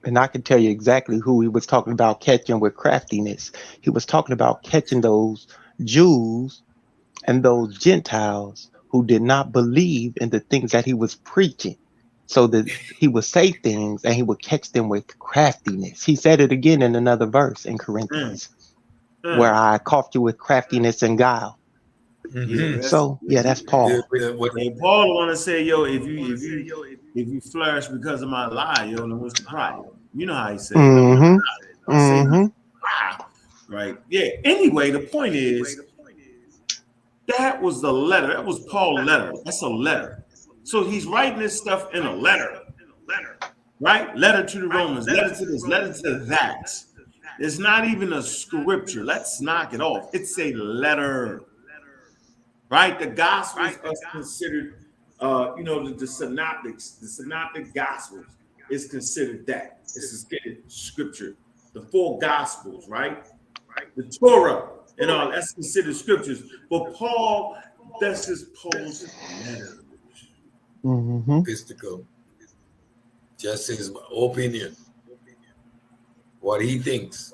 And I can tell you exactly who he was talking about catching with craftiness. He was talking about catching those Jews and those Gentiles who did not believe in the things that he was preaching. So that he would say things and he would catch them with craftiness. He said it again in another verse in Corinthians, where I caught you with craftiness and guile. Yeah, So yeah, that's Paul. And Paul want to say, yo, if you flourish because of my lie, yo, then what's the problem? You know how he said, right? Yeah. Anyway, the point is that was the letter. That was Paul's letter. That's a letter. So he's writing this stuff in a letter, right? Letter to the Romans, letter to this, letter to that. It's not even a scripture. Let's knock it off. It's a letter, right? The Gospels are considered, the synoptic Gospels is considered that. It's considered scripture. The four Gospels, right? The Torah and all that's considered scriptures. But Paul, that's just Paul's letter. Mystical. Just his opinion. What he thinks.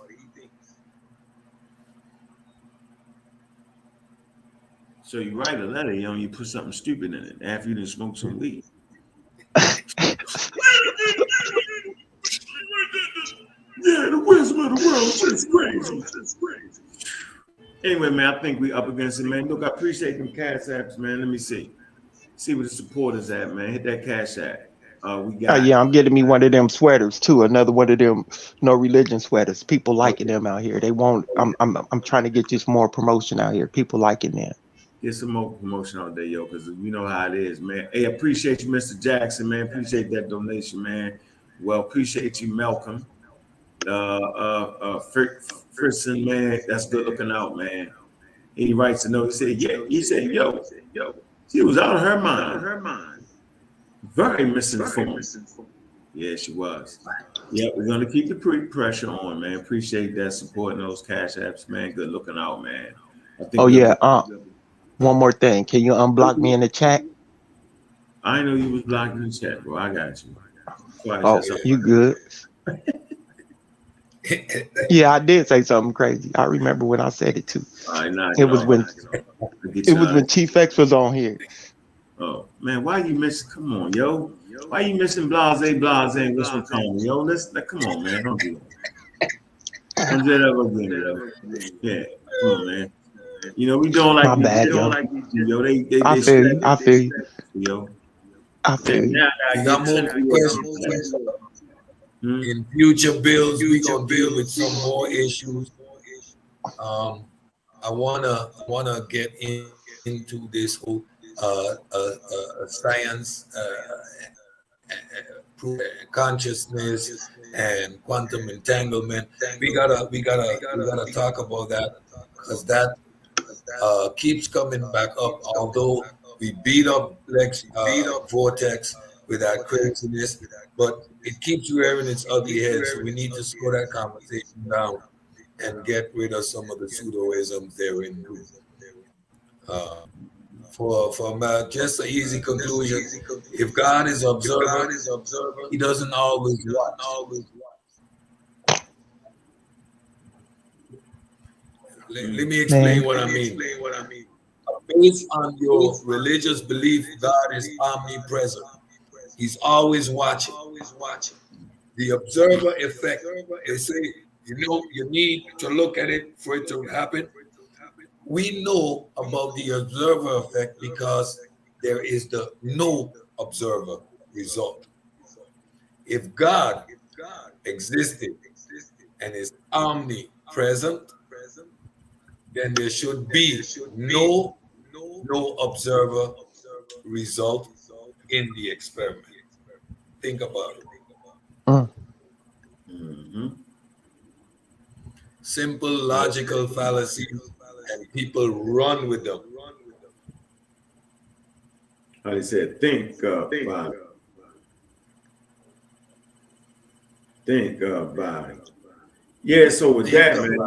So you write a letter, you put something stupid in it after you didn't smoke some weed. Yeah, the wisdom of the world is just crazy. Anyway, man, I think we up against it, man. Look, I appreciate them cash apps, man. Let me see. See where the support is at, man. Hit that cash app. We got yeah, I'm getting me one of them sweaters too. Another one of them no religion sweaters. People liking them out here. They won't. I'm trying to get you some more promotion out here. People liking them. Get some more promotion out there, yo, because you know how it is, man. Hey, appreciate you, Mr. Jackson, man. Appreciate that donation, man. Well, appreciate you, Malcolm. Frisson, man, that's good looking out, man. He writes a note. He said, yeah. He said, yo, she was out of her mind. Very misinformed. Yeah, she was. Yeah, we're gonna keep the pressure on, man. Appreciate that supporting those cash apps, man. Good looking out, man. One more thing. Can you unblock me in the chat? I know you was blocking the chat, bro. I got you. You good? Yeah, I did say something crazy. I remember when I said it too. It was when Chief X was on here. Oh man, why you missing? Come on, yo. Why you missing blase and Wishman Coleman, yo? Come on, man. Don't do that. Don't do that again, yeah, come on, man. We don't like my bad, yo. They I feel you. Yo. I feel you. You got more questions? In future bills, we're gonna deal with some more issues. I wanna get into this whole science consciousness and quantum entanglement. We gotta talk about that because that keeps coming back up. Although we beat up Lex Vortex with that craziness, but it keeps rearing its ugly head. So we need to slow that conversation down and get rid of some of the pseudoisms therein too. Uh, for just an easy conclusion, if God is observer, He doesn't always watch. Let me explain what I mean. Based on your religious belief, God is omnipresent. He's always watching. The observer effect, they say, you need to look at it for it to happen. We know about the observer effect because there is the no observer result. If God existed and is omnipresent, then there should be no observer result in the experiment. Think about it. Mm-hmm. Simple logical fallacies, and people run with them. How they said, think about it. Think about it. Yeah, so with that, man,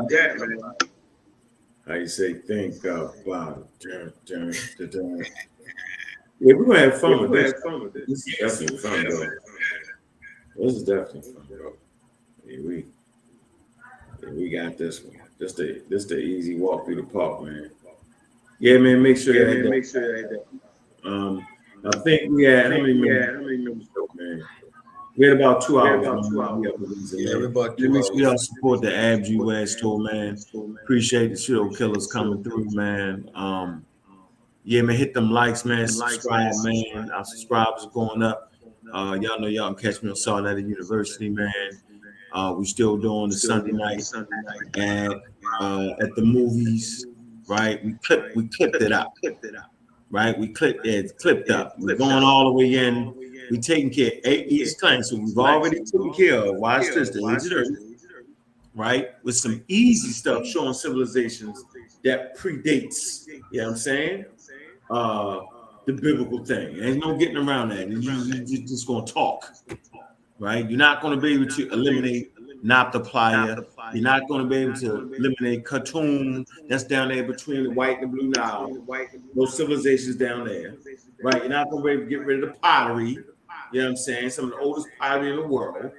how you say, think about it. Yeah, we're gonna have fun with this. This is definitely fun, though. This is definitely fun, bro. Yeah, we got this one. This the easy walk through the park, man. Yeah, man. Make sure you had that. I think we had how many minutes, man? We had about 2 hours. Yeah, we're about 2 hours. We all support the ABG West tour, man. Appreciate the Pseudo Killers coming through, man. Yeah, man, hit them likes, man. Subscribe, man. Our subscribers are going up. Y'all know y'all can catch me on Salt Lake University, man. We still doing the Sunday night at the movies, right? We clipped it out, right? We clipped it, clipped up. We're going all the way in. We taking care of 8 East Claim, so we've already taken care of. Watch this, the Age of Earth, right? With some easy stuff showing civilizations that predates, you know what I'm saying? The biblical thing. There's no getting around that. You're just gonna talk, right? You're not gonna be able to eliminate Noptoplaya. You're not gonna be able to eliminate Khartoum. That's down there between the White and the Blue Nile. Those civilizations down there, right? You're not gonna be able to get rid of the pottery. You know what I'm saying? Some of the oldest pottery in the world,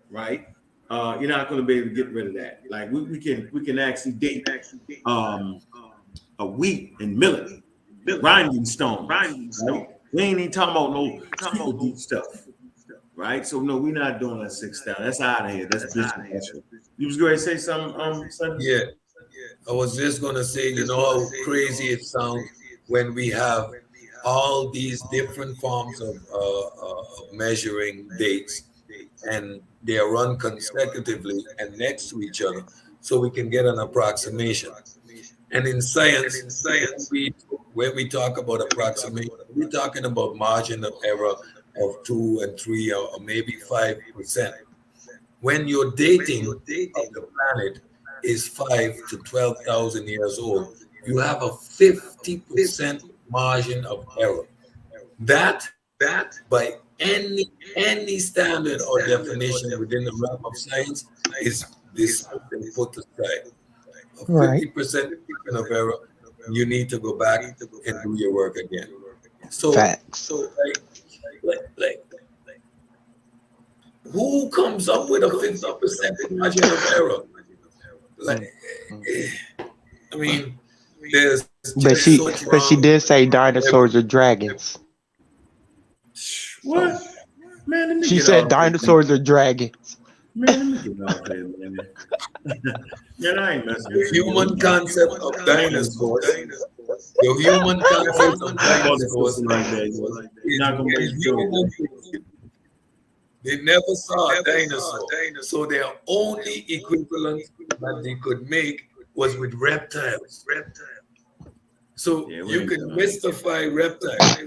right? You're not going to be able to get rid of that. Like we can actually date a wheat and millet, grinding stone. Right? We ain't even talking about no super deep stuff, right? So no, we're not doing that 6,000. That's out of here. That's business. You was going to say something, son? Yeah, I was just gonna say, you know how crazy it sounds when we have all these different forms of measuring dates, and they are run consecutively and next to each other, so we can get an approximation. And in science, when we talk about approximation, we're talking about margin of error of 2 and 3 or maybe 5%. When your dating of the planet is 5 to 12,000 years old, you have a 50% margin of error. That by any standard or definition within the realm of science is this put aside. A 50% of error, you need to go back and do your work again. So like who comes up with a 50% margin of error? Like, I mean, there's But she did say dinosaurs are dragons. What? Man, She said dinosaurs are dragons. Man, let me get out there, man. Man, I ain't messing with the human concept of dinosaurs. The human concept of dinosaurs is human. They never saw a dinosaur, so their only equivalent that they could make was with reptiles. So you can mystify reptiles.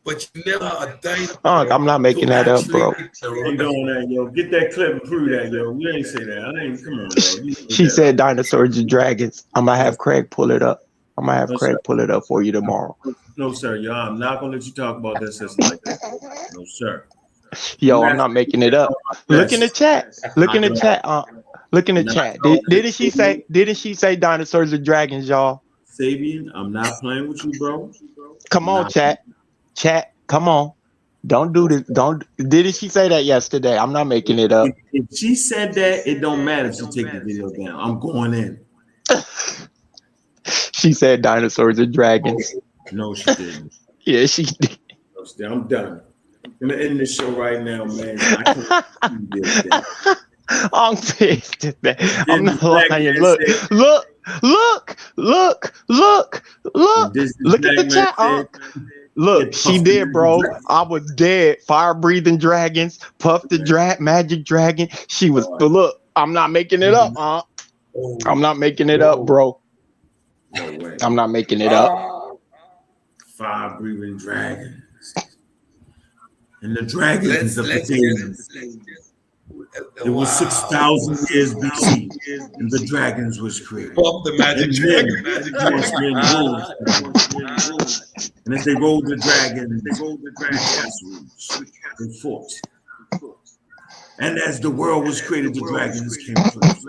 but you never a dinosaur. I'm not making that up, bro. Ain't doing that, yo. Get that clip and prove that, yo. You ain't say that. I ain't. Come on, yo. She said dinosaurs and dragons. I'm gonna have Craig pull it up. I'm gonna have Craig pull it up for you tomorrow. No, sir, yo. I'm not gonna let you talk about that system like that. No, sir. Yo, I'm not making it up. Look in the chat. Look in the chat. Look in the chat. Didn't she say? Didn't she say dinosaurs and dragons, y'all? Sabian, I'm not playing with you, bro. Come on, chat. Chat. Come on. Don't do this. Don't. Didn't she say that yesterday? I'm not making it up. If she said that, it don't matter if she take the video down. I'm going in. She said dinosaurs and dragons. No, she didn't. Yeah, she did. I'm done. I'm gonna end this show right now, man. I can't do this thing. I'm pissed. I'm not lying. Look at the chat. Look, she did, bro. I was dead. Fire breathing dragons, Puff the magic dragon. She was. Look, I'm not making it up, I'm not making it up, bro. No way. I'm not making it up. Fire breathing dragons. And the dragons of the day. It was 6,000 years BC, and the dragons was created. The magic dragon. And as they rolled the dragons, they fought. And as the world was created, the dragons came first.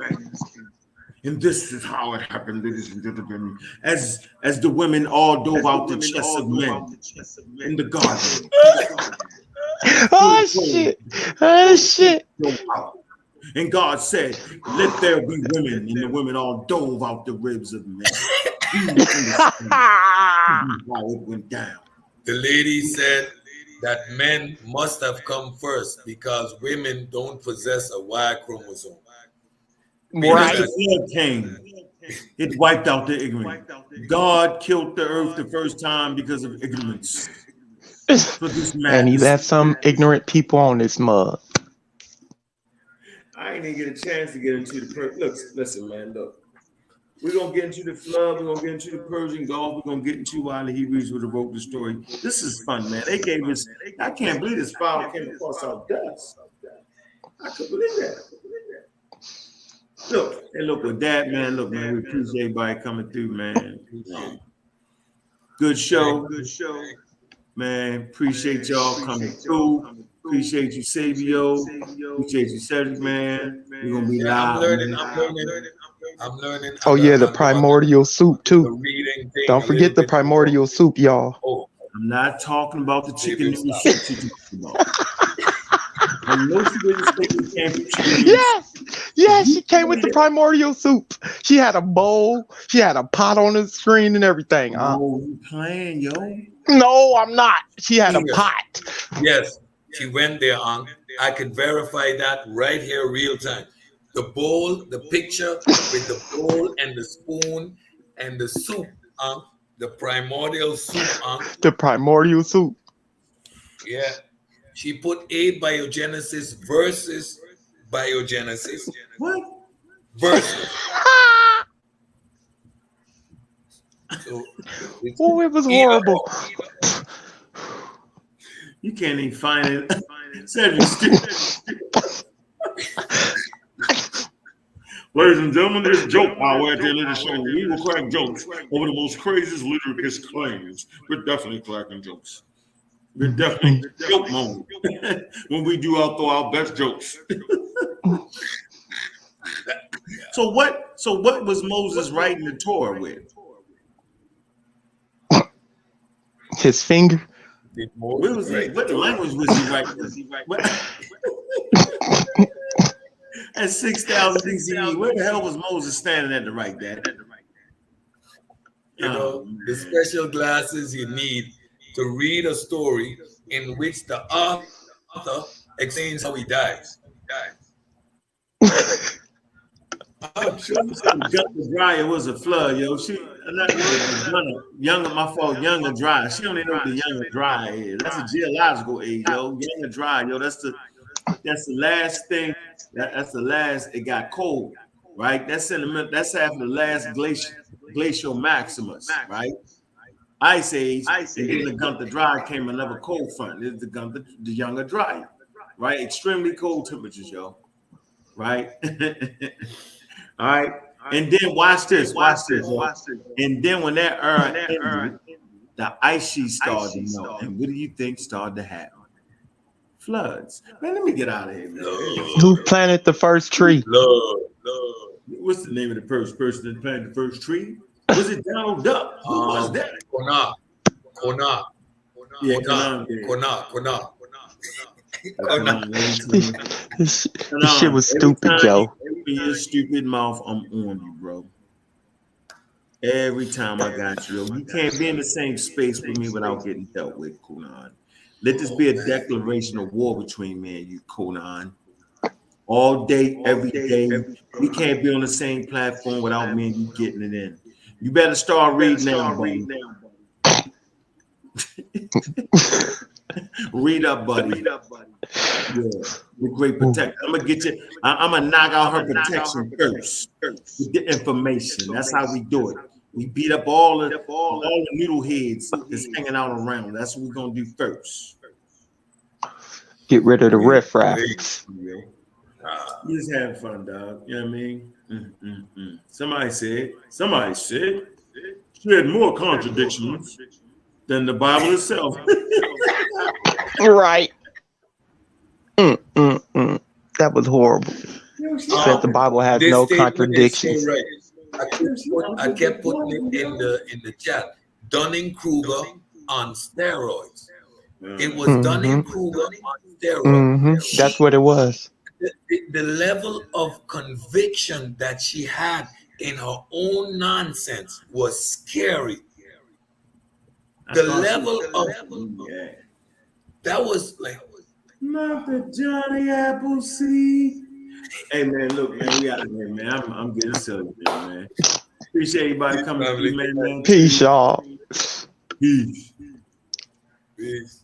And this is how it happened, ladies and gentlemen. As the women all dove out the chests of men in the garden. Oh shit! Oh shit! And God said, "Let there be women," and the women all dove out the ribs of men. How it went down. The lady said that men must have come first because women don't possess a Y chromosome. Right. The flood came. It wiped out the ignorant. God killed the earth the first time because of ignorance. And he left some ignorant people on this mug. I ain't even get a chance to get into the look. Listen, man. Look, we're gonna get into the flood. We're gonna get into the Persian Gulf. We're gonna get into why the Hebrews would have wrote the story. This is fun, man. They gave us. I can't believe this file came across our desk. I couldn't believe that. Look, and look with that, man. Look, man. We appreciate everybody coming through, man. Good show. Good show. Man, appreciate y'all coming through. Appreciate you, Sabio. Appreciate you, Cedric, man. We're gonna be live. I'm learning. Oh yeah, the primordial soup too. Don't forget the primordial soup, y'all. I'm not talking about the chicken noodle soup you're talking about. Yes, she came with the primordial soup. She had a bowl. She had a pot on the screen and everything. Oh, you playing, yo? No, I'm not. She had a pot. Yes, she went there, I could verify that right here, real time. The bowl, the picture with the bowl and the spoon and the soup, the primordial soup, The primordial soup. Yeah. She put abiogenesis versus biogenesis. What? Versus. So it was horrible. You can't even find it. Ladies and gentlemen, there's a joke hour at the end of the show. We will crack jokes over the most craziest lyricist claims. We're definitely cracking jokes. We're definitely joke mode when we do throw our best jokes. So what was Moses writing the Torah with? His finger. What language was he writing? At 6,000 BCE, where the hell was Moses standing at to write that? You know, the special glasses you need to read a story in which the author explains how he dies. I'm sure Gunna Dry, it was a flood, yo. Younger Dry. She don't even know what the Younger Dry is. That's a geological age, yo. Younger Dry, yo. That's the last thing. That's the last. It got cold, right? That's after the last glacial maximus, right? Ice Age, in the Gunther Dry came another cold front. This is the Younger Dry, right? Extremely cold temperatures, yo. Right? All right. And then watch this. And then when that era ended, the ice sheet started to melt. And what do you think started to happen? Floods. Man, let me get out of here, man. Who planted the first tree? What's the name of the first person that planted the first tree? Was it Donald Duck? Who was that? Kona. Yeah, Kona. This shit was stupid, Joe. Open your stupid mouth, I'm on you, bro. Every time I got you. You can't be in the same space with me without getting dealt with, Conan. Let this be a declaration of war between me and you, Conan. All day, every day. We can't be on the same platform without me and you getting it in. You better start reading now, buddy. Read up, buddy. Yeah, the great protector. I'm gonna get you. I'm gonna knock out her protection first with the information. That's how we do it. We beat up all the noodle heads that's hanging out around. That's what we're gonna do first. Get rid of the riffraff. You just having fun, dog. You know what I mean? Somebody said, she had more contradictions than the Bible itself. Right. That was horrible. Said the Bible has no contradictions. So right. I kept putting it in the chat. Dunning-Kruger on steroids. It was Dunning-Kruger on steroids. That's what it was. The level of conviction that she had in her own nonsense was scary. The level of that was like not the Johnny Appleseed. Hey man, look, man, we out of here, man. I'm getting silly, man. Appreciate everybody coming through, man. Peace, y'all. Peace. Peace.